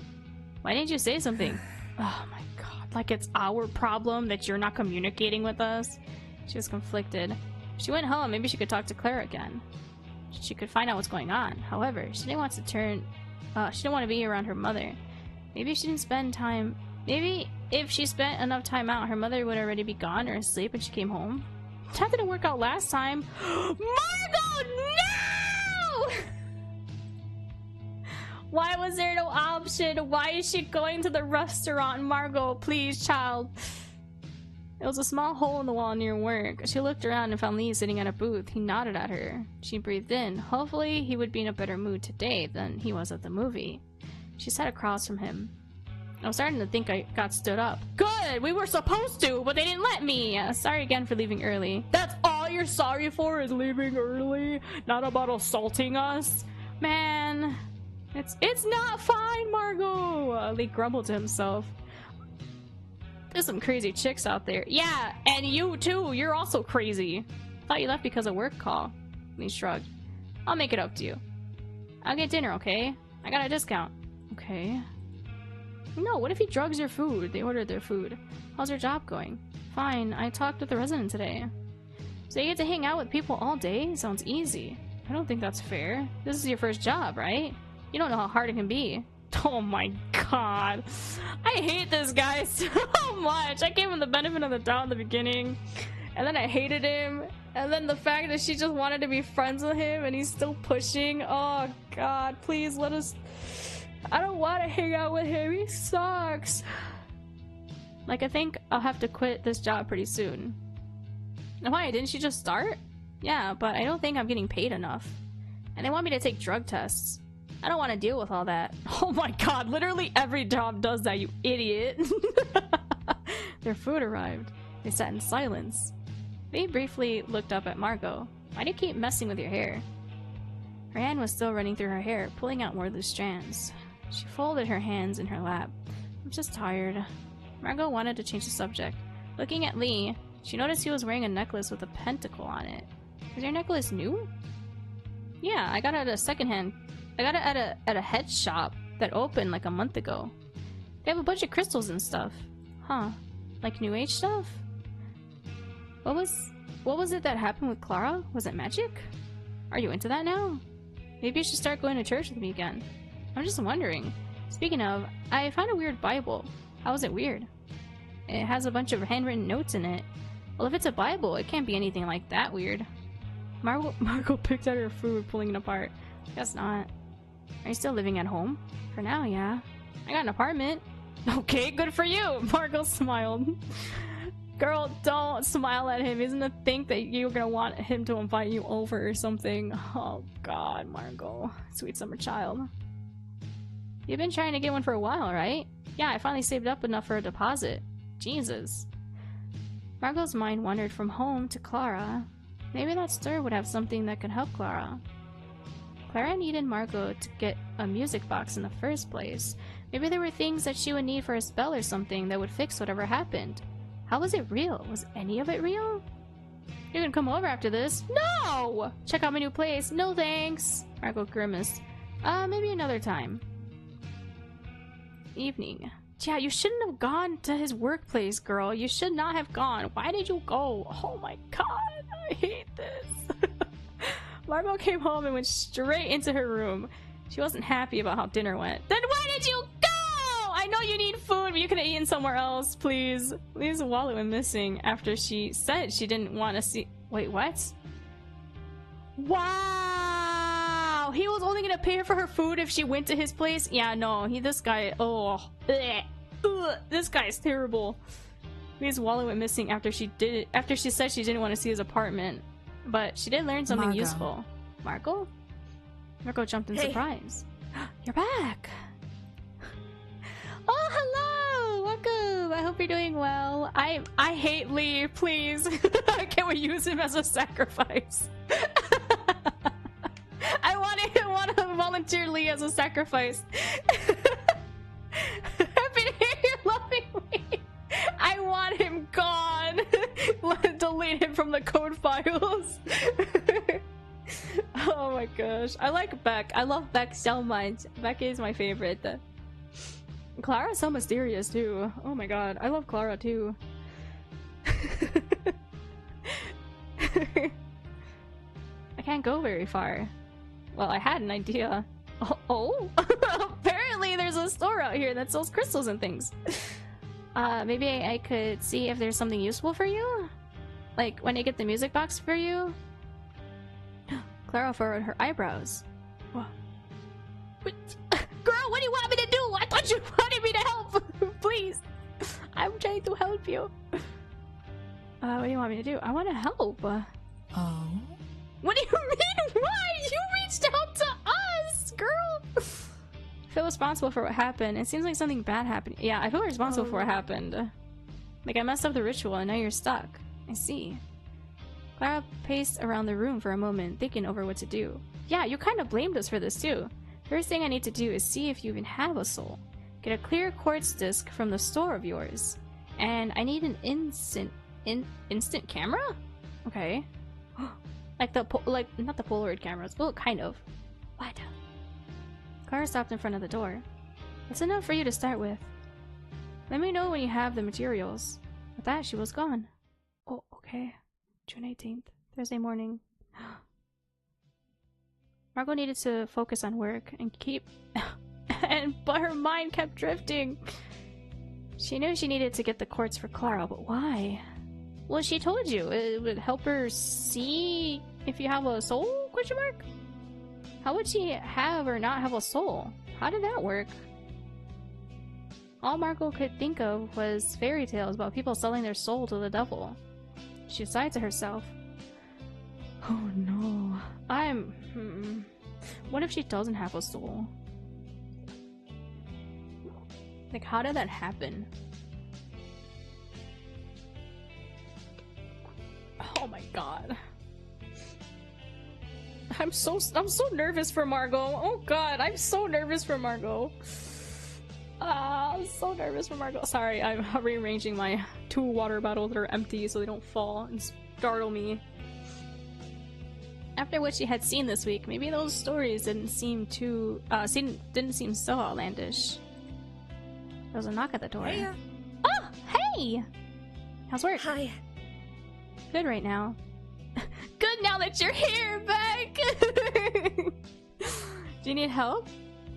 Why didn't you say something? Oh my god. Like it's our problem that you're not communicating with us. She was conflicted. If she went home, maybe she could talk to Claire again. She could find out what's going on. However, she didn't want to she didn't want to be around her mother. Maybe she didn't spend time. Maybe if she spent enough time out, her mother would already be gone or asleep when she came home. That didn't work out last time. Margot, no! Why was there no option? Why is she going to the restaurant? Margot, please, child. It was a small hole in the wall near work. She looked around and found Lee sitting at a booth. He nodded at her. She breathed in. Hopefully, he would be in a better mood today than he was at the movie. She sat across from him. I was starting to think I got stood up. Good! We were supposed to, but they didn't let me! Sorry again for leaving early. That's all you're sorry for is leaving early? Not about assaulting us? Man... It's not fine, Margot! Lee grumbled to himself. There's some crazy chicks out there. Yeah, and you too! You're also crazy! Thought you left because of work call. Lee shrugged. I'll make it up to you. I'll get dinner, okay? I got a discount. Okay. No, what if he drugs your food? They ordered their food. How's your job going? Fine, I talked with the resident today. So you get to hang out with people all day? Sounds easy. I don't think that's fair. This is your first job, right? You don't know how hard it can be. Oh my god. I hate this guy so much. I gave him the benefit of the doubt in the beginning. And then I hated him. And then the fact that she just wanted to be friends with him and he's still pushing. Oh god, please let us... I don't want to hang out with him. He sucks. Like, I think I'll have to quit this job pretty soon. Why? Didn't she just start? Yeah, but I don't think I'm getting paid enough. And they want me to take drug tests. I don't want to deal with all that. Oh my god, literally every job does that, you idiot. Their food arrived. They sat in silence. They briefly looked up at Margot. Why do you keep messing with your hair? Her hand was still running through her hair, pulling out more loose strands. She folded her hands in her lap. I'm just tired. Margot wanted to change the subject. Looking at Lee, she noticed he was wearing a necklace with a pentacle on it. Is your necklace new? Yeah, I got it at a secondhand. I got it at a head shop that opened like a month ago. They have a bunch of crystals and stuff. Huh. Like new age stuff? What was it that happened with Clara? Was it magic? Are you into that now? Maybe you should start going to church with me again. I'm just wondering. Speaking of, I found a weird Bible. How is it weird? It has a bunch of handwritten notes in it. Well, if it's a Bible, it can't be anything like that weird. Margot picked at her food, pulling it apart. Guess not. Are you still living at home? For now, yeah. I got an apartment. Okay, good for you! Margot smiled. Girl, don't smile at him. He's gonna think that you're gonna want him to invite you over or something. Oh god, Margot. Sweet summer child. You've been trying to get one for a while, right? Yeah, I finally saved up enough for a deposit. Jesus. Margot's mind wandered from home to Clara. Maybe that store would have something that could help Clara. Clara needed Margot to get a music box in the first place. Maybe there were things that she would need for a spell or something that would fix whatever happened. How was it real? Was any of it real? You're gonna come over after this? No! Check out my new place. No thanks. Margot grimaced. Maybe another time. Evening. Yeah, you shouldn't have gone to his workplace, girl. You should not have gone. Why did you go? Oh my god, I hate this. Margot came home and went straight into her room. She wasn't happy about how dinner went. Then why did you go? I know you need food, but you could have eaten somewhere else, please. Lee's wallet went missing after she said she didn't want to see... Wait, what? Wow! He was only gonna pay for her food if she went to his place? Yeah, no, this guy... Oh. Ugh, this guy is terrible. Lee's wallet went missing after she said she didn't want to see his apartment. But she did learn something useful. Margot? Margot jumped in surprise. You're back! Oh, hello! Welcome! I hope you're doing well. I hate Lee, please. Can we use him as a sacrifice? I want to volunteer Lee as a sacrifice. Happy to hear you loving me. I want him gone. Delete him from the code files. Oh my gosh. I like Beck. I love Beck so much. Beck is my favorite. Clara's so mysterious too. Oh my god. I love Clara too. I can't go very far. Well, I had an idea. Oh? Apparently there's a store out here that sells crystals and things. Maybe I could see if there's something useful for you? Like, when I get the music box for you? Clara furrowed her eyebrows. What? Girl, what do you want me to do? I thought you wanted me to help! Please! I'm trying to help you. What do you want me to do? I want to help. Oh? What do you mean? Why? You reached out to us, girl! I feel responsible for what happened. It seems like something bad happened. Yeah, I feel responsible for what happened. Like, I messed up the ritual and now you're stuck. I see. Clara paced around the room for a moment, thinking over what to do. Yeah, you kind of blamed us for this too. First thing I need to do is see if you even have a soul. Get a clear quartz disc from the store of yours. And I need an instant camera? Okay. Like not the Polaroid cameras. Well, kind of. What? Clara stopped in front of the door. That's enough for you to start with. Let me know when you have the materials. With that, she was gone. Oh, okay. June 18th, Thursday morning. Margot needed to focus on work and keep... but her mind kept drifting. She knew she needed to get the quartz for Clara, but why? Well, she told you. It would help her see if you have a soul? Question mark? How would she have or not have a soul? How did that work? All Margot could think of was fairy tales about people selling their soul to the devil. She sighed to herself. Oh no. What if she doesn't have a soul? Like, how did that happen? Oh my god. I'm so nervous for Margot. Oh god, I'm so nervous for Margot. I'm so nervous for Margot. Sorry, I'm rearranging my 2 water bottles that are empty so they don't fall and startle me. After what she had seen this week, maybe those stories didn't seem too didn't seem so outlandish. There was a knock at the door. Hey. Oh, hey! How's work? Hi. Good right now. Good now that you're here, Beck! Do you need help?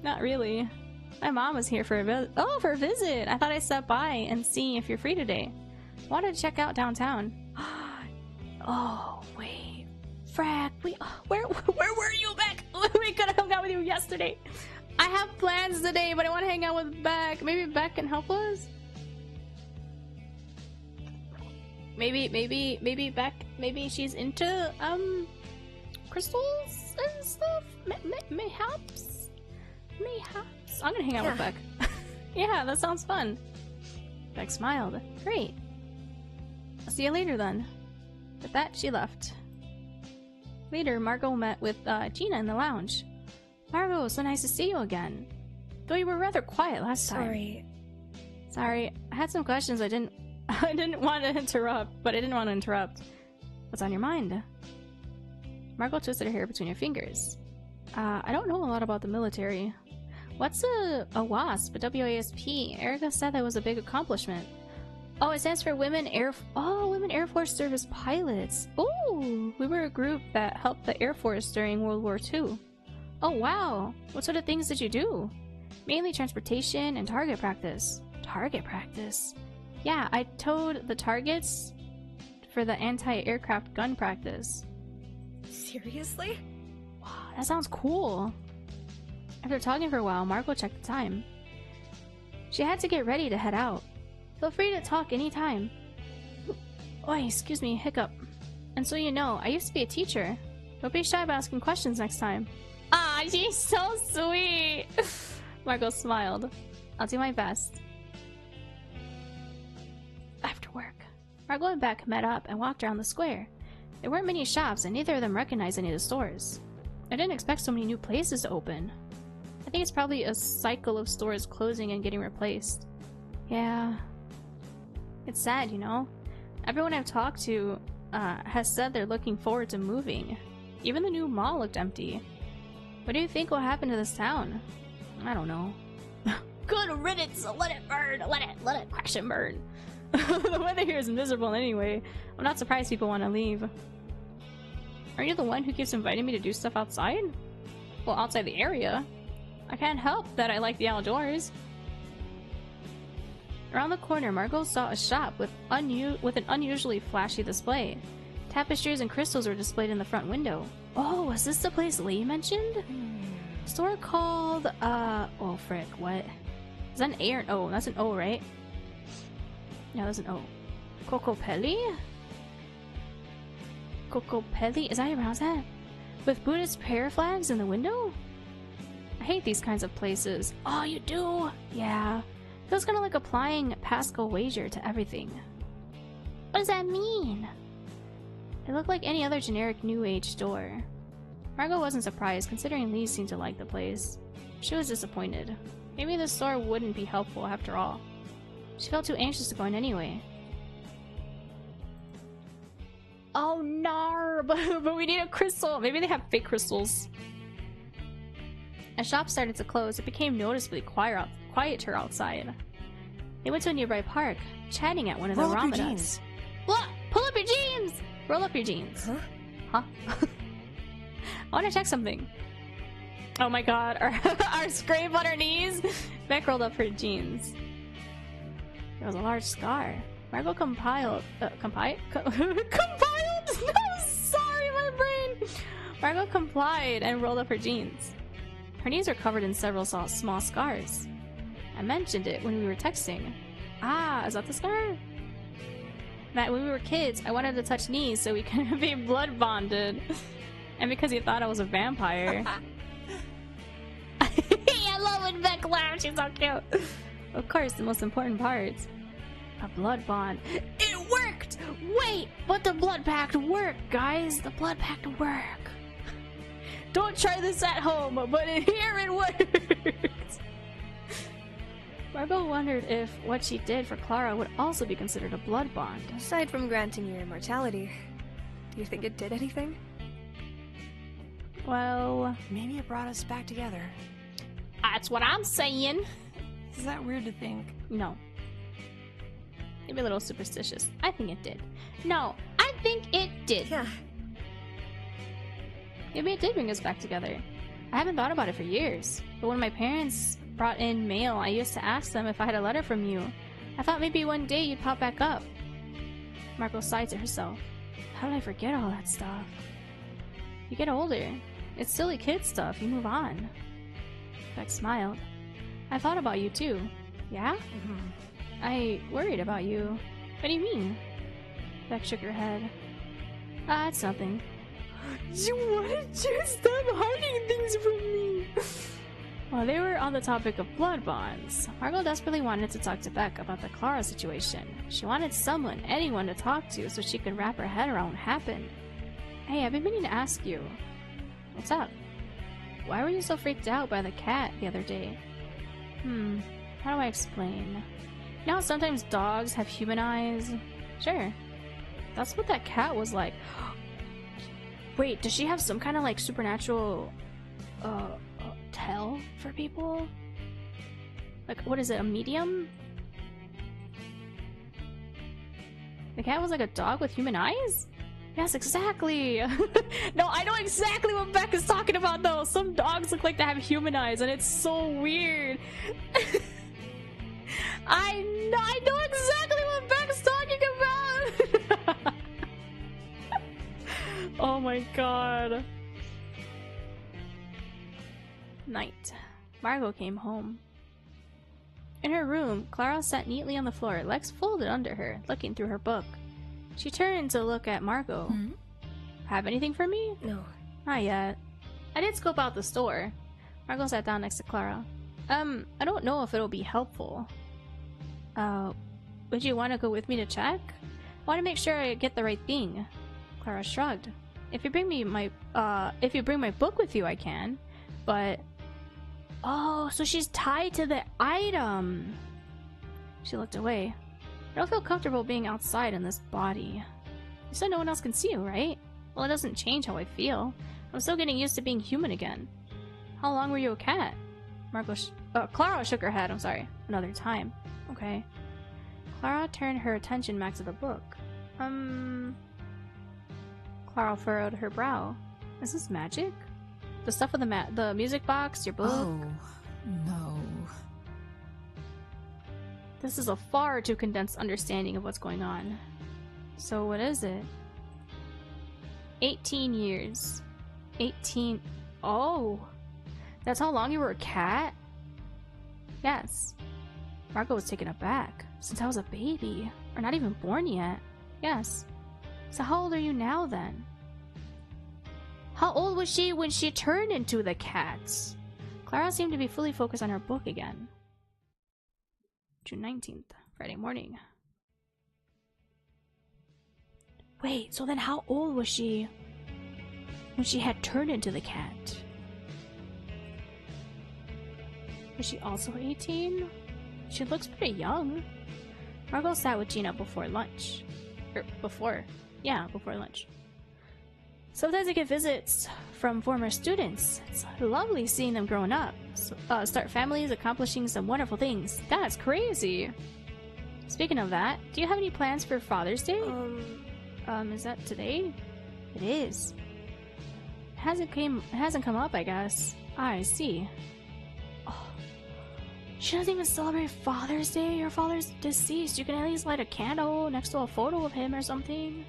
Not really. My mom was here for a visit. I thought I'd stop by and see if you're free today. Wanted to check out downtown. Oh, wait. Frack, where were you, Beck? We could have hung out with you yesterday. I have plans today, but I want to hang out with Beck. Maybe Beck can help us? Maybe Beck, maybe she's into, crystals and stuff? Mayhaps? I'm gonna hang out with Beck. Yeah, that sounds fun. Beck smiled. Great. I'll see you later then. With that, she left. Later, Margot met with Gina in the lounge. Margot, so nice to see you again. Though you were rather quiet last time. Sorry, I had some questions I didn't want to interrupt, but I didn't want to interrupt. What's on your mind? Margot twisted her hair between her fingers. I don't know a lot about the military. What's a WASP? A W-A-S-P? Erica said that was a big accomplishment. Oh, it stands for Women Air Force Service Pilots. Ooh, we were a group that helped the Air Force during World War II. Oh wow, what sort of things did you do? Mainly transportation and target practice. Target practice? Yeah, I towed the targets for the anti-aircraft gun practice. Seriously? Wow, that sounds cool. After talking for a while, Margot checked the time. She had to get ready to head out. Feel free to talk anytime. Oi, excuse me, hiccup. And so you know, I used to be a teacher. Don't be shy about asking questions next time. Ah, she's so sweet! Margot smiled. I'll do my best. After work, Margot and Beck met up and walked around the square. There weren't many shops and neither of them recognized any of the stores. I didn't expect so many new places to open. I think it's probably a cycle of stores closing and getting replaced. Yeah. It's sad, you know? Everyone I've talked to has said they're looking forward to moving. Even the new mall looked empty. What do you think will happen to this town? I don't know. Good riddance! Let it burn! Let it crash and burn. The weather here is miserable anyway. I'm not surprised people want to leave. Are you the one who keeps inviting me to do stuff outside? Well, outside the area. I can't help that I like the outdoors. Around the corner, Margot saw a shop with an unusually flashy display. Tapestries and crystals were displayed in the front window. Oh, was this the place Lee mentioned? Store called, oh frick, what? Is that an A or an O? That's an O, right? Yeah, that's an O. Kokopelli? Kokopelli? Is that how you pronounce that? With Buddhist prayer flags in the window? I hate these kinds of places. Oh, you do? Yeah. Feels kind of like applying Pascal wager to everything. What does that mean? It looked like any other generic New Age store. Margot wasn't surprised, considering Lee seemed to like the place. She was disappointed. Maybe the store wouldn't be helpful after all. She felt too anxious to go in anyway. Oh no, but we need a crystal. Maybe they have fake crystals. As shops started to close, it became noticeably quieter outside. They went to a nearby park, chatting at one of the ramadas. What? Pull up your jeans! Roll up your jeans. Huh? I want to check something. Oh my god, our scrape on her knees? Beck rolled up her jeans. There was a large scar. Margot compiled? Compiled? No, sorry, my brain! Margot complied and rolled up her jeans. Her knees were covered in several small scars. I mentioned it when we were texting. Ah, is that the scar? That when we were kids, I wanted to touch knees so we could be blood bonded. And because he thought I was a vampire. I love when Beck laughs, she's so cute. Of course, the most important part. A blood bond. It worked! Wait, but the blood pact worked, guys. The blood pact worked. Don't try this at home, but here it worked. Margot wondered if what she did for Clara would also be considered a blood bond. Aside from granting your immortality, do you think it did anything? Well, Maybe it brought us back together. that's what I'm saying. Is that weird to think? No. Maybe a little superstitious. I think it did. No, I think it did. Yeah. Maybe it did bring us back together. I haven't thought about it for years. But when my parents brought in mail, I used to ask them if I had a letter from you. I thought maybe one day you'd pop back up. Margot sighed to herself. How did I forget all that stuff? You get older. It's silly kid stuff. You move on. Beck smiled. I thought about you too. Yeah? I worried about you. What do you mean? Beck shook her head. Ah, it's nothing. You wanted to stop hiding things from me. While they were on the topic of blood bonds, Margot desperately wanted to talk to Beck about the Clara situation. She wanted someone, anyone to talk to so she could wrap her head around what happened. Hey, I've been meaning to ask you. What's up? Why were you so freaked out by the cat the other day? How do I explain? You know how sometimes dogs have human eyes? Sure. That's what that cat was like. Wait, does she have some kind of like supernatural tell for people? Like, what is it, a medium? The cat was like a dog with human eyes? Yes, exactly! No, I know exactly what Beck is talking about though! Some dogs look like they have human eyes and it's so weird! I know exactly what Beck's talking about! Oh my god. Night. Margot came home. In her room, Clara sat neatly on the floor, legs folded under her, looking through her book. She turned to look at Margot. Have anything for me? No. Not yet. I did scope out the store. Margot sat down next to Clara. I don't know if it'll be helpful. Would you want to go with me to check? I want to make sure I get the right thing. Clara shrugged. If you bring my book with you, I can. But... Oh, so she's tied to the item! She looked away. I don't feel comfortable being outside in this body. You said no one else can see you, right? Well, it doesn't change how I feel. I'm still getting used to being human again. How long were you a cat? Clara shook her head, I'm sorry. Another time. Okay. Clara turned her attention back to the book. Clara furrowed her brow. Is this magic? The stuff with the music box, your book? Oh, no. This is a far too condensed understanding of what's going on. So what is it? 18 years. 18... Oh! That's how long you were a cat? Yes. Margot was taken aback. Since I was a baby. Or not even born yet. Yes. So how old are you now then? How old was she when she turned into the cat? Clara seemed to be fully focused on her book again. June 19th, Friday morning. Wait, so then how old was she when she had turned into the cat? Was she also 18? She looks pretty young. Margot sat with Gina before lunch. Before lunch. Sometimes I get visits from former students. It's lovely seeing them growing up. Start families, accomplishing some wonderful things. That's crazy! Speaking of that, do you have any plans for Father's Day? Is that today? It is. It hasn't come up, I guess. I see. Oh. She doesn't even celebrate Father's Day. Your father's deceased. You can at least light a candle next to a photo of him or something.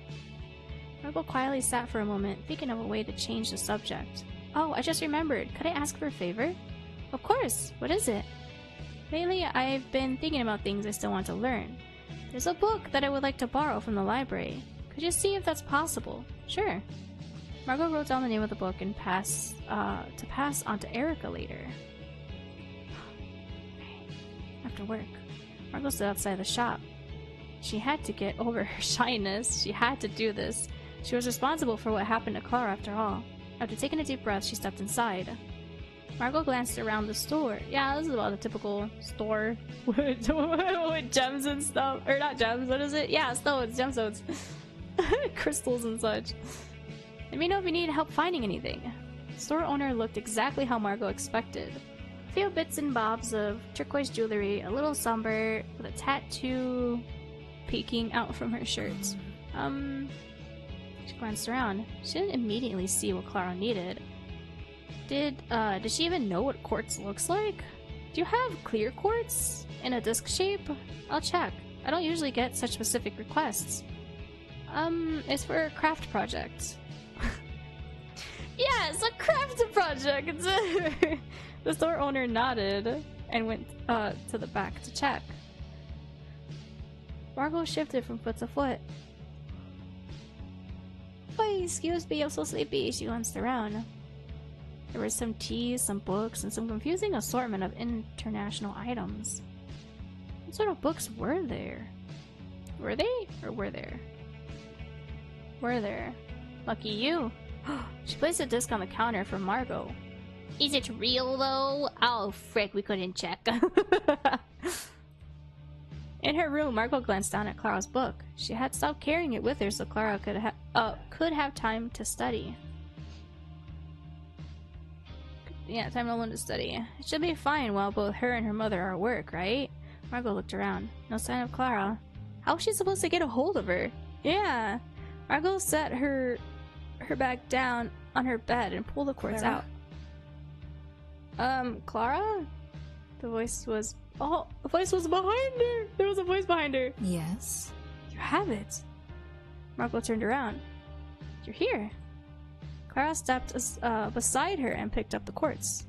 Margot quietly sat for a moment, thinking of a way to change the subject. Oh, I just remembered. Could I ask for a favor? Of course. What is it? Lately, I've been thinking about things I still want to learn. There's a book that I would like to borrow from the library. Could you see if that's possible? Sure. Margot wrote down the name of the book and pass on to Erica later. After work, Margot stood outside the shop. She had to get over her shyness. She had to do this. She was responsible for what happened to Clara after all. After taking a deep breath, she stepped inside. Margot glanced around the store. Yeah, this is about a typical store with gems and stuff. Or not gems, what is it? Yeah, stones, gemstones. Crystals and such. Let me know if you need help finding anything. The store owner looked exactly how Margot expected. A few bits and bobs of turquoise jewelry, a little somber, with a tattoo peeking out from her shirt. She glanced around. She didn't immediately see what Clara needed. Did she even know what quartz looks like? Do you have clear quartz? In a disc shape? I'll check. I don't usually get such specific requests. It's for a craft project. Yes, a craft project! The store owner nodded and went to the back to check. Margot shifted from foot to foot. Wait, excuse me, I'm so sleepy. She glanced around. There were some teas, some books, and some confusing assortment of international items. What sort of books were there? Were they? Or were there? Were there? Lucky you. She placed a disc on the counter for Margot. Is it real though? Oh frick, we couldn't check. In her room, Margot glanced down at Clara's book. She had stopped carrying it with her so Clara could have time to study. Yeah, time alone to study. It should be fine while both her and her mother are at work, right? Margot looked around. No sign of Clara. How was she supposed to get a hold of her? Yeah. Margot set her back down on her bed and pulled the quartz out. Clara? The voice was... Oh, the voice was behind her! There was a voice behind her! Yes? You have it! Margot turned around. You're here. Clara stepped beside her and picked up the quartz.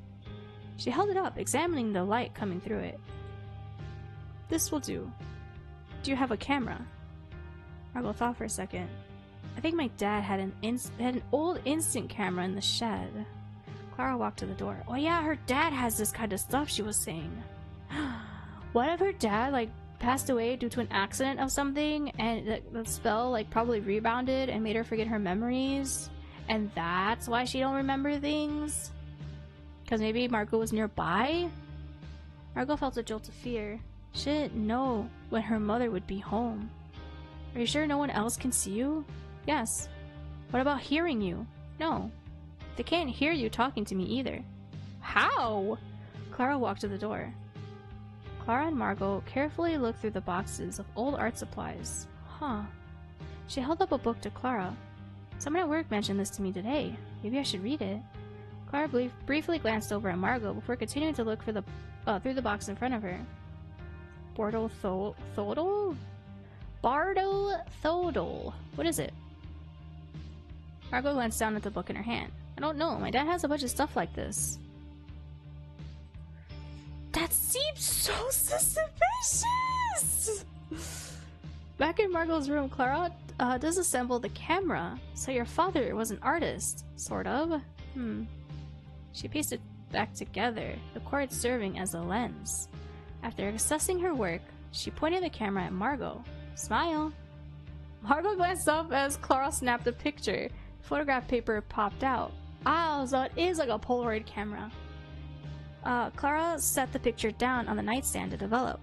She held it up, examining the light coming through it. This will do. Do you have a camera? Margot thought for a second. I think my dad had an old instant camera in the shed. Clara walked to the door. Oh yeah, her dad has this kind of stuff, she was saying. What if her dad, like, passed away due to an accident of something, and the spell, like, probably rebounded and made her forget her memories? And that's why she don't remember things? Because maybe Margot was nearby? Margot felt a jolt of fear. She didn't know when her mother would be home. Are you sure no one else can see you? Yes. What about hearing you? No. They can't hear you talking to me either. How? Clara walked to the door. Clara and Margot carefully looked through the boxes of old art supplies. Huh. She held up a book to Clara. Someone at work mentioned this to me today. Maybe I should read it. Clara briefly glanced over at Margot before continuing to look for through the box in front of her. Bardo Thodol? What is it? Margot glanced down at the book in her hand. I don't know. My dad has a bunch of stuff like this. That seems so suspicious! Back in Margot's room, Clara disassembled the camera. So your father was an artist, sort of. She pieced it back together, the cord serving as a lens. After assessing her work, she pointed the camera at Margot. Smile! Margot glanced up as Clara snapped a picture. Photograph paper popped out. Ah, so it is like a Polaroid camera. Clara set the picture down on the nightstand to develop.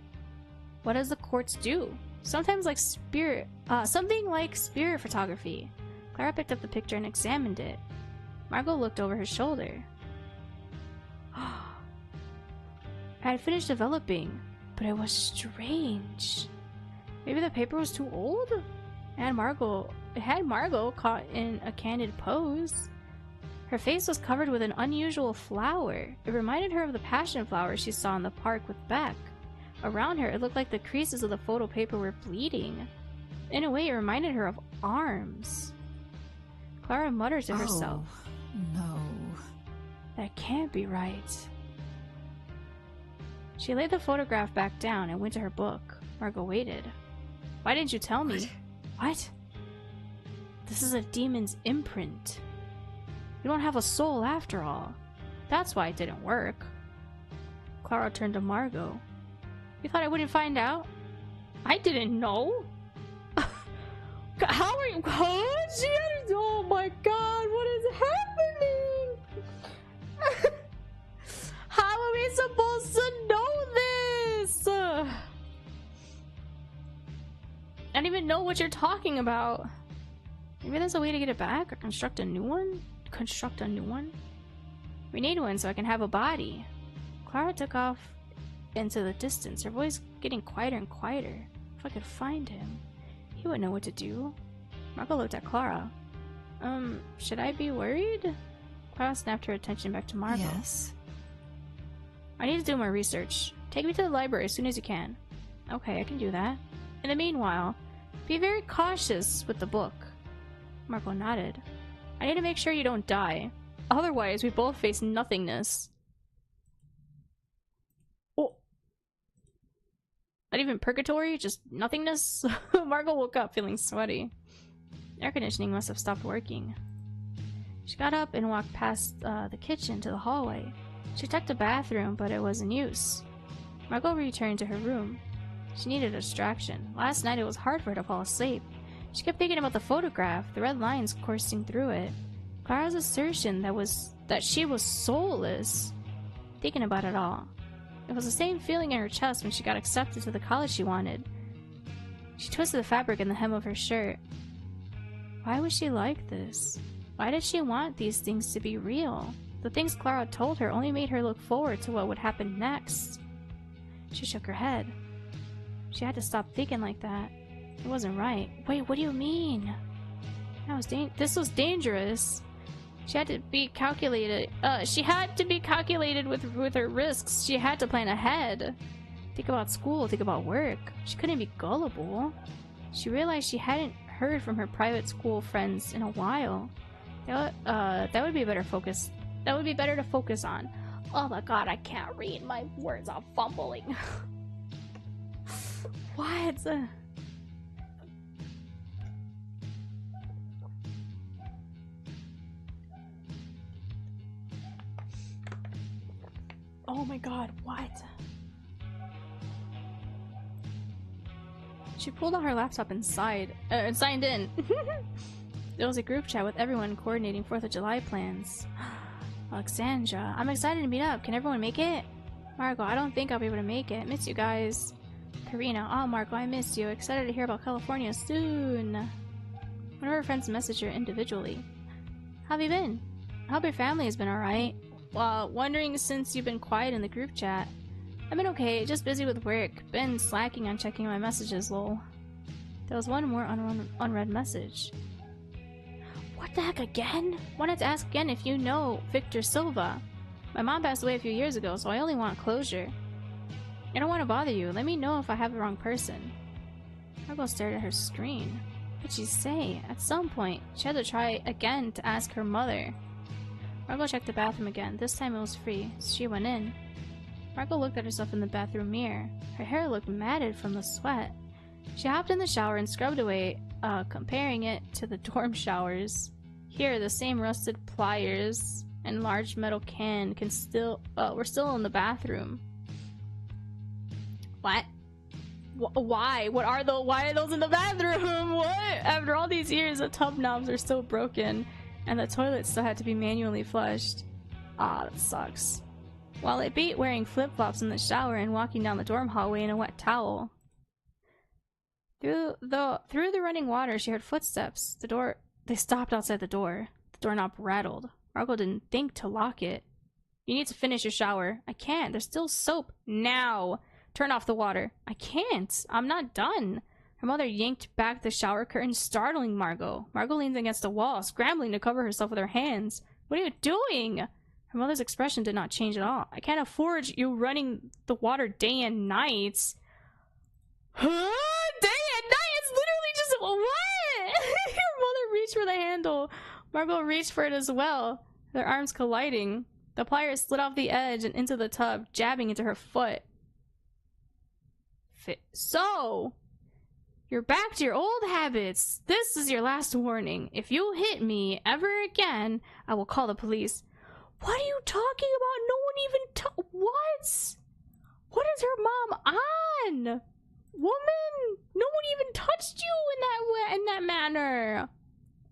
What does the quartz do? Something like spirit photography. Clara picked up the picture and examined it. Margot looked over her shoulder. I had finished developing, but it was strange. Maybe the paper was too old? It had Margot caught in a candid pose. Her face was covered with an unusual flower. It reminded her of the passion flower she saw in the park with Beck. Around her, it looked like the creases of the photo paper were bleeding. In a way, it reminded her of arms. Clara muttered to herself. No. That can't be right. She laid the photograph back down and went to her book. Margot waited. Why didn't you tell me? What? This is a demon's imprint. You don't have a soul after all. That's why it didn't work. Clara turned to Margot. You thought I wouldn't find out? I didn't know. How are you? Oh my god, what is happening? How are we supposed to know this? I don't even know what you're talking about. Maybe there's a way to get it back or construct a new one? We need one so I can have a body. Clara took off into the distance, her voice getting quieter and quieter. If I could find him, he would know what to do. Margot looked at Clara. Should I be worried? Clara snapped her attention back to Margot. Yes. I need to do more research. Take me to the library as soon as you can. Okay, I can do that. In the meanwhile, be very cautious with the book. Margot nodded. I need to make sure you don't die. Otherwise, we both face nothingness. Oh. Not even purgatory, just nothingness? Margot woke up feeling sweaty. Air conditioning must have stopped working. She got up and walked past the kitchen to the hallway. She checked the bathroom, but it was in use. Margot returned to her room. She needed a distraction. Last night it was hard for her to fall asleep. She kept thinking about the photograph, the red lines coursing through it. Clara's assertion that she was soulless. Thinking about it all. It was the same feeling in her chest when she got accepted to the college she wanted. She twisted the fabric in the hem of her shirt. Why was she like this? Why did she want these things to be real? The things Clara told her only made her look forward to what would happen next. She shook her head. She had to stop thinking like that. It wasn't right. Wait, what do you mean? This was dangerous. She had to be calculated. She had to be calculated with her risks. She had to plan ahead. Think about school, think about work. She couldn't be gullible. She realized she hadn't heard from her private school friends in a while. That would be better focus. That would be better to focus on. Oh my god, I can't read. My words are fumbling. What? Oh my god, what? She pulled out her laptop and signed in. There was a group chat with everyone coordinating 4th of July plans. Alexandra, I'm excited to meet up. Can everyone make it? Margot, I don't think I'll be able to make it. Miss you guys. Karina, oh Margot, I missed you. Excited to hear about California soon. One of her friends messaged her individually. How have you been? I hope your family has been alright. wondering since you've been quiet in the group chat. I've been okay, just busy with work. Been slacking on checking my messages, lol. There was one more unread message. What the heck again? Wanted to ask again if you know Victor Silva. My mom passed away a few years ago, so I only want closure. I don't want to bother you. Let me know if I have the wrong person. Margot stared at her screen. What'd she say? At some point, she had to try again to ask her mother. Margot checked the bathroom again. This time it was free, so she went in. Margot looked at herself in the bathroom mirror. Her hair looked matted from the sweat. She hopped in the shower and scrubbed away, comparing it to the dorm showers. Here, the same rusted pliers and large metal can were still in the bathroom. What? Why? Why are those in the bathroom? What? After all these years, the tub knobs are still broken, and the toilet still had to be manually flushed. Ah, that sucks. While it beat wearing flip-flops in the shower and walking down the dorm hallway in a wet towel. Through the running water, she heard footsteps. They stopped outside the door. The doorknob rattled. Margot didn't think to lock it. You need to finish your shower. I can't. There's still soap. Now! Turn off the water. I can't. I'm not done. Her mother yanked back the shower curtain, startling Margot. Margot leaned against the wall, scrambling to cover herself with her hands. What are you doing? Her mother's expression did not change at all. I can't afford you running the water day and night. Huh? Day and night? It's literally just... What? Her mother reached for the handle. Margot reached for it as well, their arms colliding. The pliers slid off the edge and into the tub, jabbing into her foot. So, you're back to your old habits. This is your last warning. If you hit me ever again, I will call the police. What are you talking about? No one even what? What is her mom on? Woman, no one even touched you in that manner.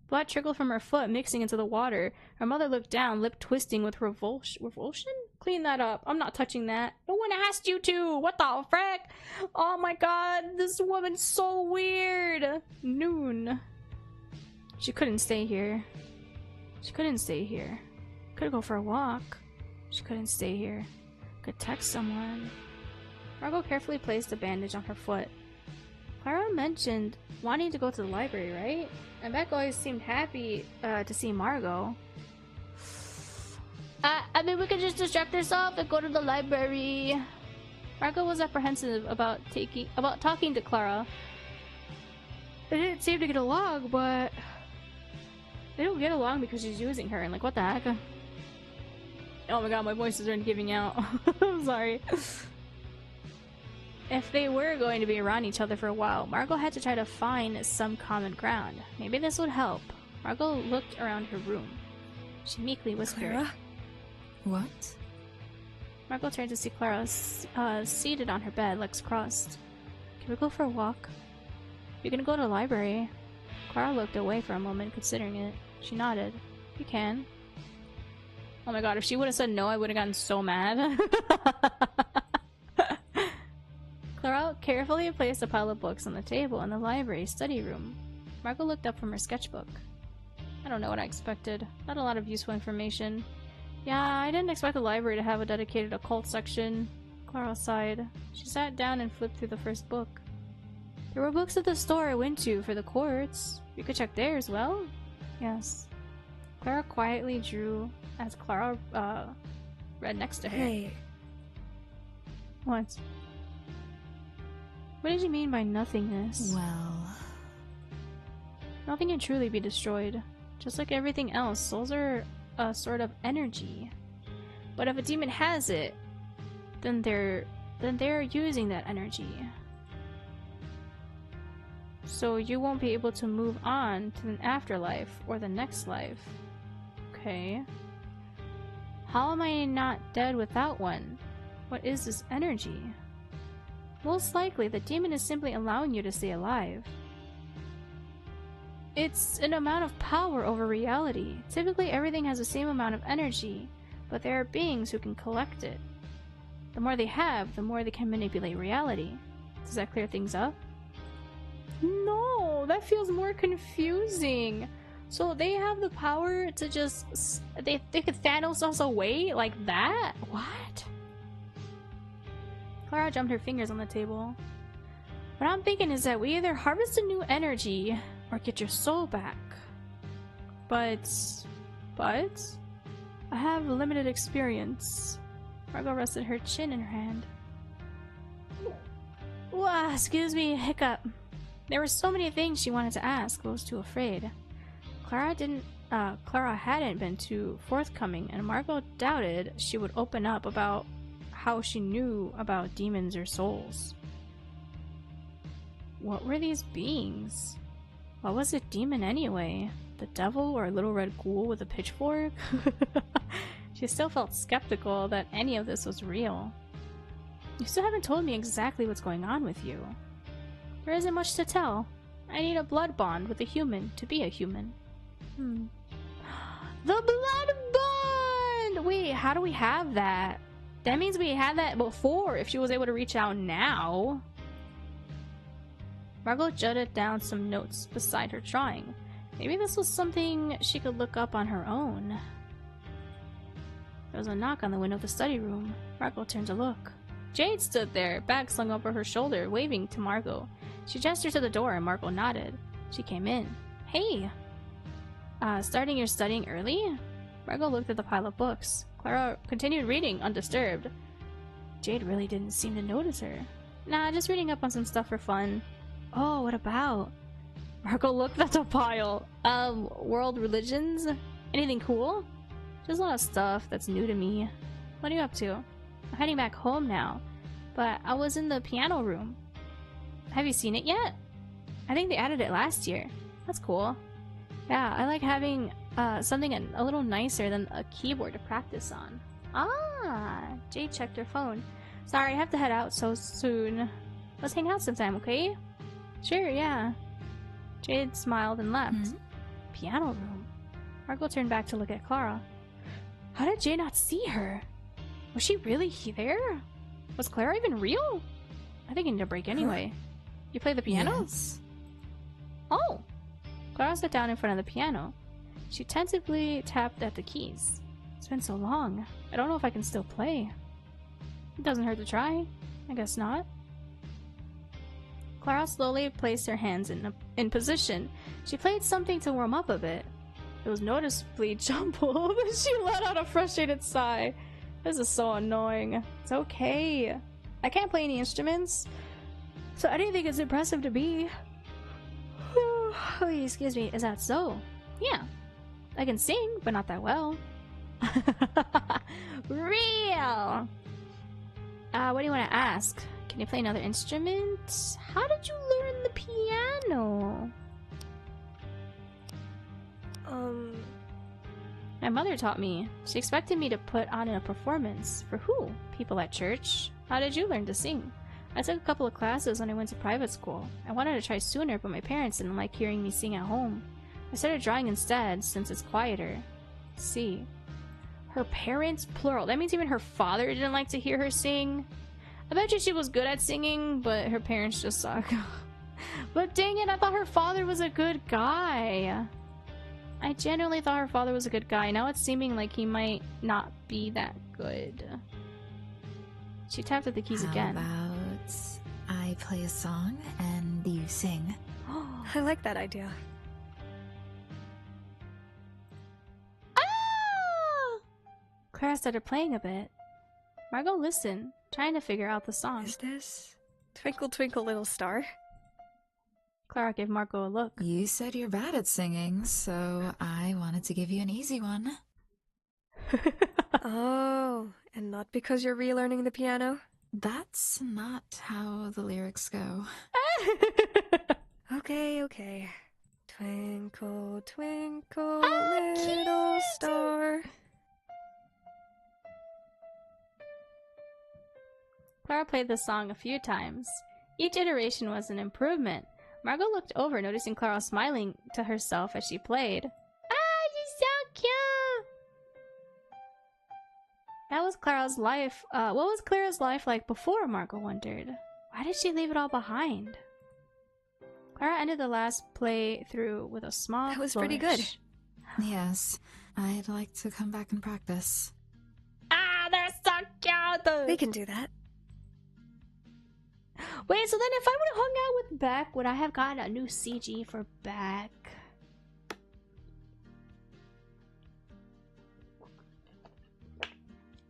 Blood trickled from her foot, mixing into the water. Her mother looked down, lip twisting with revulsion? Clean that up. I'm not touching that. No one asked you to. What the frick? Oh my god, this woman's so weird. Noon. She couldn't stay here. She couldn't stay here. Could go for a walk. She couldn't stay here. Could text someone. Margot carefully placed a bandage on her foot. Clara mentioned wanting to go to the library, right? And Beck always seemed happy to see Margot. I mean, we could just distract ourselves and go to the library. Margot was apprehensive about talking to Clara. They didn't seem to get along, but they don't get along because she's using her. And like, what the heck? Oh my god, my voice is already giving out. I'm sorry. If they were going to be around each other for a while, Margot had to try to find some common ground. Maybe this would help. Margot looked around her room. She meekly whispered. Clara? What? Margot turned to see Clara seated on her bed, legs crossed. Can we go for a walk? You can go to the library. Clara looked away for a moment, considering it. She nodded. You can. Oh my god, if she would have said no, I would have gotten so mad. Clara carefully placed a pile of books on the table in the library study room. Margot looked up from her sketchbook. I don't know what I expected. Not a lot of useful information. Yeah, I didn't expect the library to have a dedicated occult section. Clara sighed. She sat down and flipped through the first book. There were books at the store I went to for the courts. You could check there as well? Yes. Clara quietly drew as Clara read next to her. Hey. What? What did you mean by nothingness? Well... Nothing can truly be destroyed. Just like everything else, souls are a sort of energy. But if a demon has it, then they're using that energy. So you won't be able to move on to an afterlife or the next life. Okay. How am I not dead without one? What is this energy? Most likely, the demon is simply allowing you to stay alive. It's an amount of power over reality. Typically, everything has the same amount of energy, but there are beings who can collect it. The more they have, the more they can manipulate reality. Does that clear things up? No, that feels more confusing. So they have the power to just... They could Thanos us away like that? What? Clara jumped her fingers on the table. What I'm thinking is that we either harvest a new energy or get your soul back. But I have limited experience. Margot rested her chin in her hand. Wow, excuse me, hiccup. There were so many things she wanted to ask, but was too afraid. Clara hadn't been too forthcoming, and Margot doubted she would open up about how she knew about demons or souls. What were these beings? What was a demon anyway? The devil or a little red ghoul with a pitchfork? She still felt skeptical that any of this was real. You still haven't told me exactly what's going on with you. There isn't much to tell. I need a blood bond with a human to be a human. The blood bond! Wait, how do we have that? That means we had that before if she was able to reach out now. Margot jotted down some notes beside her drawing. Maybe this was something she could look up on her own. There was a knock on the window of the study room. Margot turned to look. Jade stood there, bag slung over her shoulder, waving to Margot. She gestured to the door and Margot nodded. She came in. Hey! Starting your studying early? Margot looked at the pile of books. Clara continued reading, undisturbed. Jade really didn't seem to notice her. Nah, just reading up on some stuff for fun. Oh, what about? Margot looked at the pile. World religions? Anything cool? Just a lot of stuff that's new to me. What are you up to? I'm heading back home now, but I was in the piano room. Have you seen it yet? I think they added it last year. That's cool. Yeah, I like having something a little nicer than a keyboard to practice on. Ah, Jade checked her phone. Sorry, I have to head out so soon. Let's hang out sometime, okay? Sure, yeah. Jade smiled and left. Piano room. Margot turned back to look at Clara. How did Jade not see her? Was she really there? Was Clara even real? I think I need a break anyway. You play the piano? Yes. Oh! Clara sat down in front of the piano. She tentatively tapped at the keys. It's been so long. I don't know if I can still play. It doesn't hurt to try. I guess not. Clara slowly placed her hands in position. She played something to warm up a bit. It was noticeably jumbled. She let out a frustrated sigh. This is so annoying. It's okay. I can't play any instruments, so I didn't think it's impressive to be. Oh, excuse me. Is that so? Yeah. I can sing, but not that well. Real! What do you want to ask? Can you play another instrument? How did you learn the piano? My mother taught me. She expected me to put on a performance. For who? People at church? How did you learn to sing? I took a couple of classes when I went to private school. I wanted to try sooner, but my parents didn't like hearing me sing at home. I started drawing instead, since it's quieter. See. Her parents? Plural. That means even her father didn't like to hear her sing. I bet you she was good at singing, but her parents just suck. But dang it, I thought her father was a good guy. I genuinely thought her father was a good guy. Now it's seeming like he might not be that good. She tapped at the keys again. How about I play a song and you sing? I like that idea. Ah! Clara started playing a bit. Margot listened, trying to figure out the song. Is this Twinkle Twinkle Little Star? Clara gave Margot a look. You said you're bad at singing, so I wanted to give you an easy one. Oh, and not because you're relearning the piano? That's not how the lyrics go. Okay. Twinkle, twinkle, little star. Clara played the song a few times. Each iteration was an improvement. Margot looked over, noticing Clara smiling to herself as she played. Ah, she's so cute! That was Clara's life. What was Clara's life like before, Margot wondered. Why did she leave it all behind? Clara ended the last playthrough with a small That was pretty good. Yes, I'd like to come back and practice. Ah, they're so cute! We can do that. Wait, so then if I would have hung out with Beck, would I have gotten a new CG for Beck?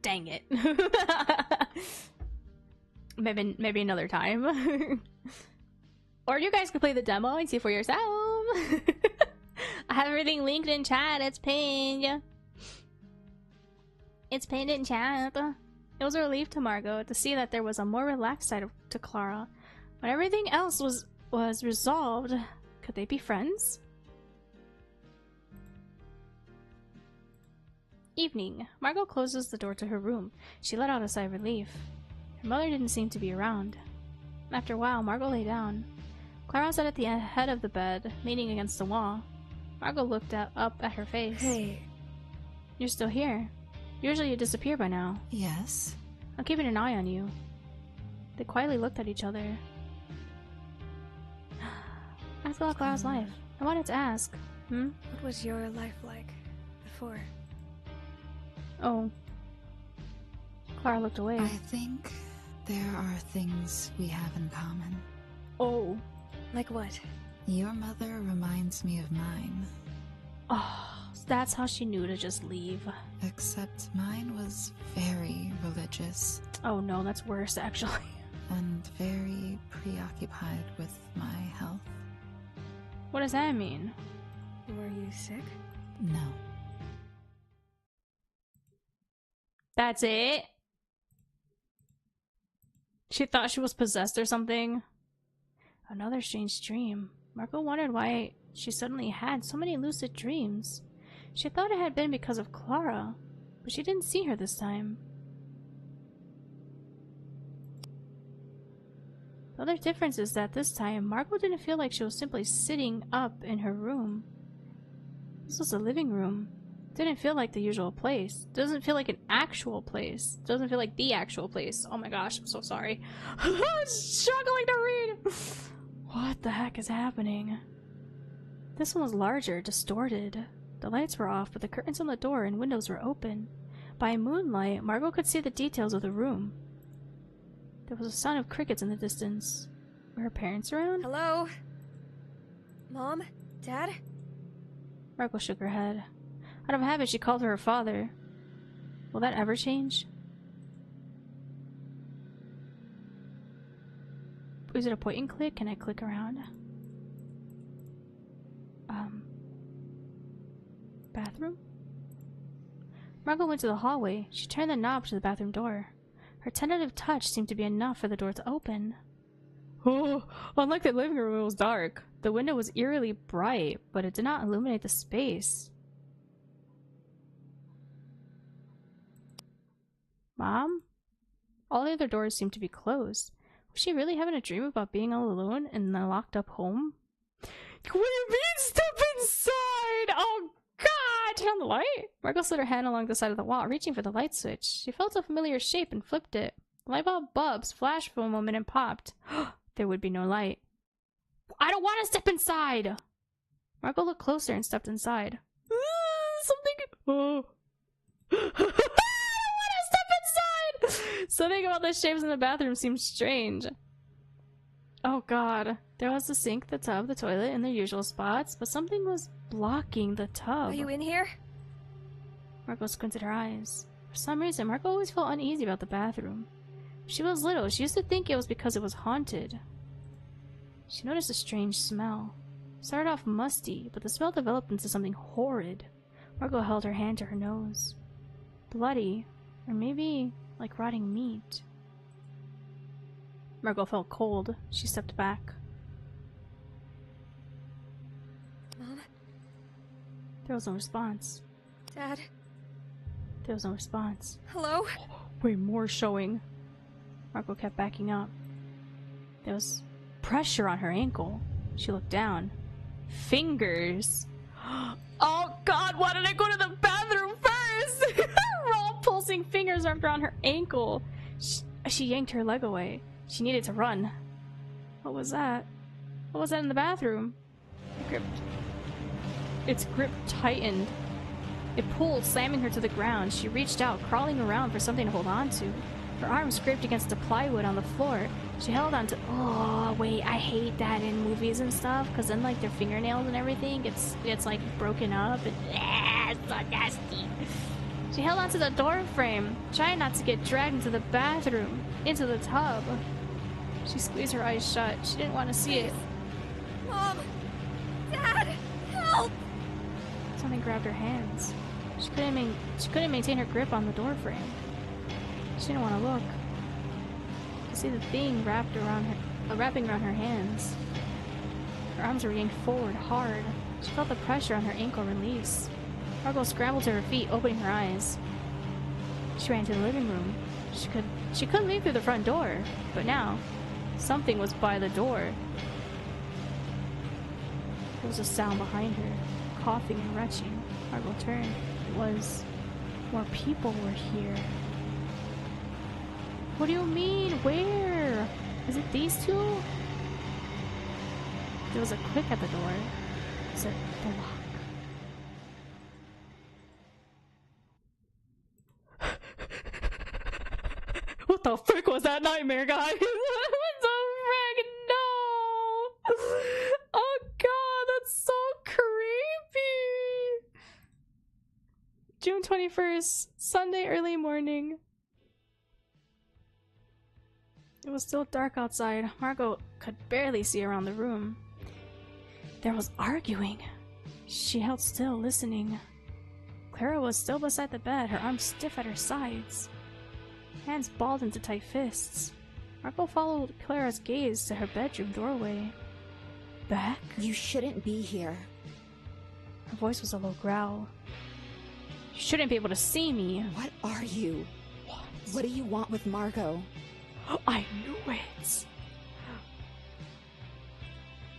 Dang it. maybe another time. Or you guys could play the demo and see for yourself. I have everything linked in chat. It's pinned. It's pinned in chat. It was a relief to Margot to see that there was a more relaxed side to Clara. When everything else was resolved, could they be friends? Evening. Margot closes the door to her room. She let out a sigh of relief. Her mother didn't seem to be around. After a while, Margot lay down. Clara sat at the head of the bed, leaning against the wall. Margot looked up at her face. Hey. You're still here. Usually you disappear by now. Yes? I'm keeping an eye on you. They quietly looked at each other. Ask about Clara's life. I wanted to ask. What was your life like before? Oh. Clara looked away. I think there are things we have in common. Oh. Like what? Your mother reminds me of mine. Oh, so that's how she knew to just leave. Except mine was very religious. Oh no, that's worse actually. And very preoccupied with my health. What does that mean? Were you sick? No. That's it? She thought she was possessed or something? Another strange dream. Margot wondered why she suddenly had so many lucid dreams. She thought it had been because of Clara, but she didn't see her this time. The other difference is that this time, Margot didn't feel like she was simply sitting up in her room. This was a living room. Didn't feel like the usual place. Doesn't feel like an actual place. Doesn't feel like the actual place. Oh my gosh, I'm so sorry. I'm struggling to read. What the heck is happening? This one was larger, distorted. The lights were off, but the curtains on the door and windows were open. By moonlight, Margot could see the details of the room. There was a sound of crickets in the distance. Were her parents around? Hello? Mom? Dad? Margot shook her head. Out of habit, she called her father. Will that ever change? Is it a point and click? Can I click around? Bathroom? Margot went to the hallway. She turned the knob to the bathroom door. Her tentative touch seemed to be enough for the door to open. Oh, unlike the living room, it was dark. The window was eerily bright, but it did not illuminate the space. Mom? All the other doors seemed to be closed. Was she really having a dream about being all alone in a locked up home? What do you mean step inside? Oh god! Turn on the light? Margot slid her hand along the side of the wall, reaching for the light switch. She felt a familiar shape and flipped it. The light bulb bulbs flashed for a moment and popped. There would be no light. I don't want to step inside! Margot looked closer and stepped inside. Oh. Something about the shapes in the bathroom seemed strange. Oh god. There was the sink, the tub, the toilet in their usual spots, but something was blocking the tub. Are you in here? Margot squinted her eyes. For some reason, Margot always felt uneasy about the bathroom. When she was little, she used to think it was because it was haunted. She noticed a strange smell. It started off musty, but the smell developed into something horrid. Margot held her hand to her nose. Bloody, or maybe like rotting meat. Margot felt cold. She stepped back. Mom? There was no response. Dad? There was no response. Hello? Way more showing. Margot kept backing up. There was pressure on her ankle. She looked down. Fingers. Oh god, why did I go to the bathroom first? Raw pulsing fingers wrapped around her ankle. She yanked her leg away. She needed to run. What was that? What was that in the bathroom? Its grip tightened. It pulled, slamming her to the ground. She reached out, crawling around for something to hold on to. Her arm scraped against the plywood on the floor. She held on to— oh, wait, I hate that in movies and stuff, because then, like, their fingernails and everything gets like, broken up, and it's so nasty. She held onto the door frame, trying not to get dragged into the bathroom, into the tub. She squeezed her eyes shut. She didn't want to see it. Mom! Dad! Help! Something grabbed her hands. She couldn't maintain her grip on the door frame. She didn't want to look. You see the thing wrapping around her hands. Her arms were yanked forward hard. She felt the pressure on her ankle release. Margot scrambled to her feet, opening her eyes. She ran to the living room. She couldn't leave through the front door, but now something was by the door. There was a sound behind her, coughing and retching. Margot turned. It was— more people were here. What do you mean? Where? Is it these two? There was a click at the door. Is it the lock? What the frick was that nightmare, guys? What the frick? No! Oh god, that's so creepy! June 21st, Sunday early morning. It was still dark outside. Margot could barely see around the room. There was arguing. She held still, listening. Clara was still beside the bed, her arms stiff at her sides. Hands balled into tight fists. Margot followed Clara's gaze to her bedroom doorway. Beck? You shouldn't be here. Her voice was a low growl. You shouldn't be able to see me. What are you? What do you want with Margot? I knew it!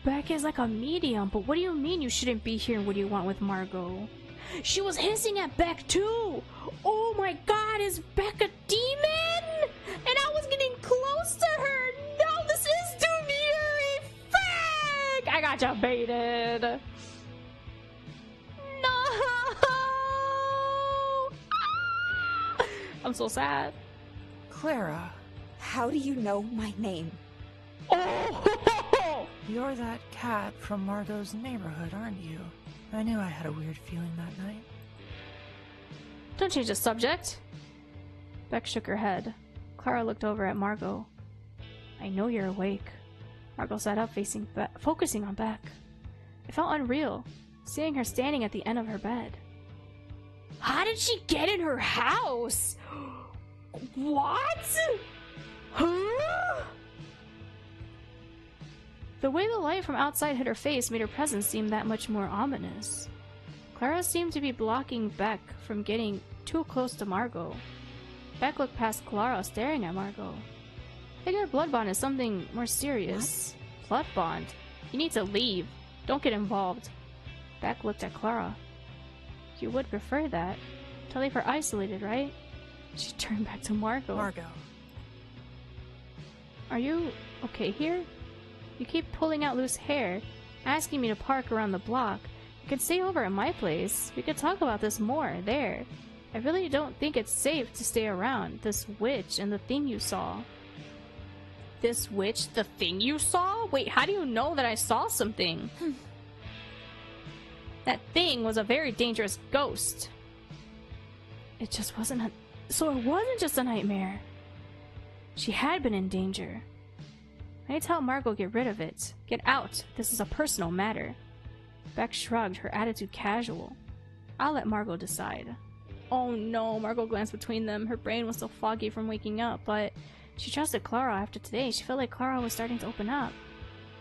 Beck is like a medium, but what do you mean you shouldn't be here? What do you want with Margot? She was hissing at Beck too! Oh my god, is Beck a demon? And I was getting close to her! No, this is too near! Frick! I got you baited! No! I'm so sad. Clara, How do you know my name? Oh! you're that cat from Margot's neighborhood, aren't you? I knew I had a weird feeling that night. Don't change the subject. Beck shook her head. Clara looked over at Margot. I know you're awake. Margot sat up, focusing on Beck. It felt unreal, seeing her standing at the end of her bed. How did she get in her house? What? Huh? The way the light from outside hit her face made her presence seem that much more ominous. Clara seemed to be blocking Beck from getting too close to Margot. Beck looked past Clara, staring at Margot. I think her blood bond is something more serious. What? Blood bond? You need to leave. Don't get involved. Beck looked at Clara. You would prefer that. To leave her isolated, right? She turned back to Margot. Margot. Are you okay here? You keep pulling out loose hair, asking me to park around the block. You could stay over at my place. We could talk about this more there. I really don't think it's safe to stay around. This witch and the thing you saw. This witch? The thing you saw? Wait, how do you know that I saw something? That thing was a very dangerous ghost. It just wasn't a... So it wasn't just a nightmare. She had been in danger. I need to help Margot get rid of it. Get out. This is a personal matter. Beck shrugged, her attitude casual. I'll let Margot decide. Oh no, Margot glanced between them. Her brain was still foggy from waking up, but she trusted Clara after today. She felt like Clara was starting to open up.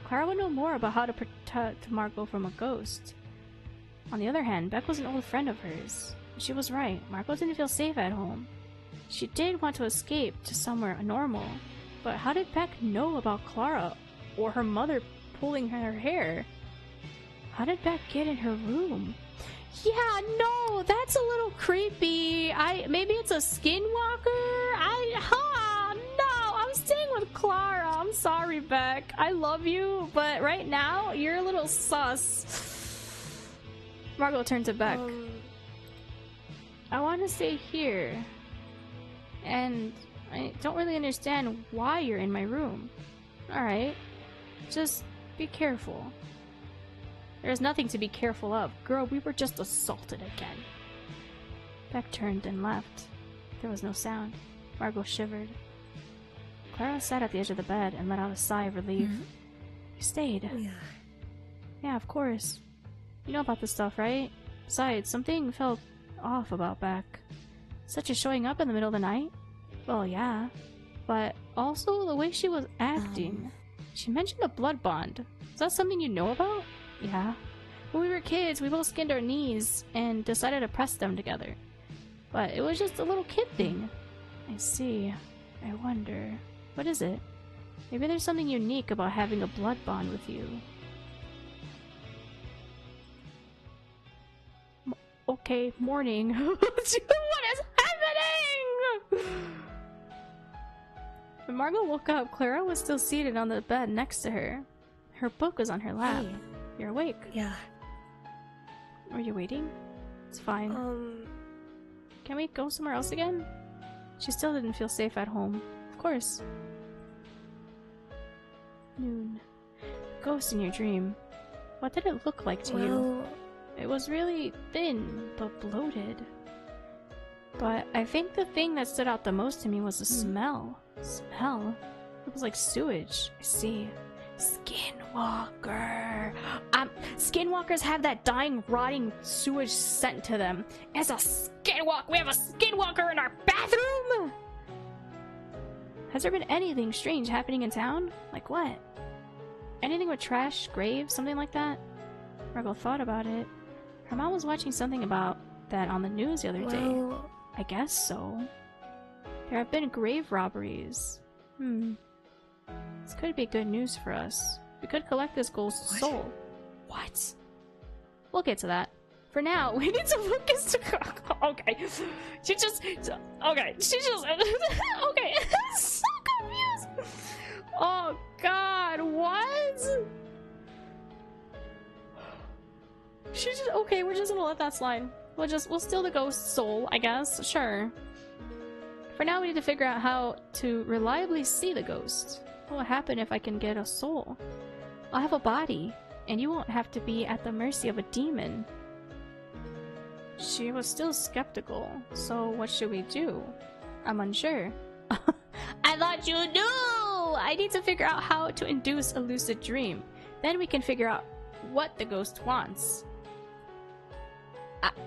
Clara would know more about how to protect Margot from a ghost. On the other hand, Beck was an old friend of hers. She was right. Margot didn't feel safe at home. She did want to escape to somewhere normal, but how did Beck know about Clara or her mother pulling her hair? How did Beck get in her room? Yeah, no, that's a little creepy. Maybe it's a skinwalker? No, I'm staying with Clara. I'm I'm sorry, Beck. I love you, but right now, you're a little sus. Margot turned to Beck. I want to stay here. And I don't really understand why you're in my room. Alright. Just be careful. There's nothing to be careful of. Girl, we were just assaulted again. Beck turned and left. There was no sound. Margot shivered. Clara sat at the edge of the bed and let out a sigh of relief. You stayed. Yeah. Yeah, of course. You know about this stuff, right? Besides, something felt off about Beck. Such as showing up in the middle of the night? Well, yeah. But also the way she was acting. She mentioned a blood bond. Is that something you know about? Yeah. When we were kids, we both skinned our knees and decided to press them together. But it was just a little kid thing. I see. I wonder. What is it? Maybe there's something unique about having a blood bond with you. Okay, morning. What is happening? When Margot woke up, Clara was still seated on the bed next to her. Her book was on her lap. Hey. You're awake. Yeah. Are you waiting? It's fine. Can we go somewhere else again? She still didn't feel safe at home. Of course. Noon. Ghost in your dream. What did it look like to you? It was really thin, but bloated. But I think the thing that stood out the most to me was the smell. Smell? It was like sewage. I see. Skinwalker. Skinwalkers have that dying, rotting sewage sent to them. As a skinwalker, we have a skinwalker in our bathroom! Has there been anything strange happening in town? Like what? Anything with trash, graves, something like that? Margot thought about it. Her mom was watching something about that on the news the other day. I guess so. There have been grave robberies. This could be good news for us. We could collect this ghost's soul. What? We'll get to that. For now, we need to focus to... Okay. Okay. She's just... Okay. I'm so confused. Oh, God. What? She's just... Okay, we're just gonna let that slide. We'll steal the ghost's soul, I guess. Sure. For now, we need to figure out how to reliably see the ghost. What will happen if I can get a soul? I'll have a body, and you won't have to be at the mercy of a demon. She was still skeptical, so what should we do? I'm unsure. I thought you knew! I need to figure out how to induce a lucid dream. Then we can figure out what the ghost wants.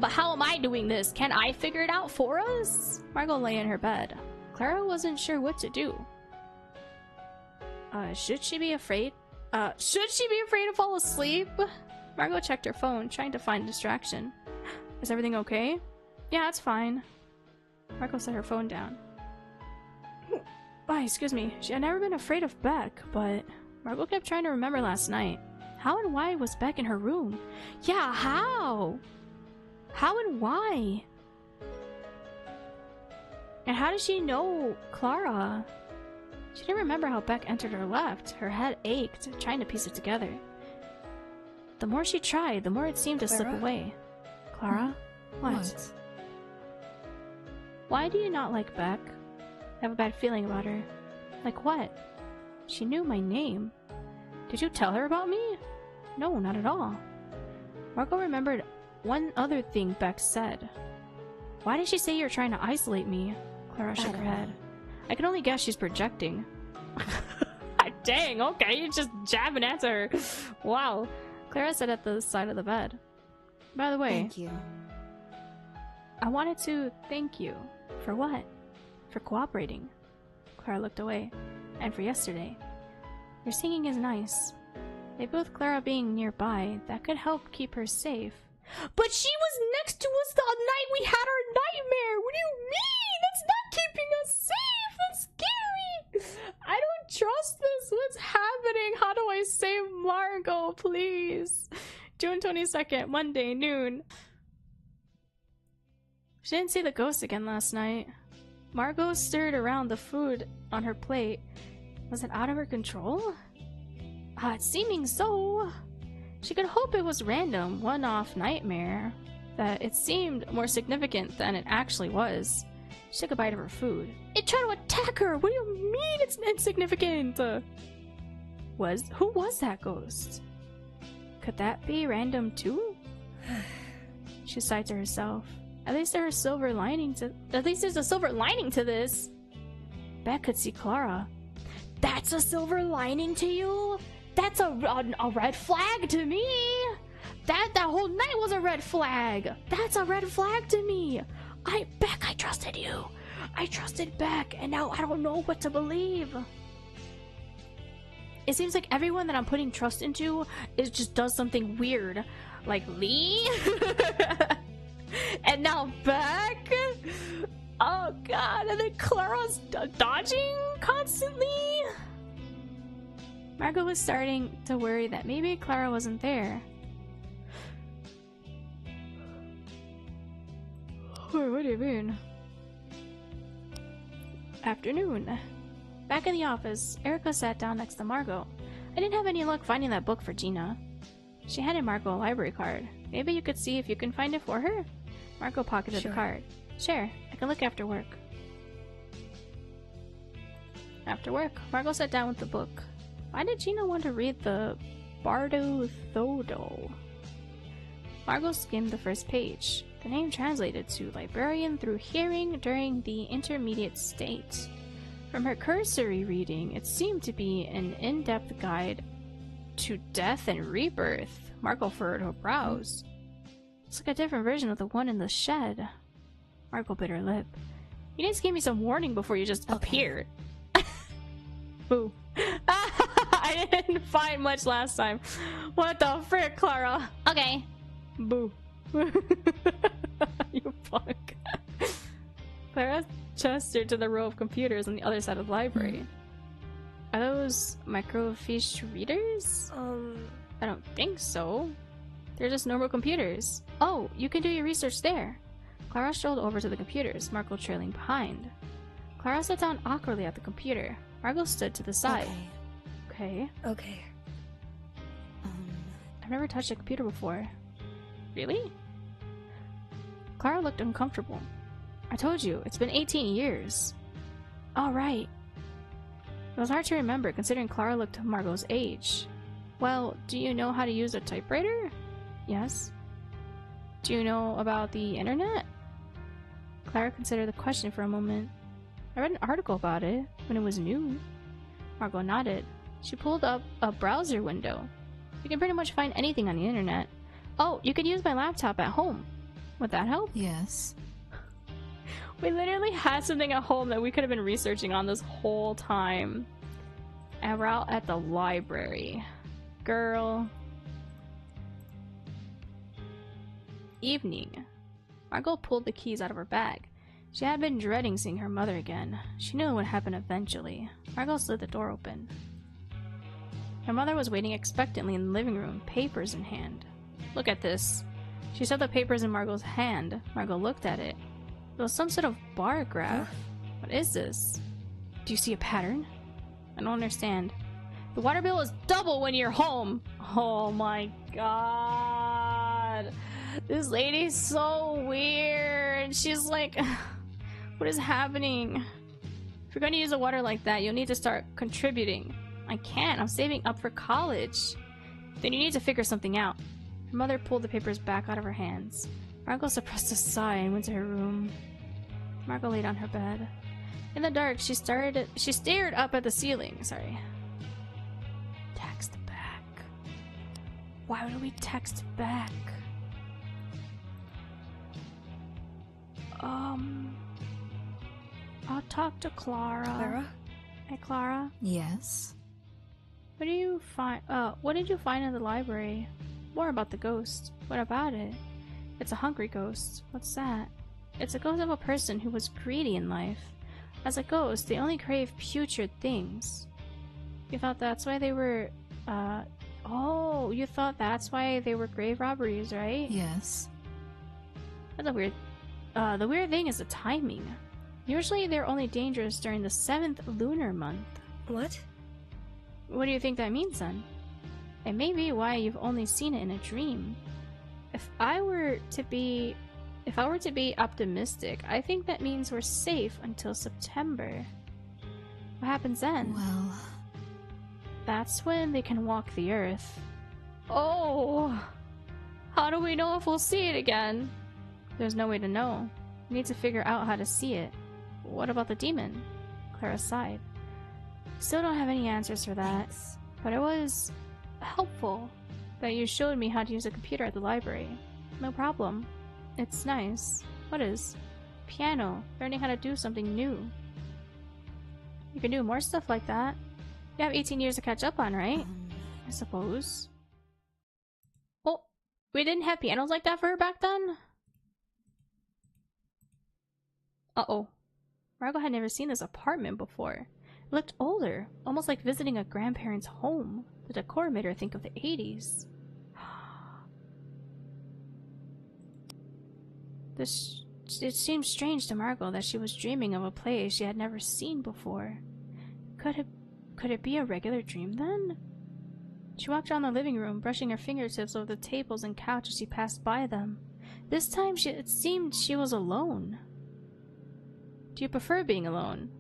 But how am I doing this? Can I figure it out for us? Margot lay in her bed. Clara wasn't sure what to do. Should she be afraid? Should she be afraid to fall asleep? Margot checked her phone, trying to find a distraction. Is everything okay? Yeah, it's fine. Margot set her phone down. Oh, excuse me. She had never been afraid of Beck, but Margot kept trying to remember last night. How and why was Beck in her room? Yeah, how? How and why? And how did she know Clara? She didn't remember how Beck entered or left. Her head ached, trying to piece it together. The more she tried, the more it seemed to slip away. Clara? What? Why do you not like Beck? I have a bad feeling about her. Like what? She knew my name. Did you tell her about me? No, not at all. Margot remembered one other thing Beck said. Why did she say you're trying to isolate me? Clara shook her head. I can only guess she's projecting. Dang, okay, you're just jabbing at her. Wow. Clara sat at the side of the bed. By the way, Thank you. I wanted to thank you. For what? For cooperating. Clara looked away. And for yesterday. Your singing is nice. Maybe with Clara being nearby, that could help keep her safe. But she was next to us the night we had our nightmare! What do you mean? That's not keeping us safe! That's scary! I don't trust this! What's happening? How do I save Margot, please? June 22nd, Monday, noon. She didn't see the ghost again last night. Margot stirred around the food on her plate, Was it out of her control? It's seeming so. She could hope it was random, one-off nightmare. That it seemed more significant than it actually was. She took a bite of her food. It tried to attack her! What do you mean it's insignificant? Who was that ghost? Could that be random too? She sighed to herself. At least there's a silver lining to this. Beck could see Clara. That's a silver lining to you? That's a red flag to me. That whole night was a red flag. That's a red flag to me. Beck, I trusted you. I trusted Beck, and now I don't know what to believe. It seems like everyone that I'm putting trust into just does something weird. Like Lee? And now Beck? Oh god, and then Clara's dodging constantly? Margot was starting to worry that maybe Clara wasn't there. What do you mean? Afternoon. Back in the office, Erica sat down next to Margot. I didn't have any luck finding that book for Gina. She handed Margot a library card. Maybe you could see if you can find it for her? Margot pocketed the card. Sure, I can look after work. After work, Margot sat down with the book. Why did Gina want to read the Bardo Thodo? Margot skimmed the first page. The name translated to librarian through hearing during the intermediate state. From her cursory reading, it seemed to be an in-depth guide to death and rebirth. Margot furrowed her brows. It's like a different version of the one in the shed. Margot bit her lip. You just gave me some warning before you just appeared. Boo. I didn't find much last time. What the frick, Clara? Okay. Boo. You fuck. Clara gestured to the row of computers on the other side of the library. Are those microfiche readers? I don't think so. They're just normal computers. Oh, you can do your research there. Clara strolled over to the computers, Margot trailing behind. Clara sat down awkwardly at the computer. Margot stood to the side. Okay. I've never touched a computer before. Really? Clara looked uncomfortable. I told you, it's been 18 years. All right. It was hard to remember, considering Clara looked Margot's age. Well, do you know how to use a typewriter? Yes. Do you know about the internet? Clara considered the question for a moment. I read an article about it when it was new. Margot nodded. She pulled up a browser window. You can pretty much find anything on the internet. Oh, you could use my laptop at home. Would that help? Yes. We literally had something at home that we could have been researching on this whole time. And we're out at the library. Girl. Evening. Margot pulled the keys out of her bag. She had been dreading seeing her mother again. She knew it would happen eventually. Margot slid the door open. Her mother was waiting expectantly in the living room, papers in hand. Look at this. She shoved the papers in Margot's hand. Margot looked at it. It was some sort of bar graph. Huh? What is this? Do you see a pattern? I don't understand. The water bill is double when you're home. Oh my god. This lady's so weird. She's like, what is happening? If you're going to use the water like that, you'll need to start contributing. I can't. I'm saving up for college. Then you need to figure something out. Her mother pulled the papers back out of her hands. Margot suppressed a sigh and went to her room. Margot laid on her bed. In the dark, she stared up at the ceiling. Sorry. Text back. Why would we text back? I'll talk to Clara. Clara? Hey, Clara. Yes? What did you find in the library? More about the ghost. What about it? It's a hungry ghost. What's that? It's a ghost of a person who was greedy in life. As a ghost, they only crave putrid things. You thought that's why they were, you thought that's why they were grave robberies, right? Yes. That's a weird, the weird thing is the timing. Usually they're only dangerous during the 7th lunar month. What? What do you think that means then? It may be why you've only seen it in a dream. If I were to be optimistic, I think that means we're safe until September. What happens then? Well, That's when they can walk the earth. Oh! How do we know if we'll see it again? There's no way to know. We need to figure out how to see it. What about the demon? Clara sighed. Still don't have any answers for that. thanks. But it was helpful that you showed me how to use a computer at the library. No problem. It's nice. What is? Piano. Learning how to do something new. You can do more stuff like that. You have 18 years to catch up on, right? I suppose. Oh, we didn't have pianos like that for her back then? Uh-oh. Margot had never seen this apartment before. It looked older, almost like visiting a grandparent's home. The decor made her think of the 80s. It seemed strange to Margot that she was dreaming of a place she had never seen before. Could it be a regular dream then? She walked around the living room, brushing her fingertips over the tables and couch as she passed by them. This time it seemed she was alone. Do you prefer being alone?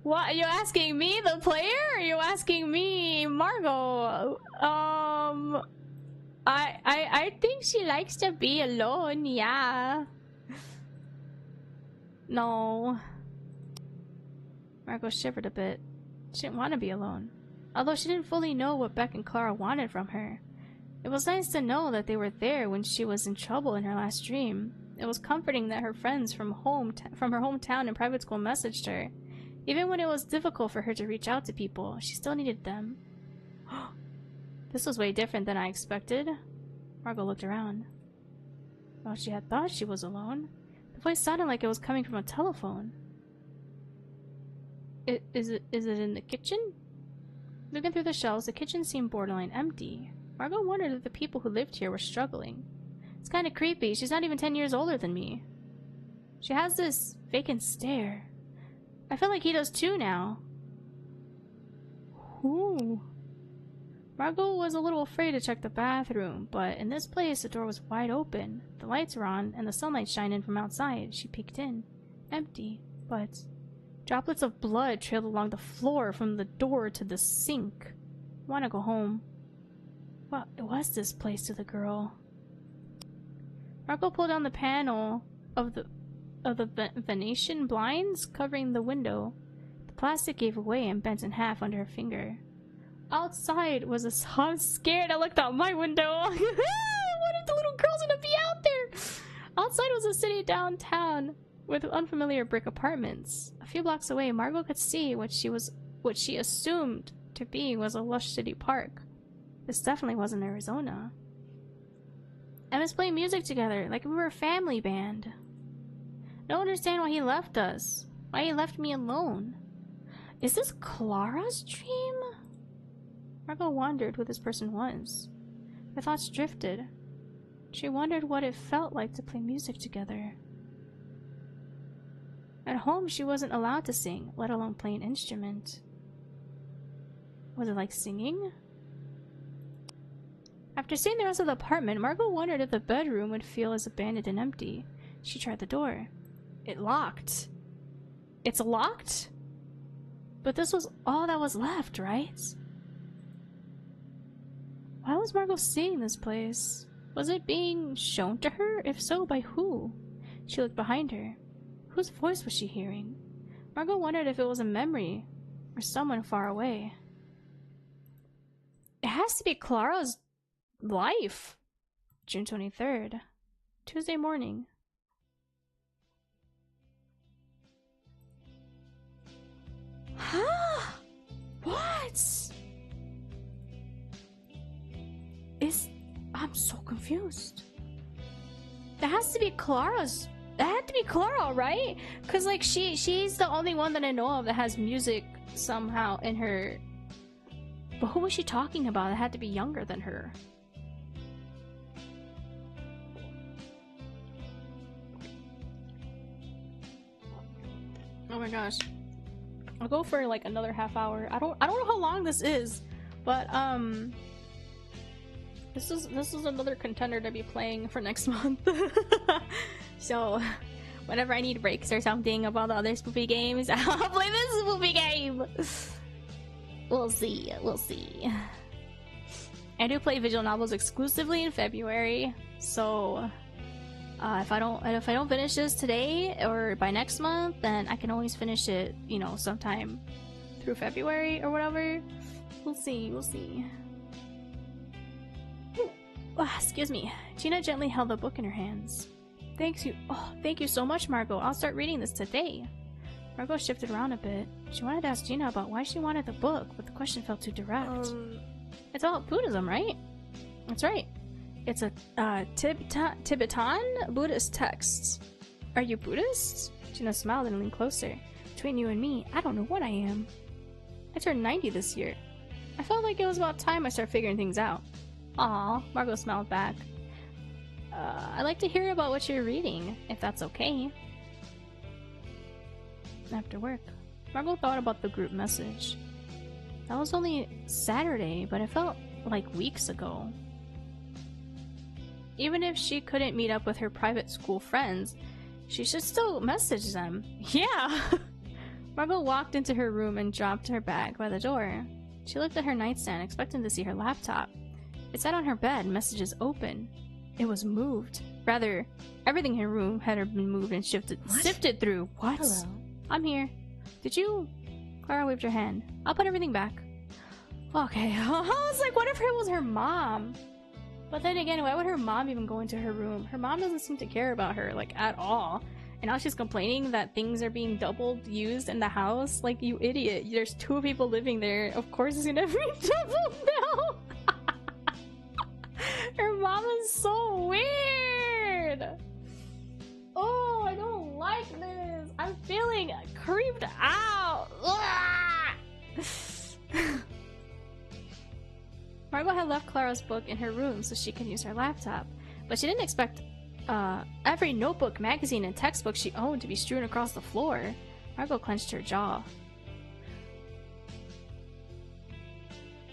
What? Are you asking me, the player? Or are you asking me, Margot? I think she likes to be alone, yeah. No. Margot shivered a bit. She didn't want to be alone. Although she didn't fully know what Beck and Clara wanted from her. It was nice to know that they were there when she was in trouble in her last dream. It was comforting that her friends from her hometown and private school messaged her. Even when it was difficult for her to reach out to people, she still needed them. This was way different than I expected. Margot looked around. Well, she had thought she was alone. The voice sounded like it was coming from a telephone. Is it in the kitchen? Looking through the shelves, the kitchen seemed borderline empty. Margot wondered if the people who lived here were struggling. It's kind of creepy. She's not even 10 years older than me. She has this vacant stare. I feel like he does too now. Ooh. Margot was a little afraid to check the bathroom, but in this place the door was wide open. The lights were on, and the sunlight shined in from outside. She peeked in. Empty, but droplets of blood trailed along the floor from the door to the sink. I want to go home. What was this place to the girl? Margot pulled down the panel of the Venetian blinds covering the window. The plastic gave away and bent in half under her finger. Outside was I'm scared. I looked out my window. What if the little girl's gonna be out there? Outside was a city downtown with unfamiliar brick apartments. A few blocks away, Margot could see what she assumed to be was a lush city park. This definitely wasn't Arizona. I was playing music together, like we were a family band. I don't understand why he left us. Why he left me alone. Is this Clara's dream? Margot wondered who this person was. Her thoughts drifted. She wondered what it felt like to play music together. At home, she wasn't allowed to sing, let alone play an instrument. Was it like singing? After seeing the rest of the apartment, Margot wondered if the bedroom would feel as abandoned and empty. She tried the door. It locked. It's locked? But this was all that was left, right? Why was Margot seeing this place? Was it being shown to her? If so, by who? She looked behind her. Whose voice was she hearing? Margot wondered if it was a memory or someone far away. It has to be Clara's life. June 23rd. Tuesday morning. Huh? What? I'm so confused. That has to be Clara's. That had to be Clara, right? Cause like she's the only one that I know of that has music somehow in her. But who was she talking about? That had to be younger than her. Oh my gosh. I'll go for like another half hour. I don't know how long this is, but this is another contender to be playing for next month. So whenever I need breaks or something of all the other spoopy games, I'll play this spoopy game. We'll see. We'll see. I do play visual novels exclusively in February, so if I don't finish this today or by next month, then I can always finish it, you know, sometime through February or whatever. We'll see. We'll see. Oh, excuse me. Gina gently held the book in her hands. Thank you so much, Margot. I'll start reading this today. Margot shifted around a bit. She wanted to ask Gina about why she wanted the book, but the question felt too direct. It's about Buddhism, right? That's right. It's a Tibetan Buddhist text. Are you Buddhist? Gina smiled and leaned closer. Between you and me, I don't know what I am. I turned 90 this year. I felt like it was about time I started figuring things out. Aw, Margot smiled back. I'd like to hear about what you're reading, if that's okay. After work, Margot thought about the group message. That was only Saturday, but it felt like weeks ago. Even if she couldn't meet up with her private school friends, she should still message them. Yeah! Margot walked into her room and dropped her bag by the door. She looked at her nightstand, expecting to see her laptop. It sat on her bed, messages open. It was moved. Rather, everything in her room had been moved and sifted through. What? Hello. I'm here. Did you? Clara waved her hand. I'll put everything back. Okay. I was like, what if it was her mom? But then again, why would her mom even go into her room? Her mom doesn't seem to care about her, like, at all. And now she's complaining that things are being double used in the house? Like, you idiot. There's 2 people living there. Of course it's gonna be double now. Her mom is so weird. Oh, I don't like this. I'm feeling creeped out. Margot had left Clara's book in her room so she could use her laptop, but she didn't expect every notebook, magazine, and textbook she owned to be strewn across the floor. Margot clenched her jaw.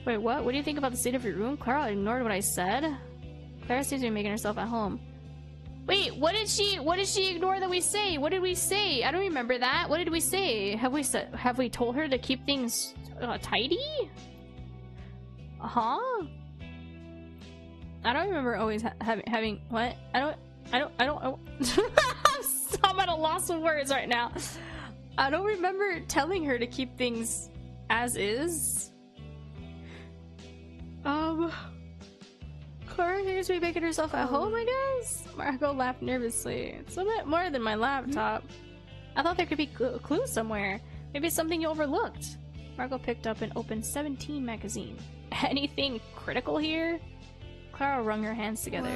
Wait, what? What do you think about the state of your room? Clara ignored what I said. Clara seems to be making herself at home. Wait, what did she ignore that we say? What did we say? I don't remember that. What did we say? Have we told her to keep things tidy? Huh? I don't remember always having what? I don't I'm at a loss of words right now. I don't remember telling her to keep things as is. Clara seems to be making herself at home, I guess? Margot laughed nervously. It's a bit more than my laptop. I thought there could be a clue somewhere. Maybe it's something you overlooked. Margot picked up an open 17 magazine. Anything critical here? Clara wrung her hands together.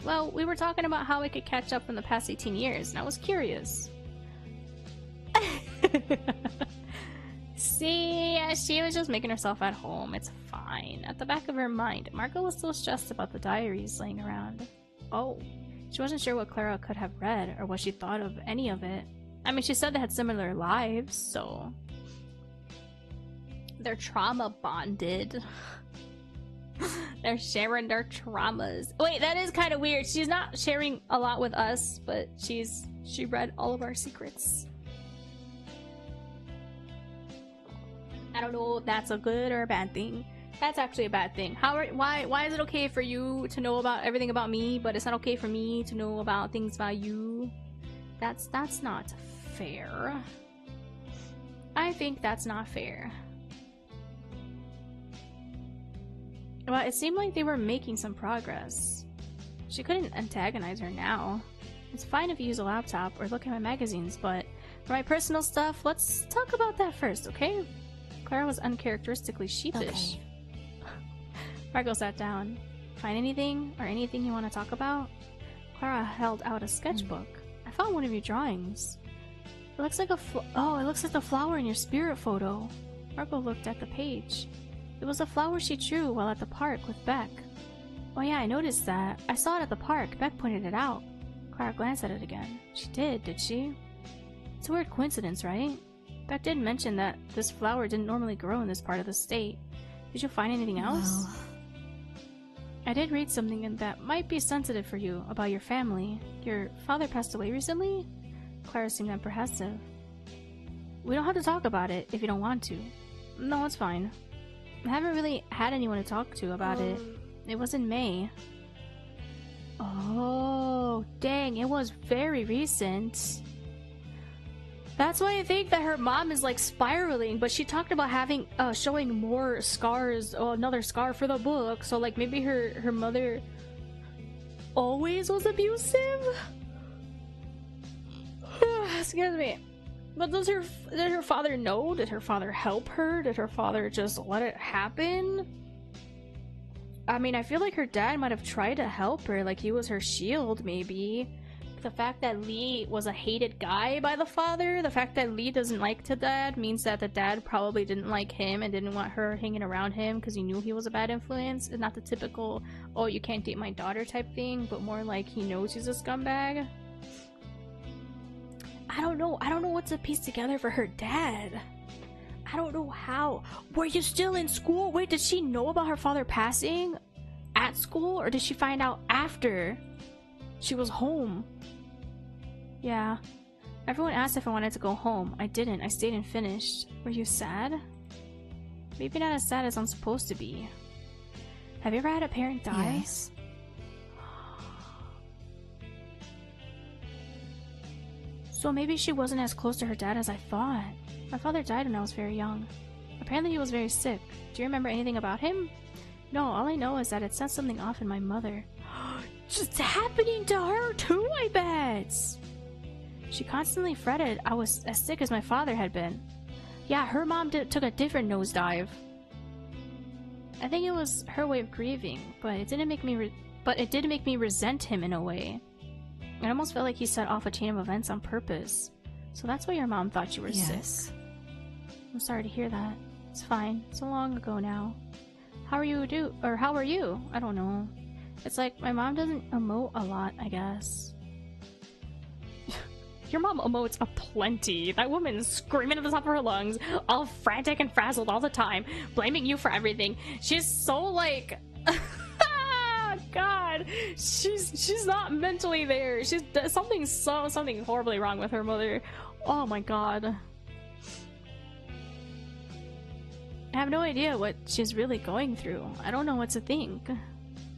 Well, we were talking about how we could catch up in the past 18 years, and I was curious. See, she was just making herself at home. It's fine. At the back of her mind, Margot was still stressed about the diaries laying around. Oh, she wasn't sure what Clara could have read or what she thought of any of it. I mean, she said they had similar lives, so... They're trauma bonded. They're sharing their traumas. Wait, that is kind of weird. She's not sharing a lot with us, but she read all of our secrets. I don't know if that's a good or a bad thing. That's actually a bad thing. Why is it okay for you to know about everything about me, but it's not okay for me to know about things about you? That's not fair. I think that's not fair. Well, it seemed like they were making some progress. She couldn't antagonize her now. It's fine if you use a laptop or look at my magazines, but for my personal stuff, let's talk about that first, okay? Clara was uncharacteristically sheepish. Okay. Margot sat down. Find anything or anything you want to talk about? Clara held out a sketchbook. I found one of your drawings. It looks like it looks like the flower in your spirit photo. Margot looked at the page. It was a flower she drew while at the park with Beck. Oh yeah, I noticed that. I saw it at the park. Beck pointed it out. Clara glanced at it again. She did she? It's a weird coincidence, right? That did mention that this flower didn't normally grow in this part of the state. Did you find anything else? Well, I did read something that might be sensitive for you about your family. Your father passed away recently? Clara seemed apprehensive. We don't have to talk about it if you don't want to. No, it's fine. I haven't really had anyone to talk to about it. It was in May. Oh, dang, it was very recent. That's why I think that her mom is like spiraling, but she talked about having showing more scars, another scar for the book. So like maybe her mother always was abusive. Excuse me. But did her father know? Did her father help her? Did her father just let it happen? I mean, I feel like her dad might have tried to help her, like he was her shield maybe. The fact that Lee was a hated guy by the father, the fact that Lee doesn't like the dad means that the dad probably didn't like him and didn't want her hanging around him because he knew he was a bad influence. And not the typical, oh, you can't date my daughter type thing, but more like he knows he's a scumbag. I don't know what to piece together for her dad. I don't know how. Were you still in school? Wait, did she know about her father passing at school, or did she find out after she was home? Yeah. Everyone asked if I wanted to go home. I didn't. I stayed and finished. Were you sad? Maybe not as sad as I'm supposed to be. Have you ever had a parent die? yes. So maybe she wasn't as close to her dad as I thought. My father died when I was very young. Apparently he was very sick. Do you remember anything about him? No, all I know is that it set something off in my mother. Just happening to her too, I bet! She constantly fretted I was as sick as my father had been. Yeah, her mom took a different nosedive. I think it was her way of grieving, but it did make me resent him in a way. It almost felt like he set off a chain of events on purpose. So that's why your mom thought you were sick. I'm sorry to hear that. It's fine. So long ago now. How are you? I don't know. It's like my mom doesn't emote a lot, I guess. Your mom emotes aplenty. That woman's screaming at the top of her lungs, all frantic and frazzled all the time, blaming you for everything. She's so like... God, she's not mentally there. She's something horribly wrong with her mother. Oh my god. I have no idea what she's really going through. I don't know what to think.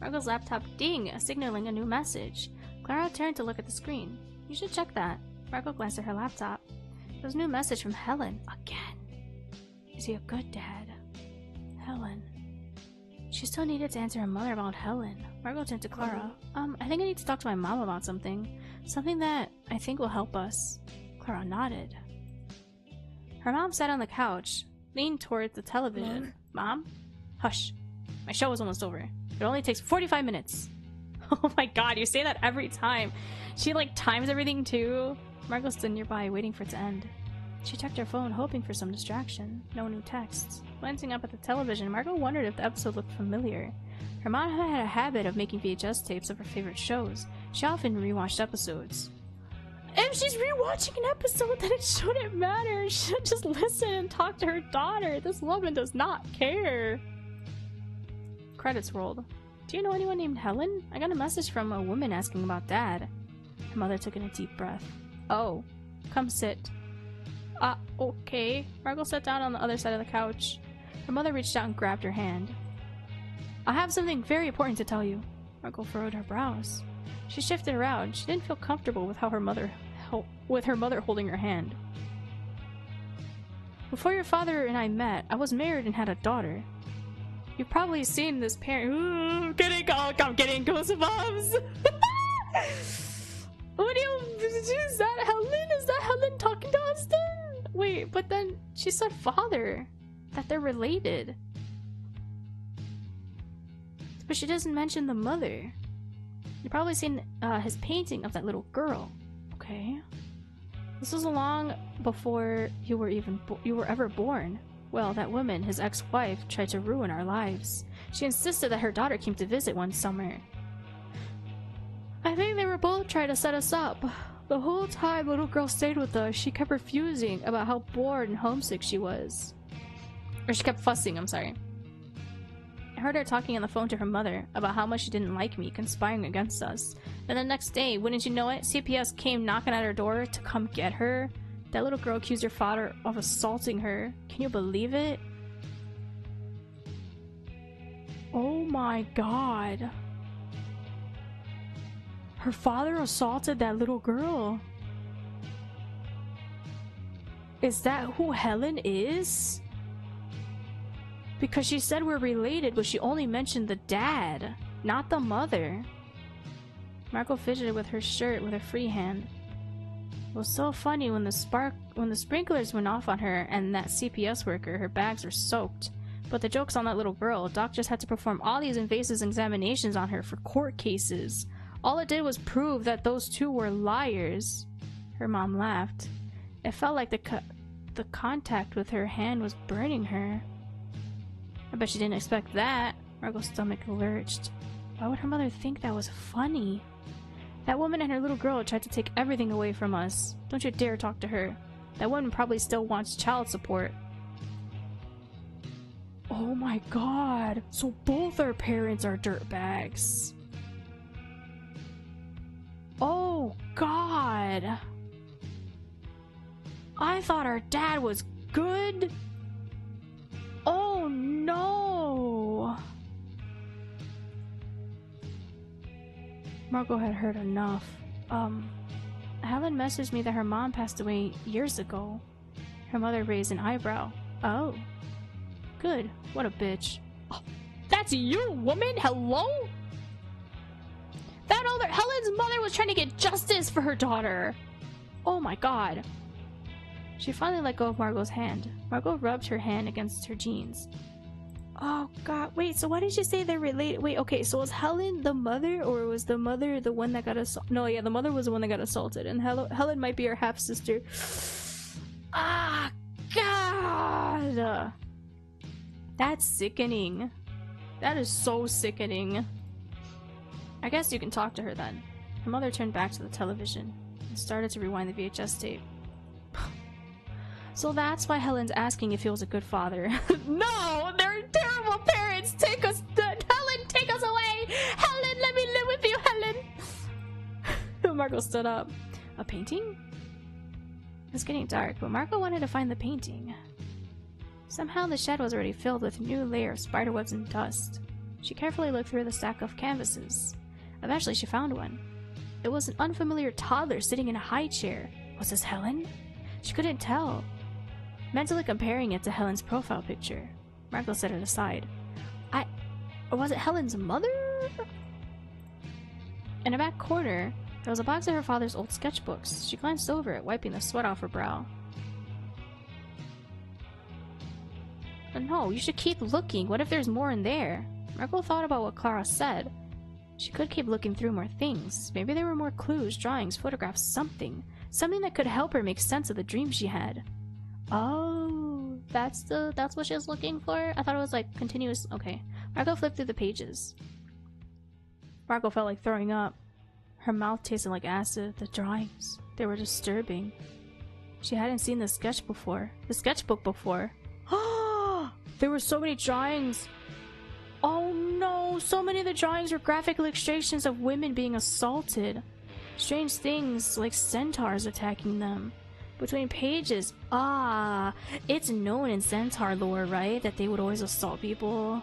Margot's laptop ding, signaling a new message. Clara turned to look at the screen. You should check that. Margot glanced at her laptop. It was a new message from Helen. Again. Is he a good dad? Helen. She still needed to answer her mother about Helen. Margot turned to Clara. I think I need to talk to my mom about something. Something that I think will help us. Clara nodded. Her mom sat on the couch, leaned toward the television. Mom? Hush. My show is almost over. It only takes 45 minutes. Oh my god, you say that every time. She like times everything too. Margot stood nearby, waiting for it to end. She checked her phone, hoping for some distraction. No new texts. Glancing up at the television, Margot wondered if the episode looked familiar. Her mom had a habit of making VHS tapes of her favorite shows. She often rewatched episodes. If she's rewatching an episode, then it shouldn't matter. She should just listen and talk to her daughter. This woman does not care. Credits rolled. Do you know anyone named Helen? I got a message from a woman asking about Dad. Her mother took in a deep breath. Oh, come sit. Okay. Margot sat down on the other side of the couch. Her mother reached out and grabbed her hand. I have something very important to tell you. Margot furrowed her brows. She shifted around. She didn't feel comfortable with her mother holding her hand. Before your father and I met, I was married and had a daughter. You've probably seen this parent. I'm getting goosebumps. Is that Helen? Is that Helen talking to Austin? Wait, but then she said father. That they're related. But she doesn't mention the mother. You've probably seen his painting of that little girl. Okay. This was long before you were ever born. Well, that woman, his ex-wife, tried to ruin our lives. She insisted that her daughter came to visit one summer. I think they were both trying to set us up. The whole time the little girl stayed with us, she kept refusing about how bored and homesick she was. Or she kept fussing, I'm sorry. I heard her talking on the phone to her mother about how much she didn't like me, conspiring against us. Then the next day, wouldn't you know it, CPS came knocking at her door to come get her. That little girl accused her father of assaulting her. Can you believe it? Oh my god. Her father assaulted that little girl. Is that who Helen is? Because she said we're related, but she only mentioned the dad, not the mother. Marco fidgeted with her shirt with a free hand. It was so funny when the sprinklers went off on her and that CPS worker, her bags were soaked. But the joke's on that little girl. Doc just had to perform all these invasive examinations on her for court cases. All it did was prove that those two were liars. Her mom laughed. It felt like the contact with her hand was burning her. I bet she didn't expect that. Margot's stomach lurched. Why would her mother think that was funny? That woman and her little girl tried to take everything away from us. Don't you dare talk to her. That woman probably still wants child support. Oh my god. So both our parents are dirtbags. Oh god. I thought our dad was good. Oh no. Margot had heard enough. Helen messaged me that her mom passed away years ago. Her mother raised an eyebrow. Oh. Good. What a bitch. Oh, that's you, woman? Hello? That older Helen's mother was trying to get justice for her daughter. Oh my god. She finally let go of Margot's hand. Margot rubbed her hand against her jeans. Oh god, wait, so why did you say they're related? Wait, okay, so was Helen the mother, or was the mother the one that got assaulted? No, yeah, the mother was the one that got assaulted, and Helen might be her half-sister. Ah, god! That's sickening. That is so sickening. I guess you can talk to her then. Her mother turned back to the television and started to rewind the VHS tape. So that's why Helen's asking if he was a good father. No, they're terrible parents. Take us, Helen, take us away. Helen, let me live with you, Helen. Margot stood up. A painting? It was getting dark, but Margot wanted to find the painting. Somehow the shed was already filled with a new layer of spiderwebs and dust. She carefully looked through the stack of canvases. Eventually she found one. It was an unfamiliar toddler sitting in a high chair. Was this Helen? She couldn't tell. Mentally comparing it to Helen's profile picture, Margot set it aside. Or was it Helen's mother? In a back corner, there was a box of her father's old sketchbooks. She glanced over it, wiping the sweat off her brow. No, you should keep looking. What if there's more in there? Margot thought about what Clara said. She could keep looking through more things. Maybe there were more clues, drawings, photographs, something. Something that could help her make sense of the dream she had. Oh, that's what she was looking for? I thought it was like continuous. Okay. Margot flipped through the pages. Margot felt like throwing up. Her mouth tasted like acid. The drawings, they were disturbing. She hadn't seen the sketchbook before. There were so many drawings. Oh no, so many of the drawings were graphic illustrations of women being assaulted. Strange things like centaurs attacking them. Between pages, it's known in centaur lore, right? That they would always assault people.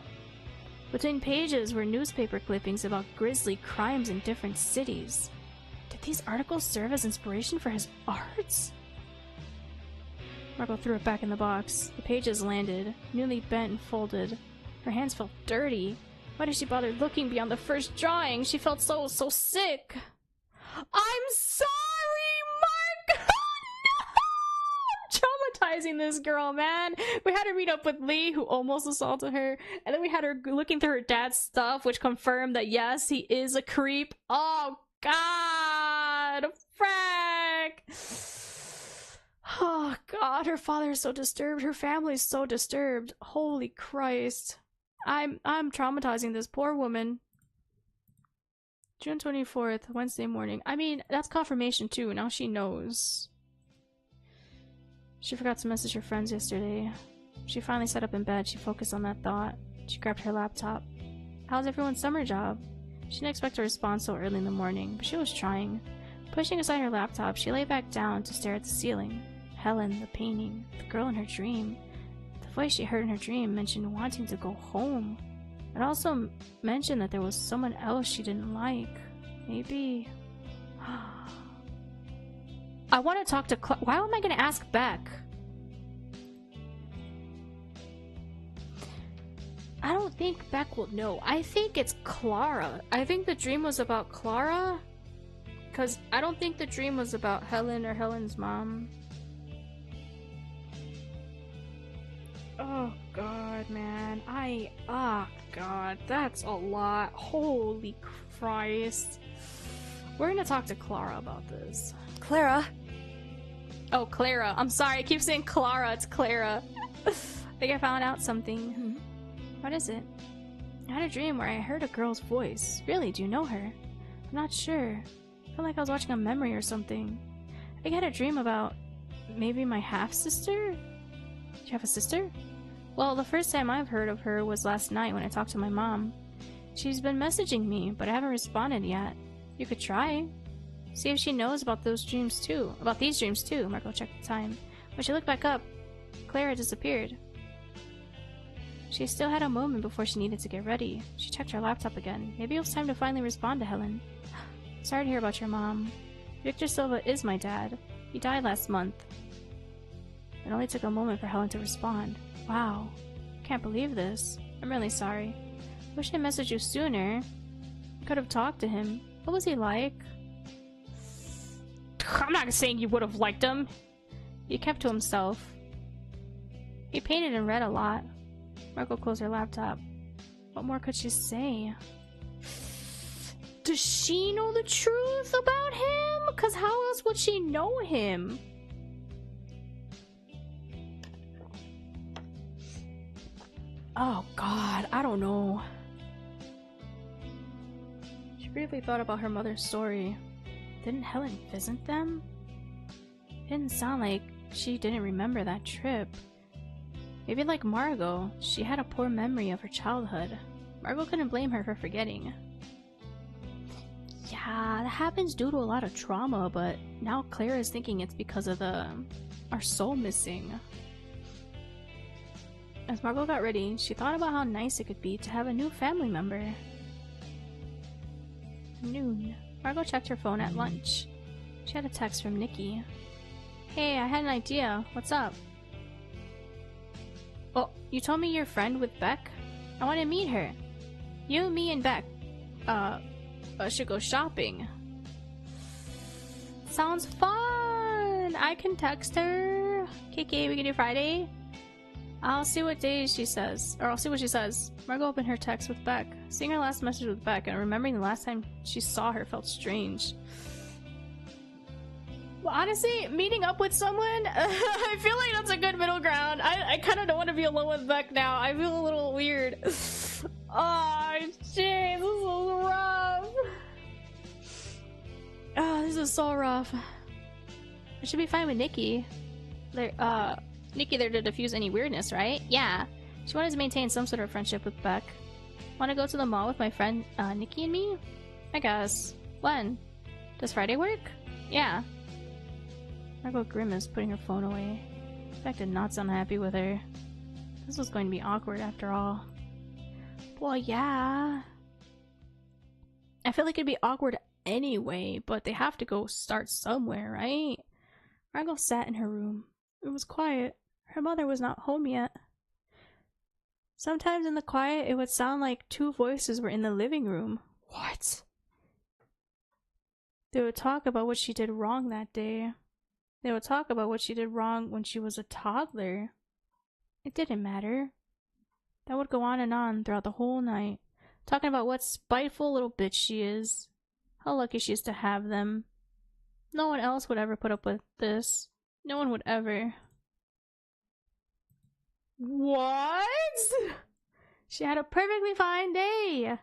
Between pages were newspaper clippings about grisly crimes in different cities. Did these articles serve as inspiration for his arts? Margot threw it back in the box. The pages landed, newly bent and folded. Her hands felt dirty. Why did she bother looking beyond the first drawing? She felt so sick. I'm sorry, Mark! Traumatizing this girl, man. We had her meet up with Lee, who almost assaulted her, and then we had her looking through her dad's stuff, which confirmed that yes, he is a creep. Oh god, frack. Oh god, her father is so disturbed. Her family is so disturbed. Holy Christ. I'm traumatizing this poor woman. June 24th, Wednesday morning. I mean, that's confirmation too. Now she knows. She forgot to message her friends yesterday. She finally sat up in bed. She focused on that thought. She grabbed her laptop. How's everyone's summer job? She didn't expect a response so early in the morning, but she was trying. Pushing aside her laptop, she lay back down to stare at the ceiling. Helen, the painting, the girl in her dream. The voice she heard in her dream mentioned wanting to go home. It also mentioned that there was someone else she didn't like. Maybe... I want to talk to why am I going to ask Beck? I don't think Beck will know. I think it's Clara. I think the dream was about Clara. Because I don't think the dream was about Helen or Helen's mom. Oh god, man. Oh god, that's a lot. Holy Christ. We're gonna talk to Clara about this. Clara? Oh, Clara. I'm sorry, I keep saying Clara. It's Clara. I think I found out something. What is it? I had a dream where I heard a girl's voice. Really, do you know her? I'm not sure. I felt like I was watching a memory or something. I think I had a dream about maybe my half-sister? Do you have a sister? Well, the first time I've heard of her was last night when I talked to my mom. She's been messaging me, but I haven't responded yet. You could try. See if she knows about those dreams too. About these dreams too. Marco checked the time. When she looked back up, Clara disappeared. She still had a moment before she needed to get ready. She checked her laptop again. Maybe it was time to finally respond to Helen. Sorry to hear about your mom. Victor Silva is my dad. He died last month. It only took a moment for Helen to respond. Wow. Can't believe this. I'm really sorry. Wish I messaged you sooner. I could have talked to him. What was he like? I'm not saying you would have liked him. He kept to himself. He painted and read a lot. Marco closed her laptop. What more could she say? Does she know the truth about him? Because how else would she know him? Oh god, I don't know. She briefly thought about her mother's story. Didn't Helen visit them? It didn't sound like she didn't remember that trip. Maybe like Margot, she had a poor memory of her childhood. Margot couldn't blame her for forgetting. Yeah, that happens due to a lot of trauma, but now Claire is thinking it's because of our soul missing. As Margot got ready, she thought about how nice it could be to have a new family member. Noon. Margot checked her phone at lunch. She had a text from Nikki. Hey, I had an idea. What's up? Oh, you told me you're friend with Beck? I want to meet her. You, me, and Beck. Should go shopping. Sounds fun! I can text her. KK, we can do Friday? I'll see what day she says. Or I'll see what she says. Margot opened her text with Beck. Seeing her last message with Beck and remembering the last time she saw her felt strange. Well, honestly, meeting up with someone, I feel like that's a good middle ground. I kind of don't want to be alone with Beck now. I feel a little weird. Oh, jeez, this is rough. Oh, this is so rough. I should be fine with Nikki. Nikki there to diffuse any weirdness, right? Yeah. She wanted to maintain some sort of friendship with Beck. Want to go to the mall with my friend, Nikki and me? I guess. When? Does Friday work? Yeah. Margot grimaced, putting her phone away. Beck did not sound happy with her. This was going to be awkward after all. Well, yeah. I feel like it'd be awkward anyway, but they have to go start somewhere, right? Margot sat in her room. It was quiet. Her mother was not home yet. Sometimes in the quiet, it would sound like two voices were in the living room. What? They would talk about what she did wrong that day. They would talk about what she did wrong when she was a toddler. It didn't matter. That would go on and on throughout the whole night, talking about what spiteful little bitch she is, how lucky she is to have them. No one else would ever put up with this. No one would ever. What? She had a perfectly fine day.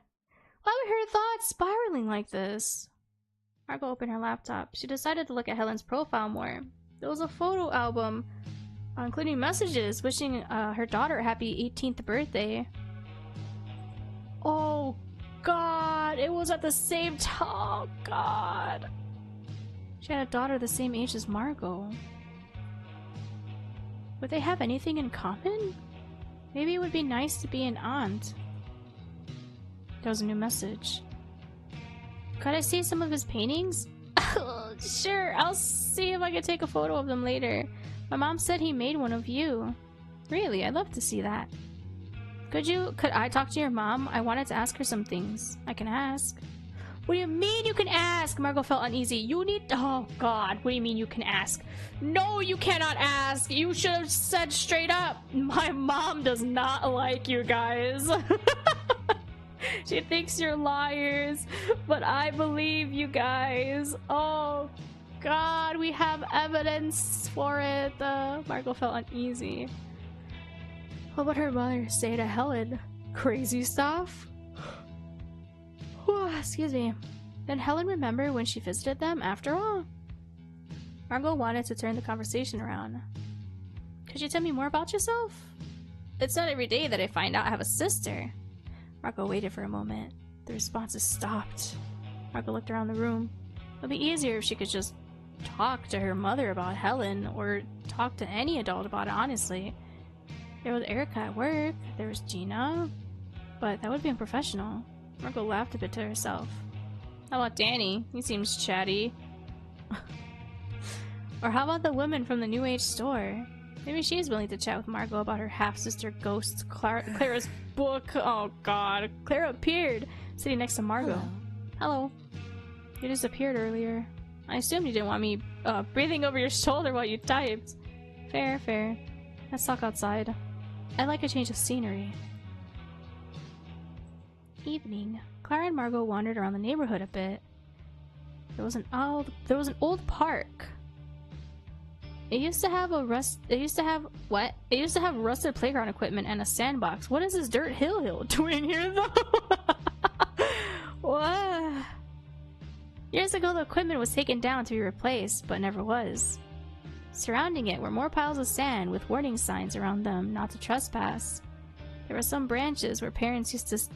Why were her thoughts spiraling like this? Margot opened her laptop. She decided to look at Helen's profile more. There was a photo album, including messages wishing her daughter a happy 18th birthday. Oh God, it was at the same time. Oh God. She had a daughter the same age as Margot. Would they have anything in common? Maybe it would be nice to be an aunt. There was a new message. Could I see some of his paintings? Sure, I'll see if I can take a photo of them later. My mom said he made one of you. Really, I'd love to see that. Could I talk to your mom? I wanted to ask her some things. I can ask. What do you mean you can ask? Margot felt uneasy. You need— oh God, what do you mean you can ask? No, you cannot ask. You should have said straight up. My mom does not like you guys. She thinks you're liars, but I believe you guys. Oh God, we have evidence for it. Margot felt uneasy. What would her mother say to Helen? Crazy stuff? Excuse me. Then Helen remembered when she visited them after all. Margot wanted to turn the conversation around. Could you tell me more about yourself? It's not every day that I find out I have a sister. Margot waited for a moment. The responses stopped. Margot looked around the room. It would be easier if she could just talk to her mother about Helen, or talk to any adult about it, honestly. There was Erica at work, there was Gina, but that would be unprofessional. Margot laughed a bit to herself. How about Danny? He seems chatty. Or how about the woman from the New Age store? Maybe she's willing to chat with Margot about her half-sister ghost, Clara's book. Oh God. Clara appeared, sitting next to Margot. Hello. You disappeared earlier. I assumed you didn't want me breathing over your shoulder while you typed. Fair, fair. Let's talk outside. I'd like a change of scenery. Evening. Clara and Margot wandered around the neighborhood a bit. There was an old park. It used to have rusted playground equipment and a sandbox. What is this dirt hill doing here though? What? Years ago the equipment was taken down to be replaced, but never was. Surrounding it were more piles of sand with warning signs around them not to trespass. There were some benches where parents used to sit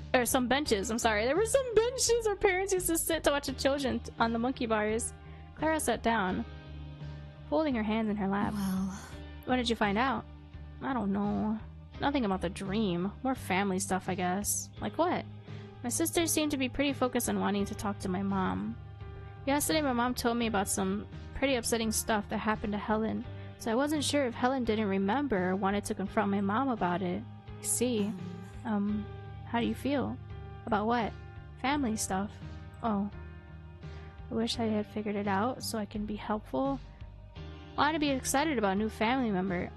to watch the children on the monkey bars. Clara sat down, folding her hands in her lap. Well, What did you find out? I don't know. Nothing about the dream. More family stuff, I guess. Like what? My sister seemed to be pretty focused on wanting to talk to my mom. Yesterday my mom told me about some pretty upsetting stuff that happened to Helen, so I wasn't sure if Helen didn't remember or wanted to confront my mom about it. I see. How do you feel? About what? Family stuff. Oh. I wish I had figured it out so I can be helpful. Why to be excited about a new family member?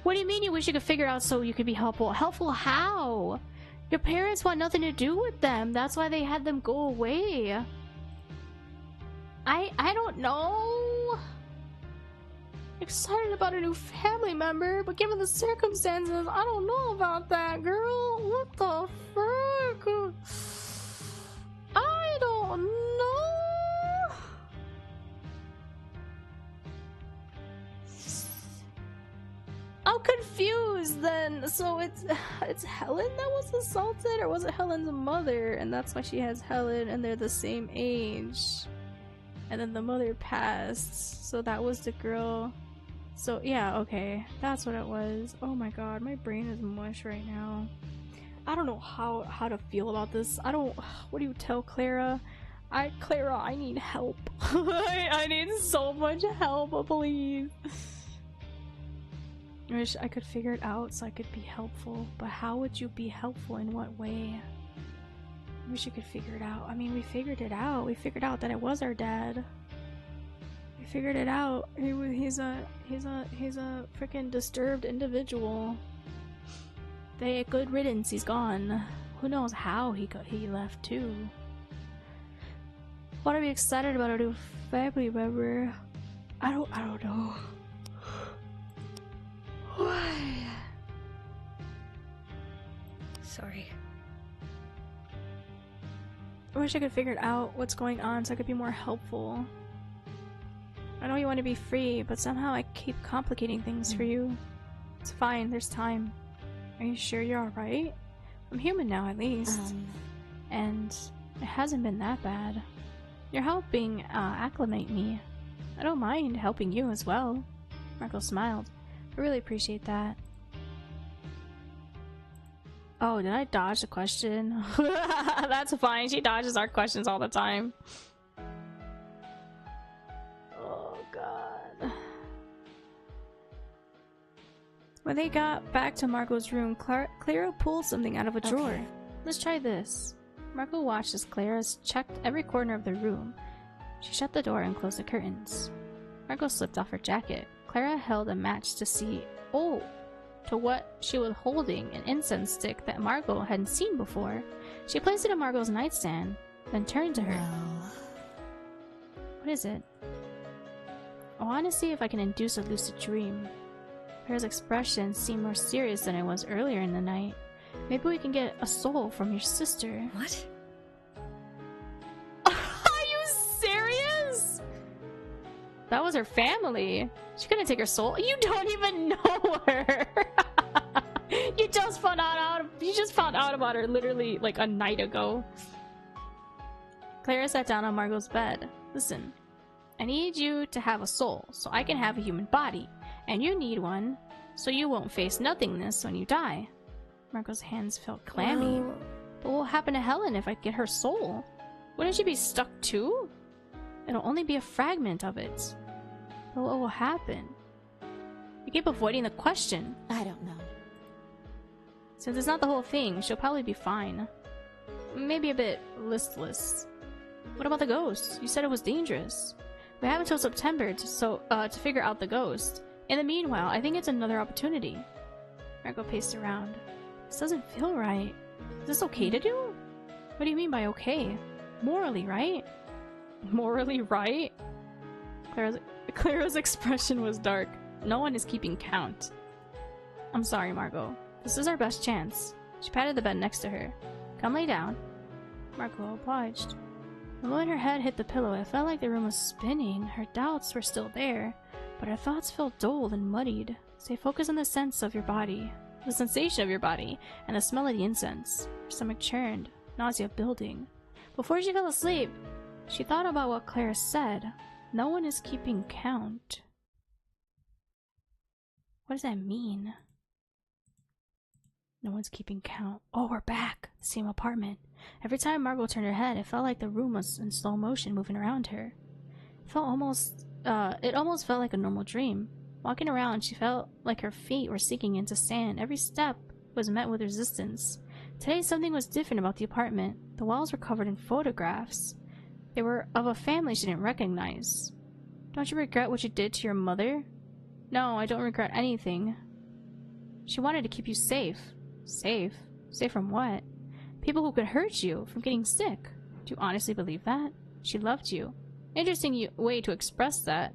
What do you mean you wish you could figure out so you could be helpful? Helpful how? Your parents want nothing to do with them. That's why they had them go away. I don't know. Excited about a new family member, but given the circumstances, I don't know about that, girl. What the frick? I don't know. I'm confused then. So it's Helen that was assaulted, or was it Helen's mother? And that's why she has Helen and they're the same age. And then the mother passed, so that was the girl. So yeah, okay, that's what it was. Oh my god, my brain is mush right now. I don't know how to feel about this. What do you tell Clara? Clara, I need help. I need so much help, please. I wish I could figure it out so I could be helpful, but how would you be helpful? In what way? I wish you could figure it out. I mean, we figured it out. We figured out that it was our dad. We figured it out. He's a freaking disturbed individual. Good riddance. He's gone. Who knows how he left too. What are we excited about a new family member? I don't know. Why? Sorry. I wish I could figure out what's going on so I could be more helpful. I know you want to be free, but somehow I keep complicating things for you. It's fine, there's time. Are you sure you're alright? I'm human now, at least. And it hasn't been that bad. You're helping acclimate me. I don't mind helping you as well. Marco smiled. I really appreciate that. Oh, did I dodge the question? That's fine. She dodges our questions all the time. Oh, God. When they got back to Marco's room, Clara pulled something out of a drawer. Let's try this. Marco watched as Clara checked every corner of the room. She shut the door and closed the curtains. Marco slipped off her jacket. Clara held a match to see, to what she was holding, an incense stick that Marco hadn't seen before. She placed it on Marco's nightstand, then turned to her. Well... What is it? I want to see if I can induce a lucid dream. Clara's expression seemed more serious than it was earlier in the night. Maybe we can get a soul from your sister. What? Are you serious? That was her family. She couldn't take her soul. You don't even know her. You just found out about her literally like a night ago. Clara sat down on Margot's bed. Listen, I need you to have a soul so I can have a human body, and you need one so you won't face nothingness when you die. Margot's hands felt clammy. Well... But what will happen to Helen if I get her soul? Wouldn't she be stuck too? It'll only be a fragment of it. But what will happen? You keep avoiding the question. I don't know. Since it's not the whole thing, she'll probably be fine. Maybe a bit listless. What about the ghost? You said it was dangerous. We have until September to figure out the ghost. In the meanwhile, I think it's another opportunity. Margot paced around. This doesn't feel right. Is this okay to do? What do you mean by okay? Morally, right? Morally right? Clara's expression was dark. No one is keeping count. I'm sorry, Margot. This is our best chance. She patted the bed next to her. Come lay down. Margot obliged. The moment her head hit the pillow, it felt like the room was spinning. Her doubts were still there, but her thoughts felt dulled and muddied. Stay focused on the sense of your body, the sensation of your body, and the smell of the incense. Her stomach churned, nausea building. Before she fell asleep, she thought about what Clara said. No one is keeping count. What does that mean? No one's keeping count. Oh, we're back. The same apartment. Every time Margot turned her head, it felt like the room was in slow motion moving around her. It almost felt like a normal dream. Walking around, she felt like her feet were sinking into sand. Every step was met with resistance. Today, something was different about the apartment. The walls were covered in photographs. They were of a family she didn't recognize. Don't you regret what you did to your mother? No, I don't regret anything. She wanted to keep you safe. Safe? Safe from what? People who could hurt you, from getting sick. Do you honestly believe that? She loved you. Interesting way to express that.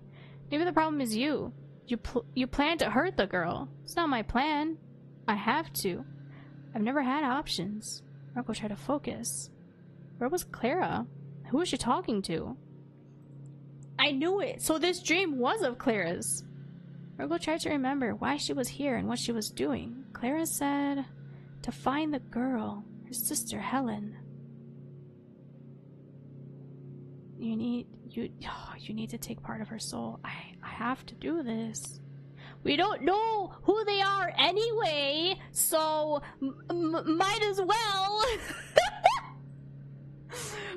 Maybe the problem is you. You plan to hurt the girl. It's not my plan. I have to. I've never had options. Marco tried to focus. Where was Clara? Who was she talking to? I knew it! So this dream was of Clara's! Marco tried to remember why she was here and what she was doing. Clara said to find the girl, her sister Helen. You need to take part of her soul. I have to do this. We don't know who they are anyway, so might as well.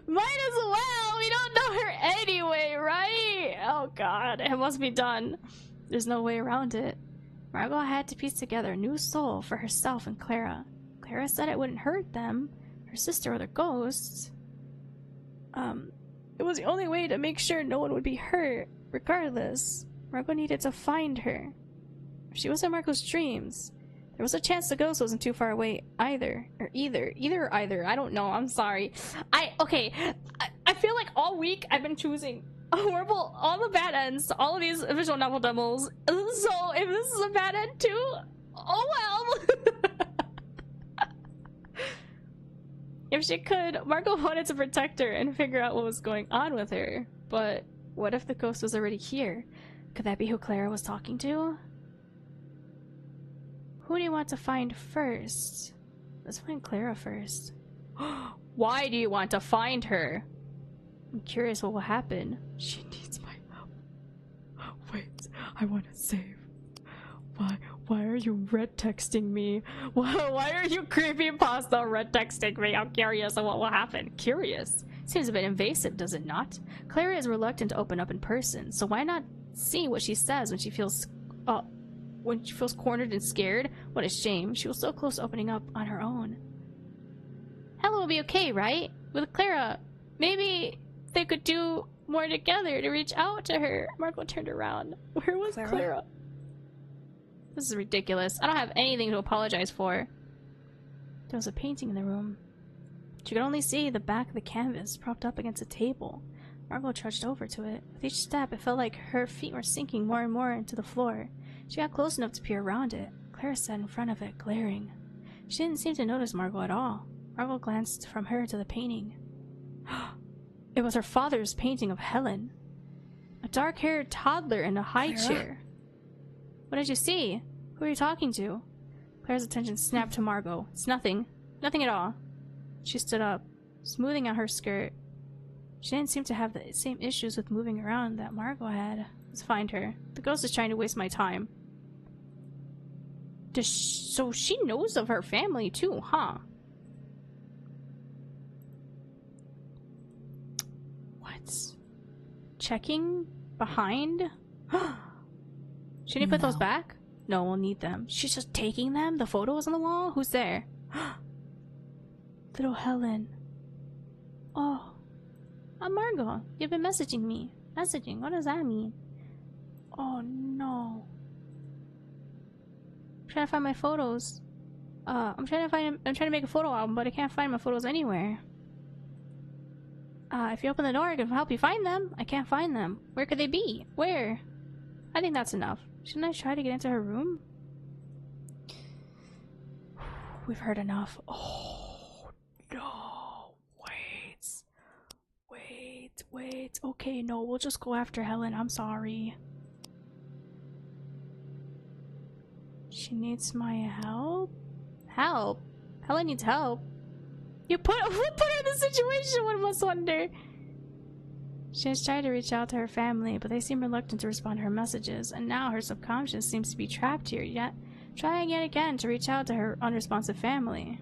Might as well. We don't know her anyway, right? Oh god, it must be done. There's no way around it. Margot had to piece together a new soul for herself and Clara. Clara said it wouldn't hurt them, her sister or the ghosts. It was the only way to make sure no one would be hurt. Regardless, Margot needed to find her. If she was in Marco's dreams, there was a chance the ghost wasn't too far away either. Either or either. I don't know. I'm sorry. I feel like all week I've been choosing horrible, all the bad ends to all of these visual novel demos. So if this is a bad end too, oh well. If she could, Margot wanted to protect her and figure out what was going on with her. But what if the ghost was already here? Could that be who Clara was talking to? Who do you want to find first? Let's find Clara first. Why do you want to find her? I'm curious what will happen. She needs my help. Wait, I want to save. Why are you red texting me? Why are you creepypasta red texting me? I'm curious on what will happen. Curious? Seems a bit invasive, does it not? Clara is reluctant to open up in person, so why not see what she says when she feels cornered and scared? What a shame. She was so close to opening up on her own. Helen will be okay, right? With Clara. Maybe they could do more together to reach out to her. Margot turned around. Where was Clara? This is ridiculous. I don't have anything to apologize for. There was a painting in the room. She could only see the back of the canvas propped up against a table. Margot trudged over to it. With each step, it felt like her feet were sinking more and more into the floor. She got close enough to peer around it. Clara sat in front of it, glaring. She didn't seem to notice Margot at all. Margot glanced from her to the painting. It was her father's painting of Helen. A dark-haired toddler in a high chair. What did you see? Who are you talking to? Claire's attention snapped to Margot. It's nothing. Nothing at all. She stood up, smoothing out her skirt. She didn't seem to have the same issues with moving around that Margot had. Let's find her. The ghost is trying to waste my time. So she knows of her family too, huh? What? Checking behind? Shouldn't you put those back? No, we'll need them. She's just taking them? The photos on the wall? Who's there? Little Helen. Oh. Margot, you've been messaging me. Messaging? What does that mean? Oh no. I'm trying to find my photos. I'm trying to make a photo album, but I can't find my photos anywhere. If you open the door, I can help you find them. I can't find them. Where could they be? Where? I think that's enough. Shouldn't I try to get into her room? We've heard enough. Oh, no. Wait. Okay, no, we'll just go after Helen. I'm sorry. She needs my help? Help? Helen needs help. Who put her in this situation, one must wonder. She has tried to reach out to her family, but they seem reluctant to respond to her messages, and now her subconscious seems to be trapped here, yet trying yet again to reach out to her unresponsive family.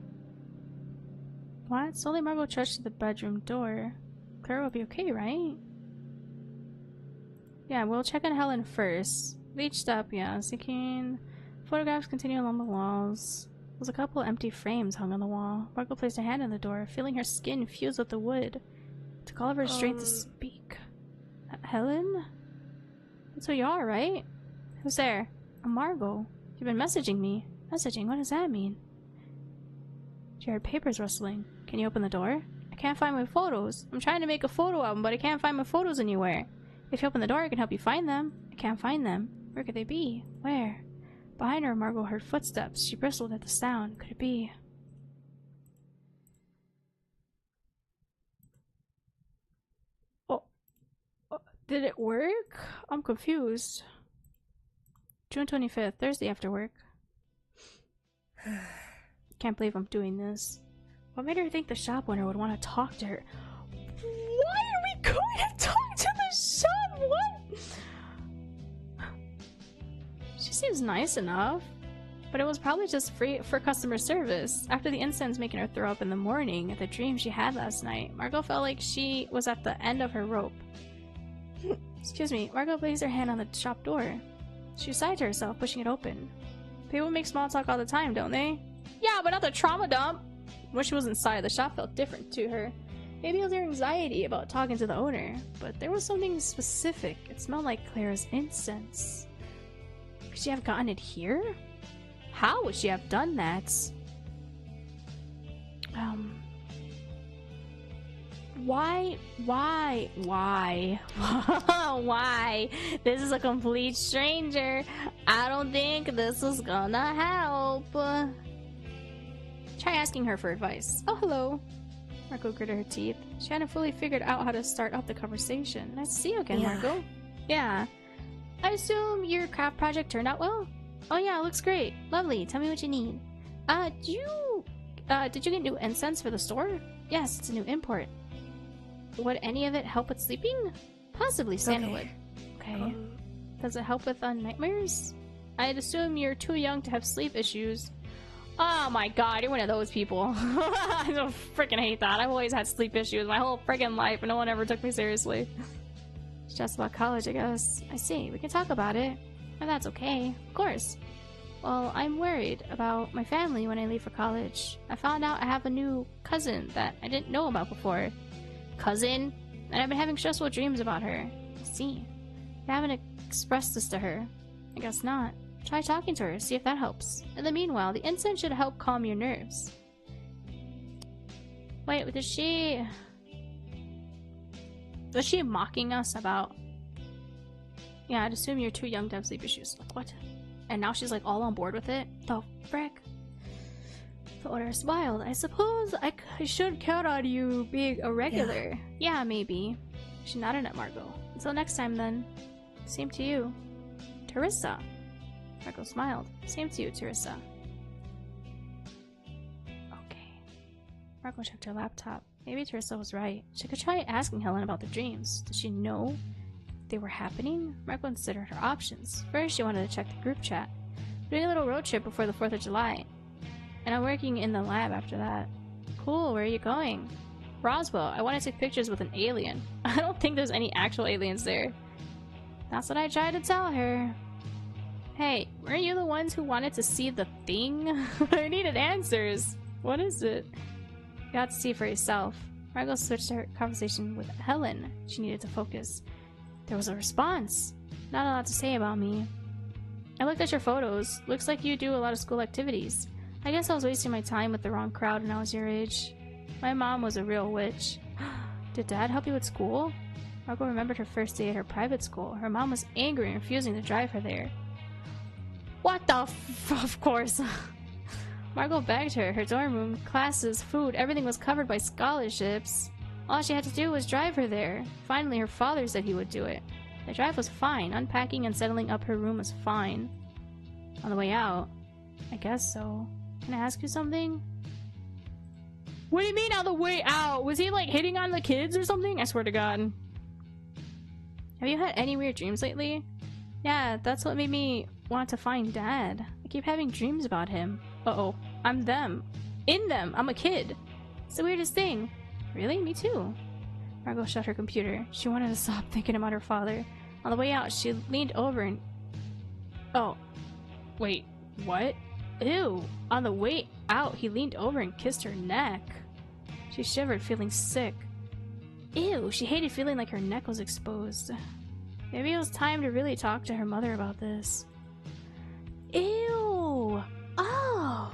What? Slowly Margot trudged to the bedroom door. Clara will be okay, right? Yeah, we'll check on Helen first. Each step, yeah. Seeking photographs continue along the walls. There's a couple empty frames hung on the wall. Margot placed her hand on the door, feeling her skin fuse with the wood. It took all of her strength to speak. Helen? That's who you are, right? Who's there? I'm Margot. You've been messaging me. Messaging? What does that mean? She heard papers rustling. Can you open the door? I can't find my photos. I'm trying to make a photo album, but I can't find my photos anywhere. If you open the door, I can help you find them. I can't find them. Where could they be? Where? Behind her, Margot heard footsteps. She bristled at the sound. Could it be? Oh. Did it work? I'm confused. June 25th, Thursday after work. Can't believe I'm doing this. What made her think the shop owner would want to talk to her? Why are we going to talk to the shop? What? She seems nice enough, but it was probably just free for customer service. After the incidents making her throw up in the morning at the dream she had last night, Margot felt like she was at the end of her rope. Excuse me. Margot placed her hand on the shop door. She sighed to herself, pushing it open. People make small talk all the time, don't they? Yeah, but not the trauma dump. When she was inside, the shop felt different to her. Maybe it was her anxiety about talking to the owner, but there was something specific. It smelled like Clara's incense. Could she have gotten it here? How would she have done that? Why? Why? This is a complete stranger. I don't think this is gonna help. Try asking her for advice. Oh, hello. Marco gritted her teeth. She hadn't fully figured out how to start up the conversation. Nice to see you again, Yeah. Marco. Yeah. I assume your craft project turned out well? Oh yeah, it looks great. Lovely. Tell me what you need. Did you get new incense for the store? Yes, it's a new import. Would any of it help with sleeping? Possibly sandalwood. Okay. Does it help with nightmares? I'd assume you're too young to have sleep issues. Oh my god, you're one of those people. I don't freaking hate that. I've always had sleep issues my whole freaking life, and no one ever took me seriously. It's just about college, I guess. I see. We can talk about it. If that's okay. Of course. Well, I'm worried about my family when I leave for college. I found out I have a new cousin that I didn't know about before. Cousin? And I've been having stressful dreams about her. I see. I haven't expressed this to her. I guess not. Try talking to her, see if that helps. In the meanwhile, the incense should help calm your nerves. Wait, was she mocking us about... Yeah, I'd assume you're too young to have sleep issues. Like, what? And now she's like all on board with it? The frick? The owner smiled. I suppose I should count on you being a regular. Yeah, maybe. She nodded at Margot. Until next time then. Same to you. Teresa. Margot smiled. Same to you, Teresa. Okay. Margot checked her laptop. Maybe Teresa was right. She could try asking Helen about the dreams. Did she know they were happening? Margot considered her options. First, she wanted to check the group chat. We're doing a little road trip before the 4th of July. And I'm working in the lab after that. Cool, where are you going? Roswell. I want to take pictures with an alien. I don't think there's any actual aliens there. That's what I tried to tell her. Hey, weren't you the ones who wanted to see the thing? I needed answers. What is it? You got to see for yourself. Margot switched her conversation with Helen. She needed to focus. There was a response. Not a lot to say about me. I looked at your photos. Looks like you do a lot of school activities. I guess I was wasting my time with the wrong crowd when I was your age. My mom was a real witch. Did Dad help you with school? Margot remembered her first day at her private school. Her mom was angry and refusing to drive her there. What the of course. Margot begged her. Her dorm room, classes, food, everything was covered by scholarships. All she had to do was drive her there. Finally, her father said he would do it. The drive was fine. Unpacking and settling up her room was fine. On the way out, I guess so. Can I ask you something? What do you mean on the way out? Was he like hitting on the kids or something? I swear to God. Have you had any weird dreams lately? Yeah, that's what made me want to find Dad. I keep having dreams about him. Uh-oh. I'm them. In them. I'm a kid. It's the weirdest thing. Really? Me too. Margot shut her computer. She wanted to stop thinking about her father. On the way out, she leaned over and... Oh. Wait. What? Ew. On the way out, he leaned over and kissed her neck. She shivered, feeling sick. Ew. She hated feeling like her neck was exposed. Maybe it was time to really talk to her mother about this. Ew. Oh.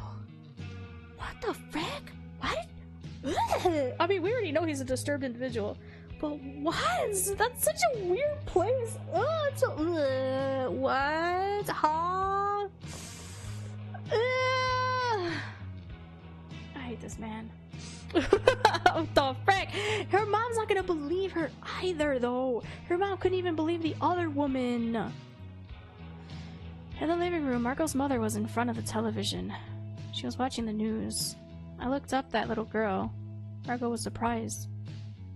What the frick? What? Ugh. I mean, we already know he's a disturbed individual. But what? That's such a weird place. Oh, it's so... what? Huh? I hate this man. What the frick? Her mom's not gonna believe her either, though. Her mom couldn't even believe the other woman. In the living room, Marco's mother was in front of the television. She was watching the news. I looked up that little girl. Marco was surprised.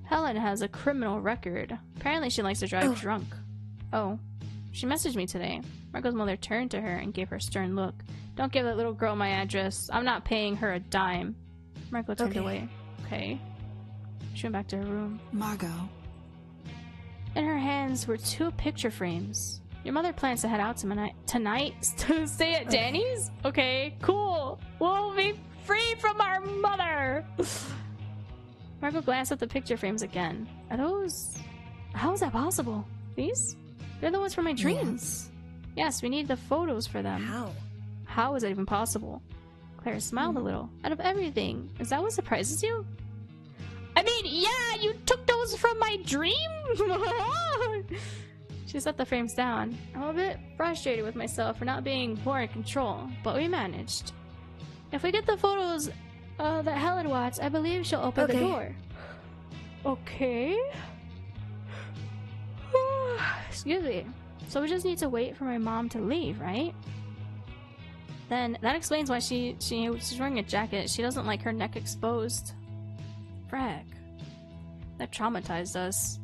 Helen has a criminal record. Apparently she likes to drive drunk. Oh. She messaged me today. Marco's mother turned to her and gave her a stern look. Don't give that little girl my address. I'm not paying her a dime. Marco turned away. Okay. She went back to her room. Margot. In her hands were 2 picture frames. Your mother plans to head out tonight to stay at Danny's? Okay, cool. We'll be free from our mother. Margot glanced at the picture frames again. Are those... How is that possible? These? They're the ones from my dreams. Yes, we need the photos for them. How? How is that even possible? Clara smiled a little. Out of everything, is that what surprises you? I mean, yeah, you took those from my dream? She set the frames down. I'm a bit frustrated with myself for not being more in control, but we managed. If we get the photos That Helen Watts, I believe she'll open the door. Okay. Excuse me. So we just need to wait for my mom to leave, right? Then that explains why she's wearing a jacket. She doesn't like her neck exposed. Frack. That traumatized us.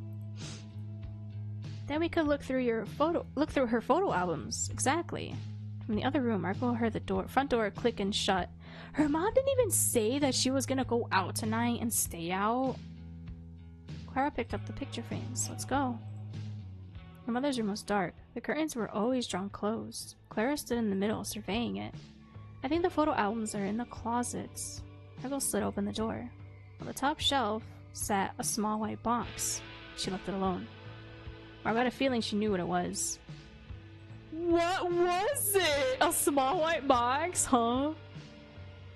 Then we could look through her photo albums. Exactly. From the other room, Marco heard the front door click and shut. Her mom didn't even say that she was gonna go out tonight and stay out. Clara picked up the picture frames. Let's go. Her mother's room was dark. The curtains were always drawn closed. Clara stood in the middle, surveying it. I think the photo albums are in the closets. Marco slid open the door. On the top shelf sat a small white box. She left it alone. Marco had a feeling she knew what it was. What was it? A small white box, huh?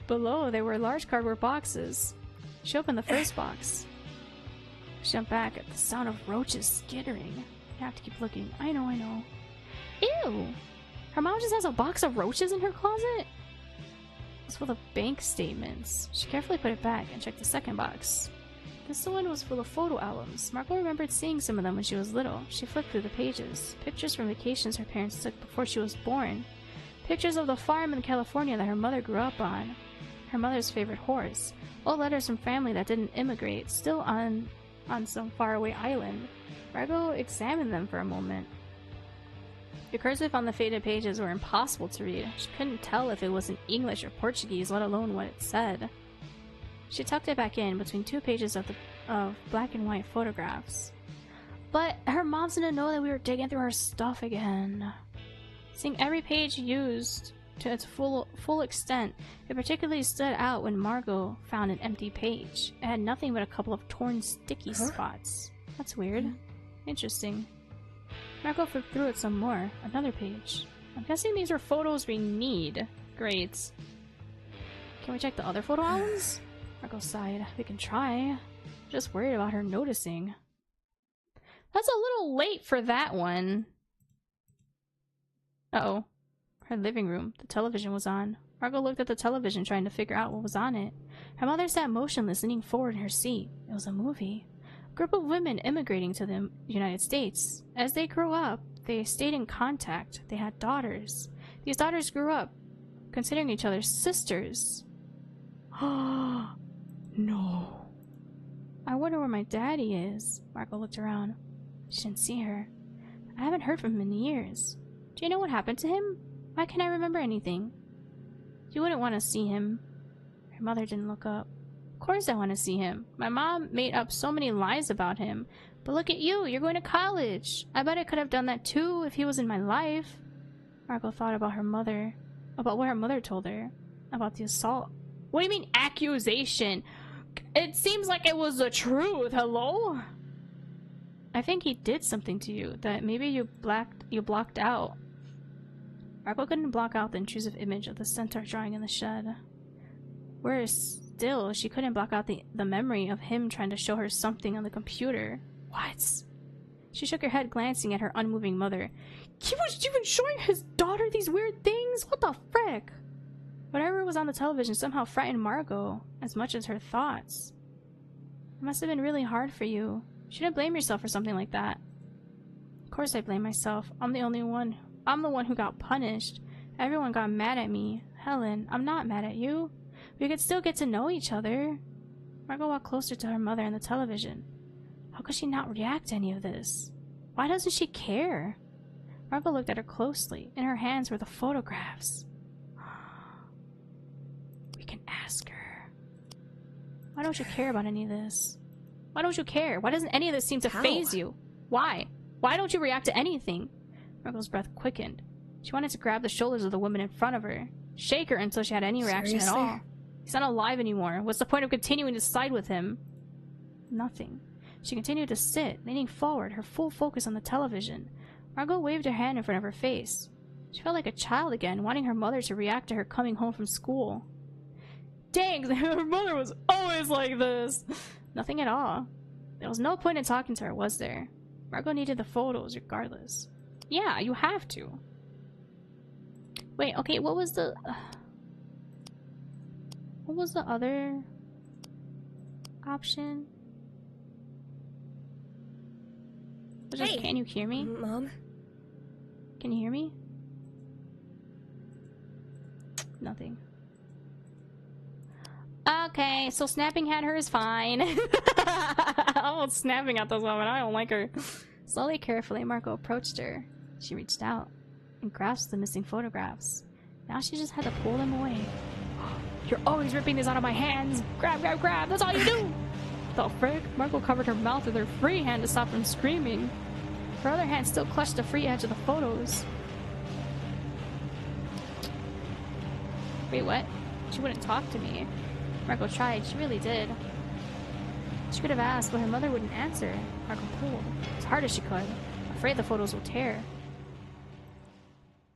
Below, there were large cardboard boxes. She opened the first box. She jumped back at the sound of roaches skittering. You have to keep looking. I know. Ew! Her mom just has a box of roaches in her closet? It's full of bank statements. She carefully put it back and checked the second box. This one was full of photo albums. Marco remembered seeing some of them when she was little. She flipped through the pages. Pictures from vacations her parents took before she was born. Pictures of the farm in California that her mother grew up on. Her mother's favorite horse. Old letters from family that didn't immigrate, still on some faraway island. Marco examined them for a moment. The cursive on the faded pages were impossible to read. She couldn't tell if it was in English or Portuguese, let alone what it said. She tucked it back in between two pages of black and white photographs. But her mom's gonna know that we were digging through her stuff again. Seeing every page used to its full extent, it particularly stood out when Margot found an empty page. It had nothing but a couple of torn sticky spots. That's weird. Interesting. Margot flipped through it some more. Another page. I'm guessing these are photos we need. Great. Can we check the other photo albums? Margot sighed. We can try. Just worried about her noticing. That's a little late for that one. Uh-oh. Her living room. The television was on. Margot looked at the television, trying to figure out what was on it. Her mother sat motionless, leaning forward in her seat. It was a movie. A group of women immigrating to the United States. As they grew up, they stayed in contact. They had daughters. These daughters grew up considering each other sisters. Oh, no. I wonder where my daddy is. Margot looked around. She didn't see her. I haven't heard from him in years. Do you know what happened to him? Why can't I remember anything? You wouldn't want to see him. Her mother didn't look up. Of course I want to see him. My mom made up so many lies about him. But look at you, you're going to college. I bet I could have done that too if he was in my life. Margot thought about her mother. About what her mother told her. About the assault. What do you mean accusation? It seems like it was the truth, hello? I think he did something to you that maybe you blocked out. Margot couldn't block out the intrusive image of the centaur drawing in the shed. Worse still, she couldn't block out the memory of him trying to show her something on the computer. What? She shook her head, glancing at her unmoving mother. He was even showing his daughter these weird things? What the frick? Whatever was on the television somehow frightened Margot as much as her thoughts. It must have been really hard for you. You shouldn't blame yourself for something like that. Of course I blame myself. I'm the one who got punished. Everyone got mad at me. Helen, I'm not mad at you. We could still get to know each other. Margot walked closer to her mother and the television. How could she not react to any of this? Why doesn't she care? Margot looked at her closely. In her hands were the photographs. We can ask her. Why don't you care about any of this? Why don't you care? Why doesn't any of this seem to faze you? Why? Why don't you react to anything? Margot's breath quickened. She wanted to grab the shoulders of the woman in front of her. Shake her until she had any reaction at all. He's not alive anymore. What's the point of continuing to side with him? Nothing. She continued to sit, leaning forward, her full focus on the television. Margot waved her hand in front of her face. She felt like a child again, wanting her mother to react to her coming home from school. Dang, her mother was always like this. Nothing at all. There was no point in talking to her, was there? Margot needed the photos regardless. Yeah, you have to. Wait, okay, what was What was the other option? Just, can you hear me? Mom? Can you hear me? Nothing. Okay, so snapping at her is fine. Oh, snapping at this woman. I don't like her. Slowly, carefully, Marco approached her. She reached out and grasped the missing photographs. Now she just had to pull them away. You're always ripping these out of my hands! Grab, grab, grab! That's all you do! The frick? Marco covered her mouth with her free hand to stop from screaming. Her other hand still clutched the free edge of the photos. Wait, what? She wouldn't talk to me. Marco tried. She really did. She could have asked, but her mother wouldn't answer. Marco pulled as hard as she could, afraid the photos will tear.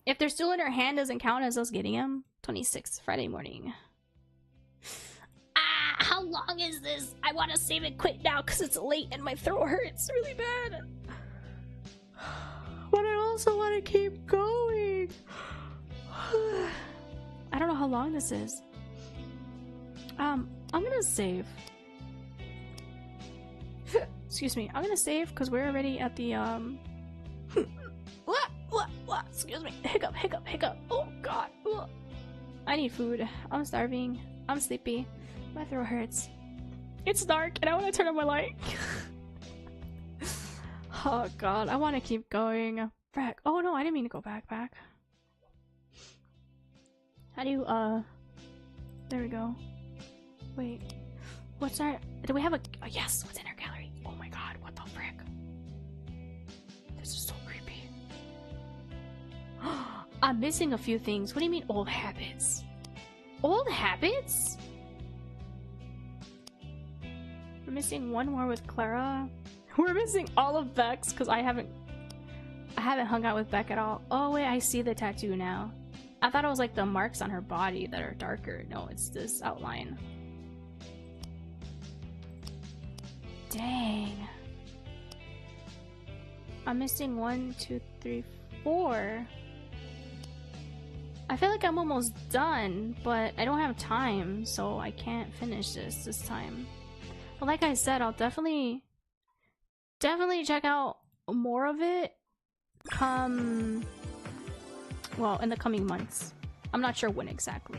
If they're still in her hand, doesn't count as us getting them. 26th, Friday morning. Ah, how long is this? I want to save it quick now because it's late and my throat hurts really bad. But I also want to keep going. I don't know how long this is. I'm gonna save. Excuse me. I'm gonna save because we're already at the What? Excuse me. Hiccup, hiccup, hiccup. Oh god. I need food. I'm starving. I'm sleepy. My throat hurts. It's dark and I want to turn on my light. Oh god. I want to keep going. Back. Oh no, I didn't mean to go back. How do you, there we go. Wait. What's our... Do we have a... Oh, yes! What's in our gallery? Oh my god, what the frick? This is so creepy. I'm missing a few things. What do you mean, old habits? Old habits? We're missing one more with Clara. We're missing all of Beck's, because I haven't hung out with Beck at all. Oh wait, I see the tattoo now. I thought it was like the marks on her body that are darker. No, it's this outline. Dang. I'm missing 1, 2, 3, 4. I feel like I'm almost done, but I don't have time, so I can't finish this time. But like I said, I'll definitely check out more of it well, in the coming months. I'm not sure when exactly.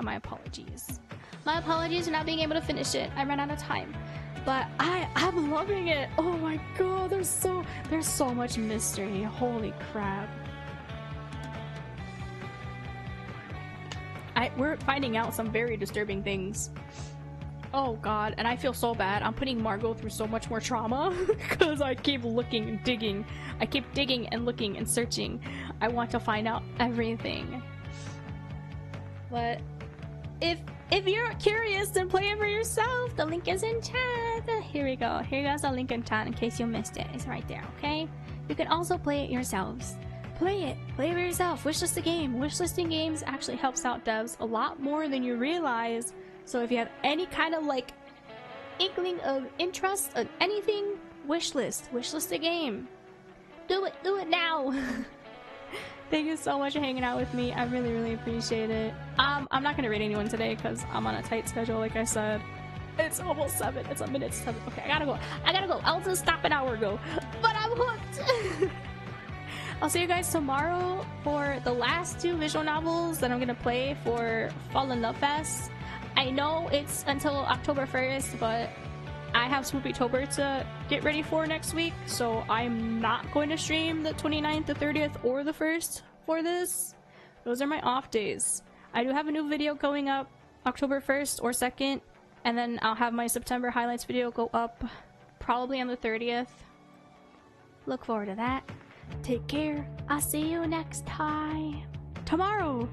My apologies. My apologies for not being able to finish it. I ran out of time. But I'm loving it. Oh my god, there's so much mystery. Holy crap. We're finding out some very disturbing things. Oh god, and I feel so bad. I'm putting Margot through so much more trauma because I keep looking and digging. I keep digging and looking and searching. I want to find out everything. But if you're curious, then play it for yourself. The link is in chat. Here we go. Here goes the link in chat in case you missed it. It's right there, okay? You can also play it yourselves. Play it for yourself. Wishlist the game. Wishlisting games actually helps out devs a lot more than you realize. So if you have any kind of like inkling of interest of anything, wishlist the game. Do it now. Thank you so much for hanging out with me. I really appreciate it. I'm not gonna rate anyone today because I'm on a tight schedule, like I said. It's almost 7. It's a minute 7. Okay, I gotta go. I'll just stop an hour ago. But I'm hooked. I'll see you guys tomorrow for the last 2 visual novels that I'm gonna play for Fall in Love Fest. I know it's until October 1st, but I have Spoopytober to get ready for next week, so I'm not going to stream the 29th, the 30th, or the 1st for this. Those are my off days. I do have a new video going up October 1st or 2nd, and then I'll have my September highlights video go up probably on the 30th. Look forward to that. Take care. I'll see you next time. Tomorrow.